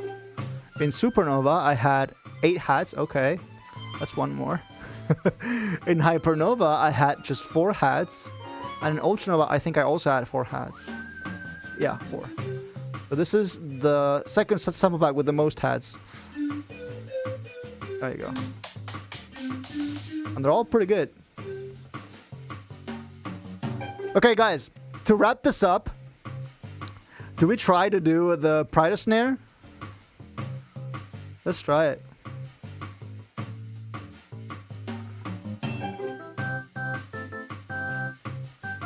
In Supernova, I had 8 hats. Okay, that's one more. In Hypernova, I had just 4 hats. And in Ultranova, I think I also had 4 hats. Yeah, 4. So this is the second sample pack with the most hats. There you go. And they're all pretty good. Okay, guys, to wrap this up, do we try to do the Pride snare? Let's try it.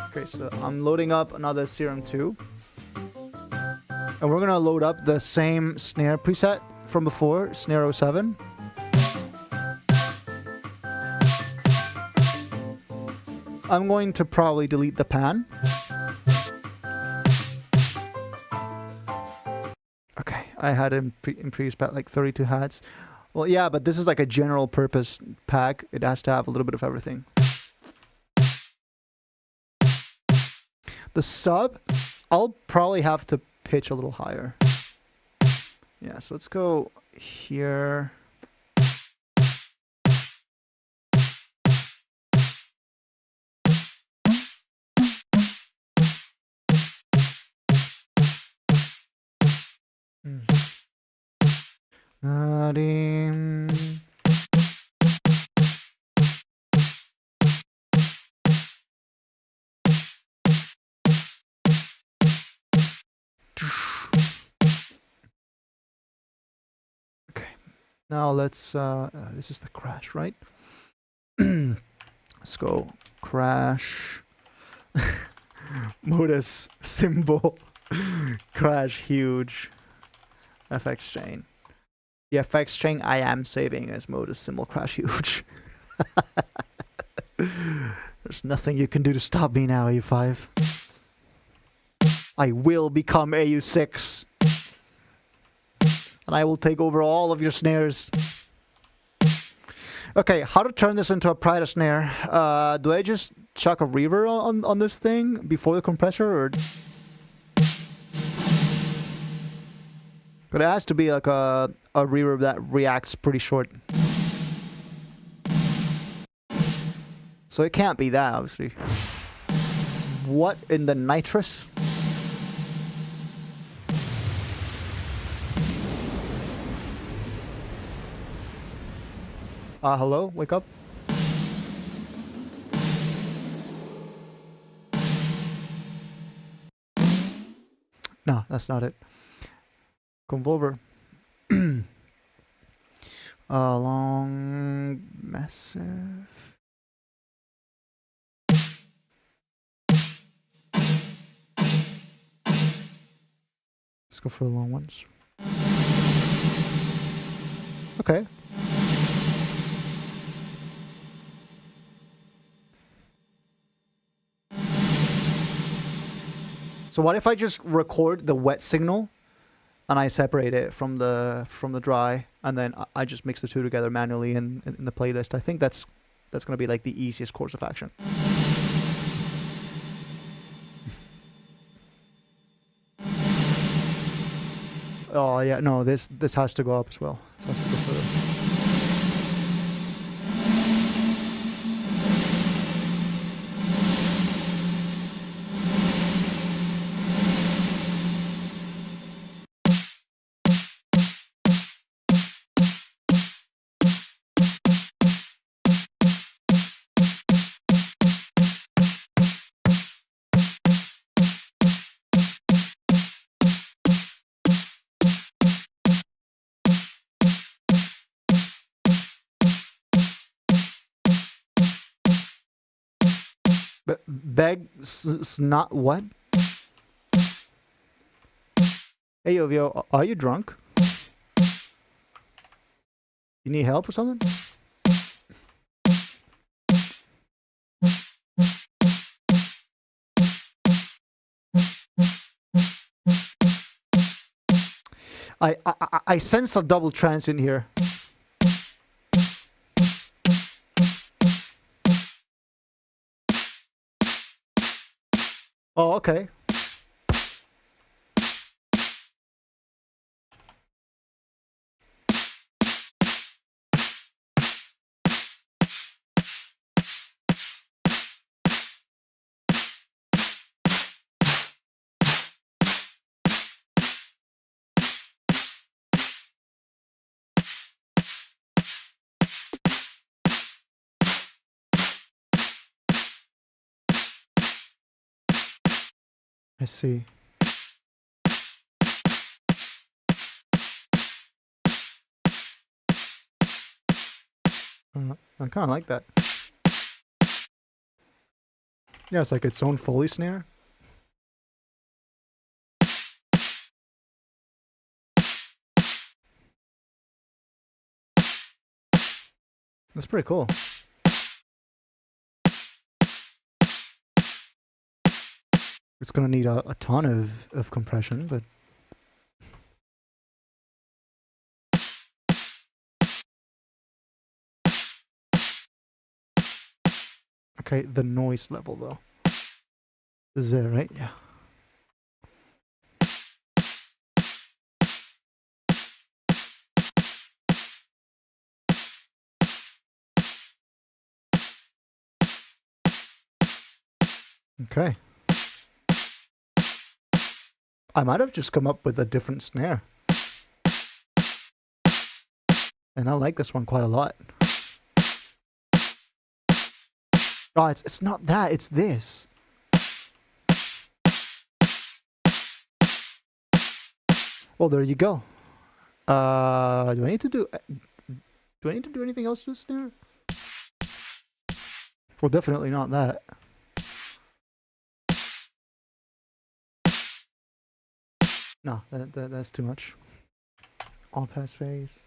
Okay, so I'm loading up another Serum 2. And we're gonna load up the same snare preset from before, Snare 07. I'm going to probably delete the pan. Okay, I had in previous pack like 32 hats. Well, yeah, but this is like a general purpose pack. It has to have a little bit of everything. The sub, I'll probably have to pitch a little higher. Yeah, so let's go here. Okay, now let's, this is the crash, right? Let's go crash. Modus symbol. Crash huge. FX chain. The FX chain I am saving as modus symbol crash huge. There's nothing you can do to stop me now, AU5. I will become AU6. And I will take over all of your snares. Okay, how to turn this into a Prida snare? Do I just chuck a reverb on this thing before the compressor, or? But it has to be like a reverb that reacts pretty short. So it can't be that, obviously. What in the nitrous? Hello? Wake up? No, that's not it. Convolver. Long, massive. Let's go for the long ones. Okay. So what if I just record the wet signal and I separate it from the dry, and then I just mix the two together manually in the playlist? I think that's going to be like the easiest course of action. Oh yeah, no, this has to go up as well. This has to go further. Not what? Hey Ovio, are you drunk? You need help or something? I sense a double trance in here. Oh, okay. I see. I kind of like that. Yeah, it's like its own Foley snare. That's pretty cool. It's gonna need a ton of compression, but okay, the noise level though. This is it, right? Yeah. Okay. I might have just come up with a different snare. And I like this one quite a lot. Oh, it's not that, it's this. Well, there you go. Do I need to do anything else to the snare? Well, definitely not that. No, that's too much. All pass phase.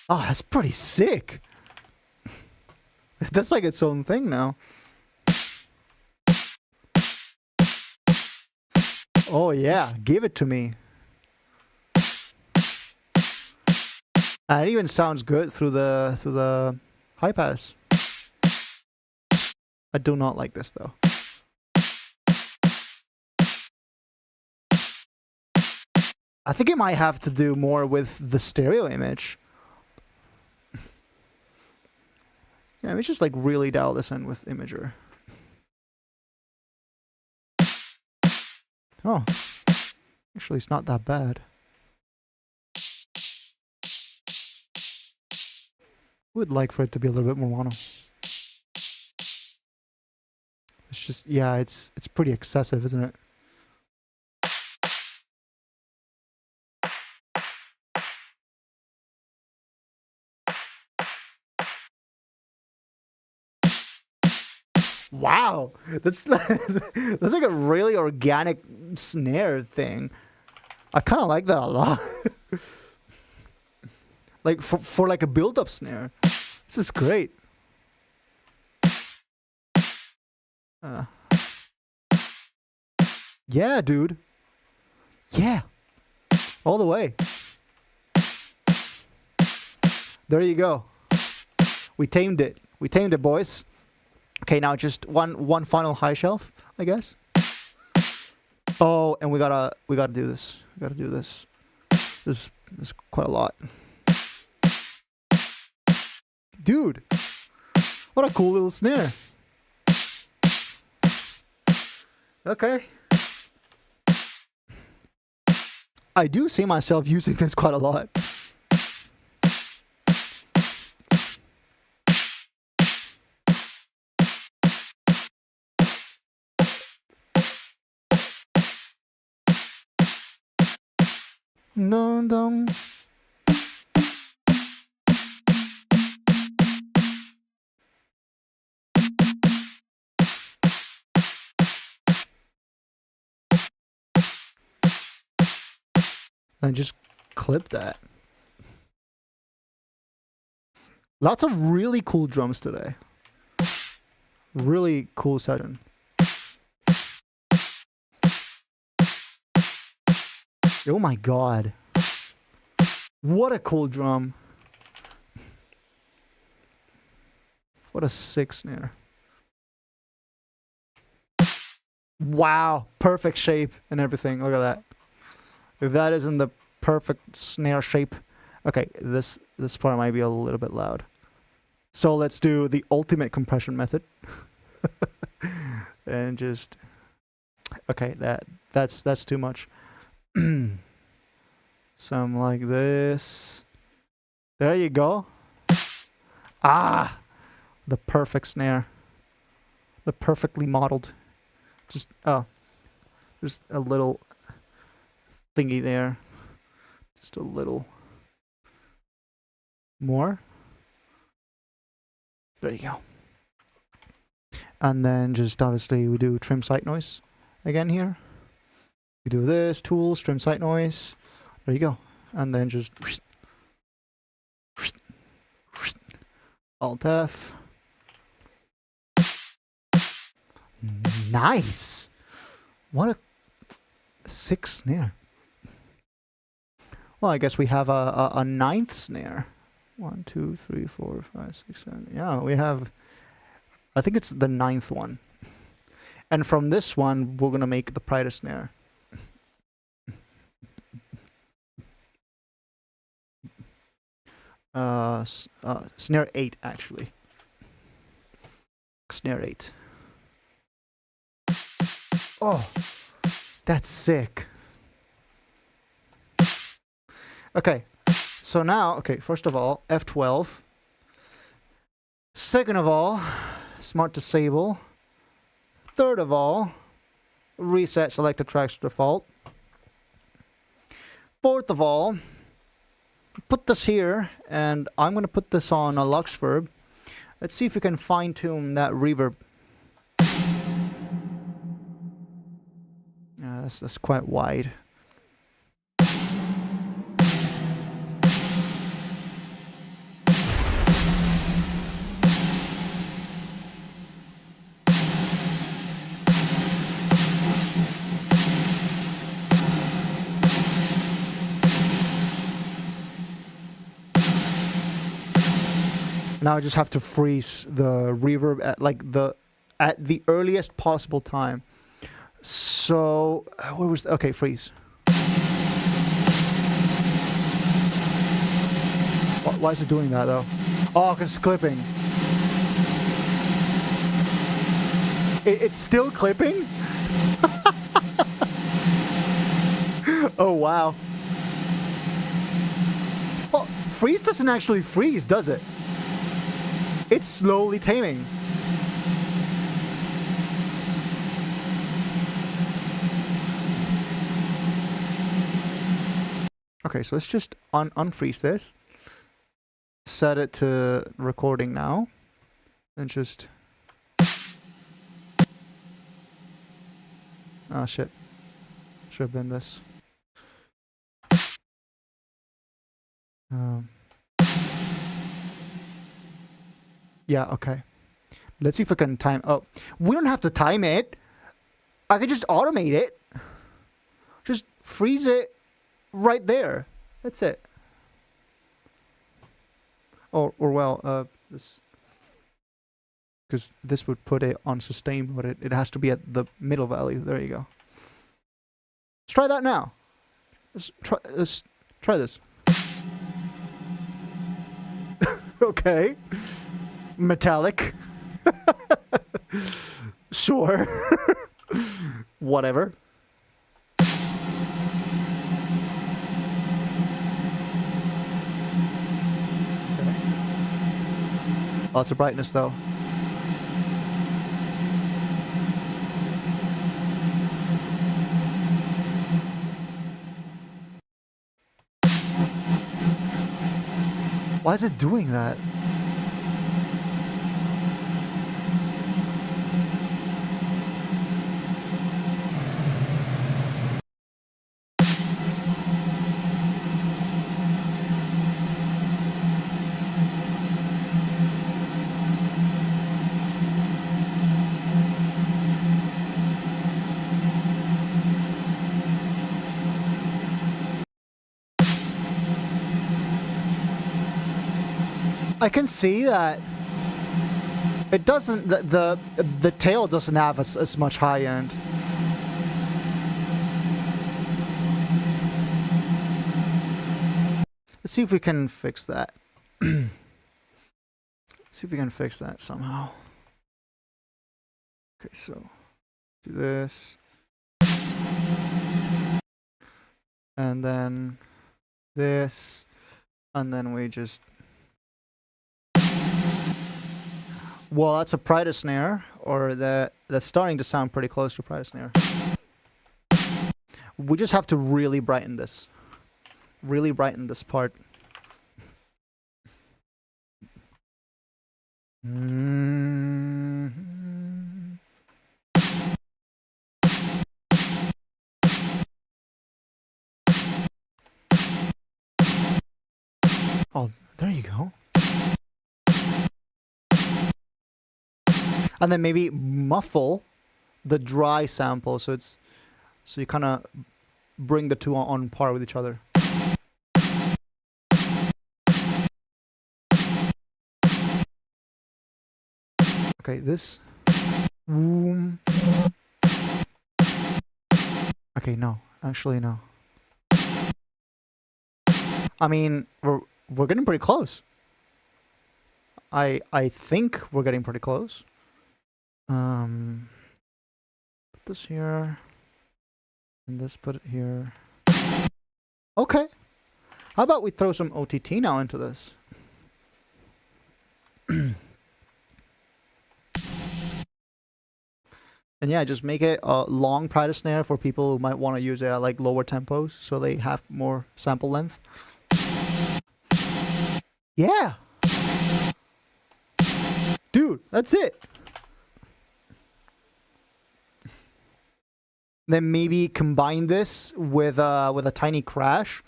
Oh, that's pretty sick. That's like its own thing now. Oh yeah, give it to me. And it even sounds good through the high pass. I do not like this though. I think it might have to do more with the stereo image. Yeah, let me just like really dial this in with Imager. Oh, actually it's not that bad. Would like for it to be a little bit more mono. It's just, yeah, it's pretty excessive, isn't it? Wow, that's like a really organic snare thing. I kind of like that a lot. Like for like a build-up snare, this is great. Yeah, dude. Yeah, all the way. There you go. We tamed it. We tamed it, boys. Okay, now just one final high shelf, I guess. Oh, and we gotta do this. We gotta do this. This is quite a lot. Dude, what a cool little snare. Okay. I do see myself using this quite a lot. Dun, dun. And just clip that. Lots of really cool drums today. Really cool session. Oh my god. What a cool drum. What a sick snare. Wow. Perfect shape and everything. Look at that. If that isn't the perfect snare shape. Okay, this part might be a little bit loud. So let's do the ultimate compression method. And just okay, that's too much. Some like this. There you go. Ah, the perfect snare. The perfectly modeled. Just there's a little thingy there. Just a little more. There you go. And then just obviously we do trim site noise again here. We do this, tools, trim site noise. There you go. And then just Alt F. Nice. What a sick snare. Well, I guess we have a ninth snare. 1, 2, 3, 4, 5, 6, 7. Yeah, we have. I think it's the ninth one. And from this one, we're gonna make the Prida snare. Snare 8 actually. Snare 8. Oh, that's sick. Okay, so now, okay, first of all, F12. Second of all, Smart Disable. Third of all, reset selected tracks to default. Fourth of all, put this here, and I'm going to put this on a Lux Verb. Let's see if we can fine tune that reverb. Yeah, that's quite wide. Now I just have to freeze the reverb at the earliest possible time. So where was okay, freeze. Why is it doing that though? Oh, because it's clipping. It's still clipping? Oh wow. Well, freeze doesn't actually freeze, does it? It's slowly taming. Okay, so let's just unfreeze this. Set it to recording now. And just... Oh shit. Should have been this. Yeah, okay. Let's see if I can time... Oh, we don't have to time it. I can just automate it. Just freeze it right there. That's it. Or well, this... Because this would put it on sustain, but it has to be at the middle value. There you go. Let's try that now. Let's try this. Okay. Metallic. Sure. Whatever. Okay. Lots of brightness though. Why is it doing that? I can see that it doesn't, the tail doesn't have as much high end. Let's see if we can fix that. Let's see if we can fix that somehow. Okay, so do this. And then this. And then we just... Well, that's a Prida snare, or that's starting to sound pretty close to Prida snare. We just have to really brighten this. Really brighten this part. Oh, there you go. And then maybe muffle the dry sample so you kind of bring the two on par with each other. Okay, this. Okay, no. Actually, no. I mean, we're getting pretty close. I think we're getting pretty close. Put this here. And this, put it here. Okay. How about we throw some OTT now into this? And yeah, just make it a long pride snare for people who might want to use it at like lower tempos so they have more sample length. Yeah. Dude, that's it. Then maybe combine this with a tiny crash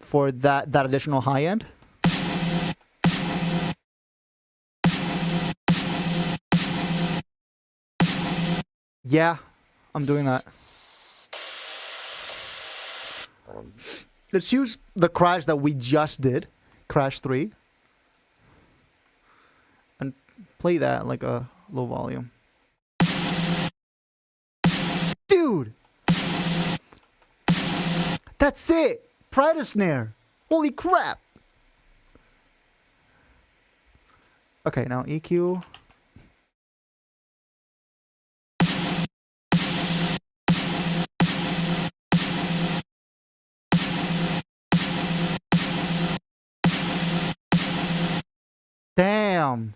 for that additional high end. Yeah, I'm doing that. Let's use the crash that we just did, crash 3, and play that at like a low volume. Dude! That's it! Pride snare! Holy crap! Okay, now EQ. Damn!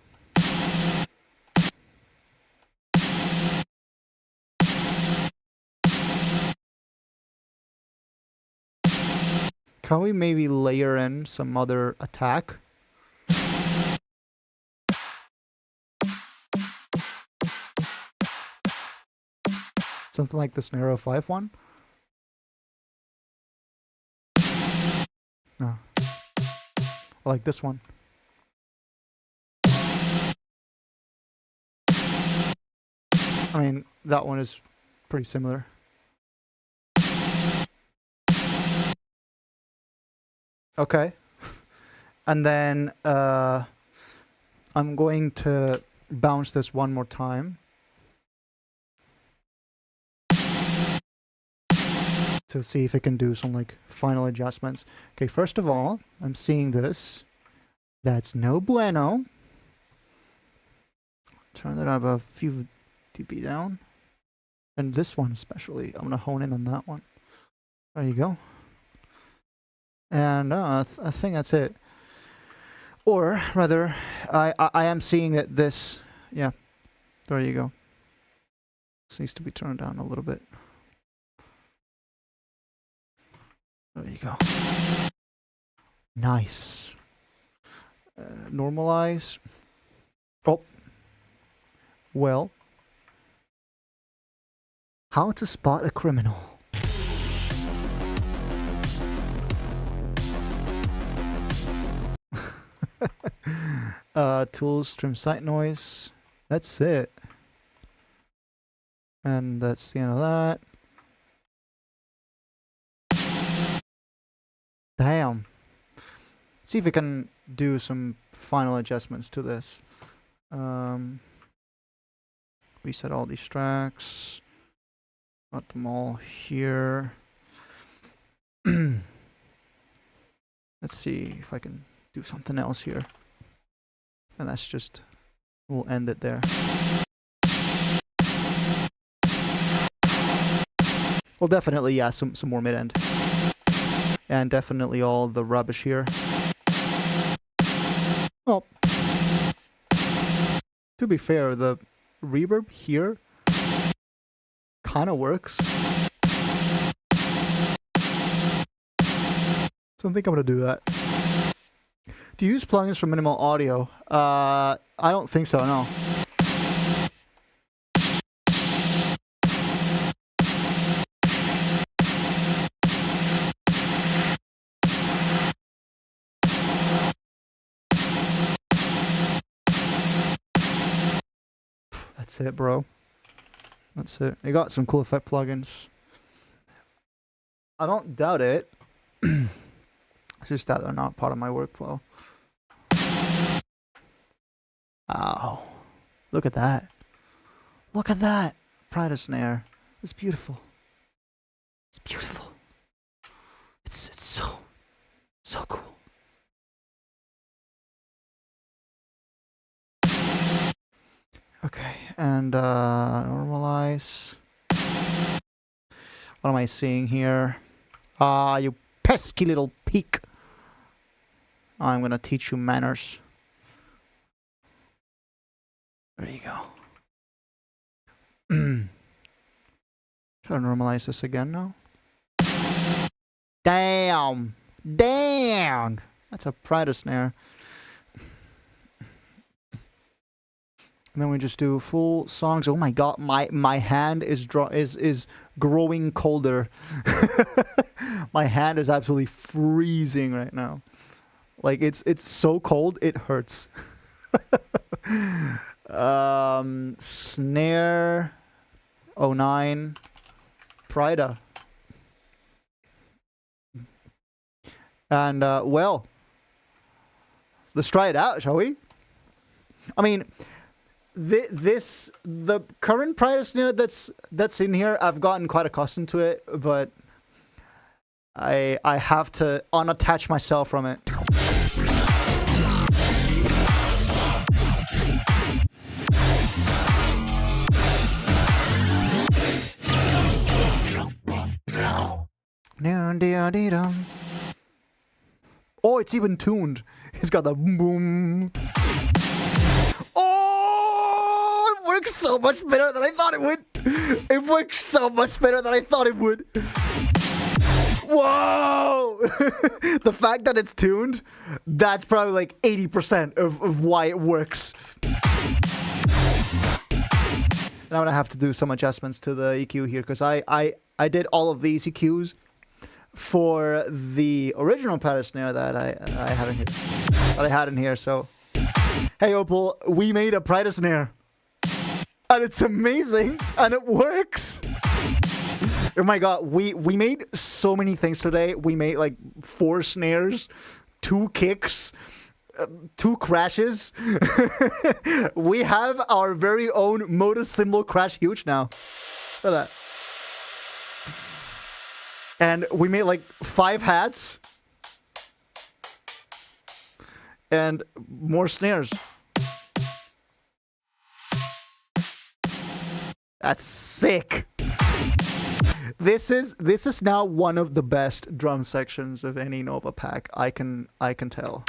Can we maybe layer in some other attack? Something like the Snare 05 one? No. Or like this one. I mean, that one is pretty similar. Okay. And then I'm going to bounce this one more time to see if it can do some like final adjustments. Okay, first of all, I'm seeing this. That's no bueno. Turn that up a few dB down. And this one especially, I'm gonna hone in on that one. There you go. And I think that's it. Or rather, I am seeing that this, yeah, there you go. This needs to be turned down a little bit. There you go. Nice. Normalize. Oh. Well. How to spot a criminal. Tools, trim sight noise. That's it. And that's the end of that. Damn. See if we can do some final adjustments to this. Reset all these tracks. Got them all here. Let's see if I can do something else here. And that's just, we'll end it there. Well, definitely, yeah, some more mid-end. And definitely all the rubbish here. Well, to be fair, the reverb here kind of works. So I think I'm going to do that. Do you use plugins for minimal audio? I don't think so, no. That's it, bro. That's it. You got some cool effect plugins. I don't doubt it. It's just that they're not part of my workflow. Ow. Look at that. Look at that. Pride of snare. It's beautiful. It's beautiful. It's so cool. Okay, and normalize. What am I seeing here? Ah, you pesky little peak. I'm gonna teach you manners. There you go. Try to normalize this again now. Damn! Damn! That's a Pride snare. And then we just do full songs. Oh my god, my hand is growing colder. My hand is absolutely freezing right now. Like it's so cold it hurts. Snare 09 Prida. And well, let's try it out, shall we? I mean, the current Prida snare that's in here, I've gotten quite accustomed to it, but I have to unattach myself from it. Oh, it's even tuned. It's got the boom boom. Oh, it works so much better than I thought it would. It works so much better than I thought it would. Whoa! The fact that it's tuned, that's probably like 80% of why it works. And I'm gonna have to do some adjustments to the EQ here because I did all of these EQs for the original pattern snare that I had in here. So, hey Opal, we made a Prida snare, and it's amazing, and it works. Oh my god, we made so many things today. We made like 4 snares, 2 kicks, 2 crashes. We have our very own modus cymbal crash huge now. Look at that. And we made like 5 hats. And more snares. That's sick. This is now one of the best drum sections of any Nova pack. I can tell.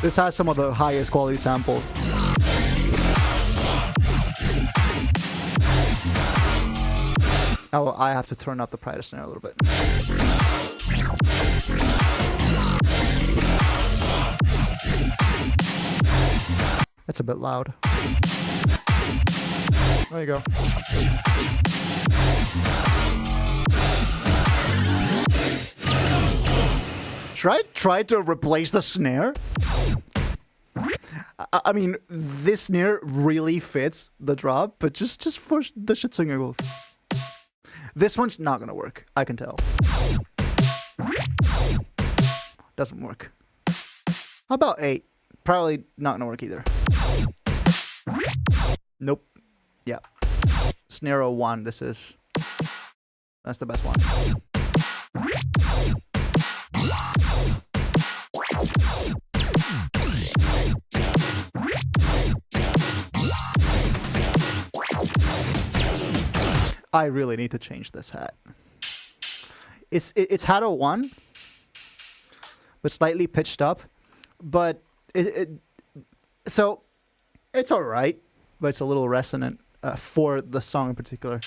This has some of the highest quality sample. Oh, I have to turn up the Prida snare a little bit. That's a bit loud. There you go. Should I try to replace the snare? I mean, this snare really fits the drop, but just for the shits and giggles. This one's not gonna work, I can tell. Doesn't work. How about 8? Probably not gonna work either. Nope. Yeah. Snare 01, this is. That's the best one. I really need to change this hat. It's hat 01, but slightly pitched up. But so it's all right, but it's a little resonant for the song in particular.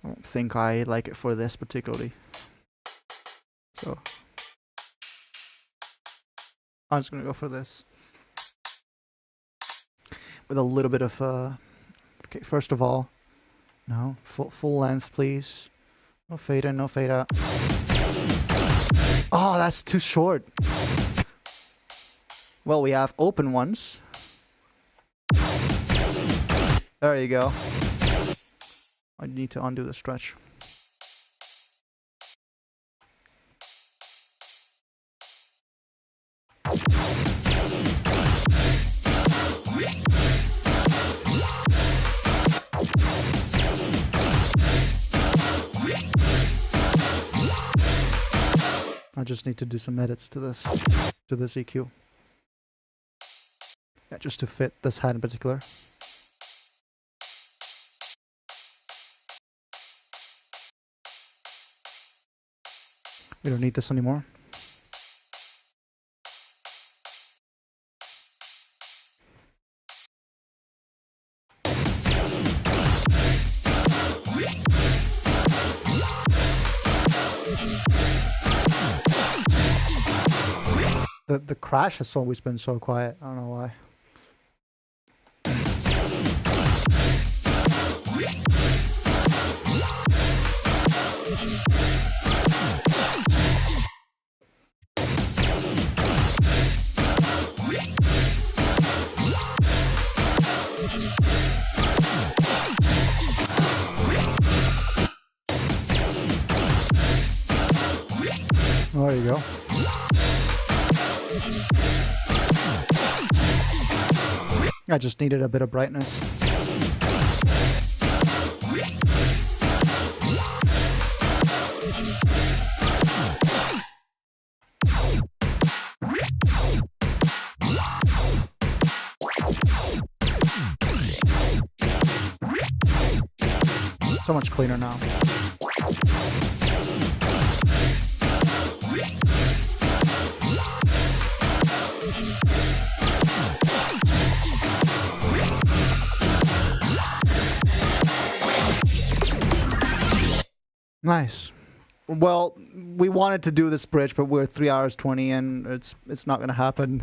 I don't think I like it for this particularly. So I'm just gonna go for this with a little bit of okay. First of all. No, full length, please. No fade in, no fade out. Oh, that's too short. Well, we have open ones. There you go. I need to undo the stretch. I just need to do some edits to this EQ. Yeah, just to fit this hat in particular. We don't need this anymore. The crash has always been so quiet. I don't know why. There you go. I just needed a bit of brightness. So much cleaner now. Nice. Well, we wanted to do this bridge, but we're 3 hours 20, and it's not gonna happen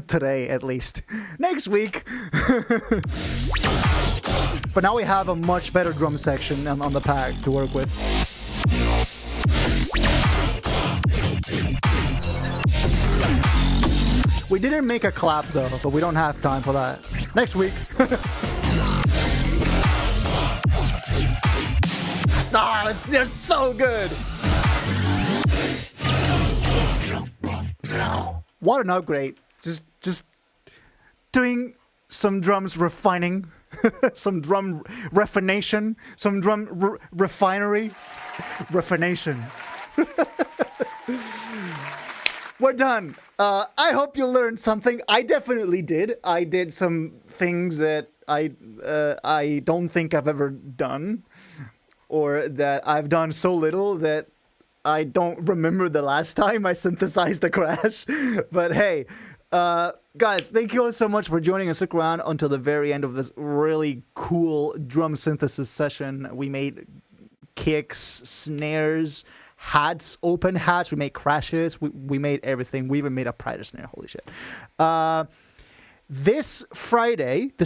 today, at least. Next week. But now we have a much better drum section on the pack to work with. We didn't make a clap though, but we don't have time for that. Next week. Ah, they're so good. What an upgrade. Just doing some drums refining, some drum refination, some drum refinery. Refination. We're done. I hope you learned something. I definitely did. I did some things that I don't think I've ever done, or that I've done so little that I don't remember the last time I synthesized a crash. But hey, guys, thank you all so much for joining us. Stick around until the very end of this really cool drum synthesis session. We made kicks, snares, hats, open hats. We made crashes. We made everything. We even made a prior snare. Holy shit. This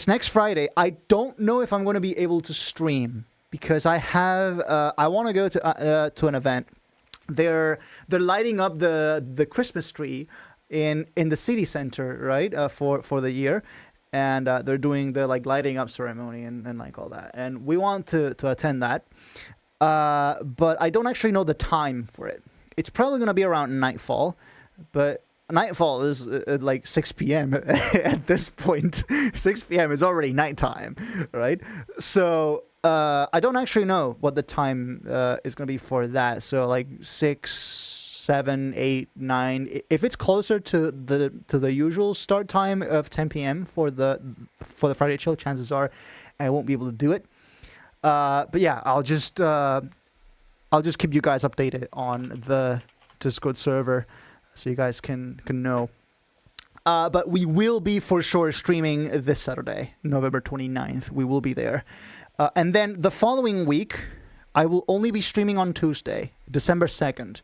next Friday, I don't know if I'm going to be able to stream, because I want to go to an event. They're lighting up the Christmas tree in the city center, right? For the year, and they're doing the lighting up ceremony and like all that. And we want to attend that, but I don't actually know the time for it. It's probably going to be around nightfall, but nightfall is like 6 p.m. at this point. 6 p.m. is already nighttime, right? So I don't actually know what the time is going to be for that. So like 6, 7, 8, 9. If it's closer to the usual start time of 10 p.m. for the Friday chill, chances are I won't be able to do it. But yeah, I'll just keep you guys updated on the Discord server, so you guys can know. But we will be for sure streaming this Saturday, November 29th. We will be there. And then the following week, I will only be streaming on Tuesday, December 2nd.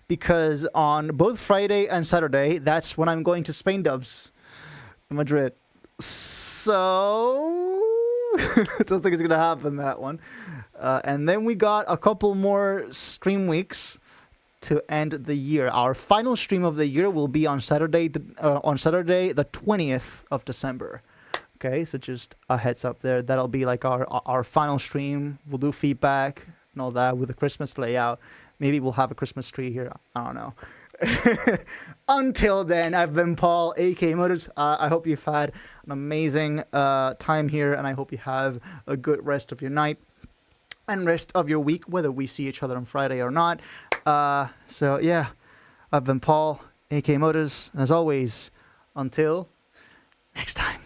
Because on both Friday and Saturday, that's when I'm going to Spain Dubs in Madrid. So I don't think it's going to happen, that one. And then we got a couple more stream weeks to end the year. Our final stream of the year will be on Saturday, the 20th of December. Okay, so just a heads up there. That'll be like our final stream. We'll do feedback and all that with the Christmas layout. Maybe we'll have a Christmas tree here. I don't know. Until then, I've been Paul, aka Modus. I hope you've had an amazing time here, and I hope you have a good rest of your night and rest of your week, whether we see each other on Friday or not. So yeah, I've been Paul, aka Modus, and as always, until next time.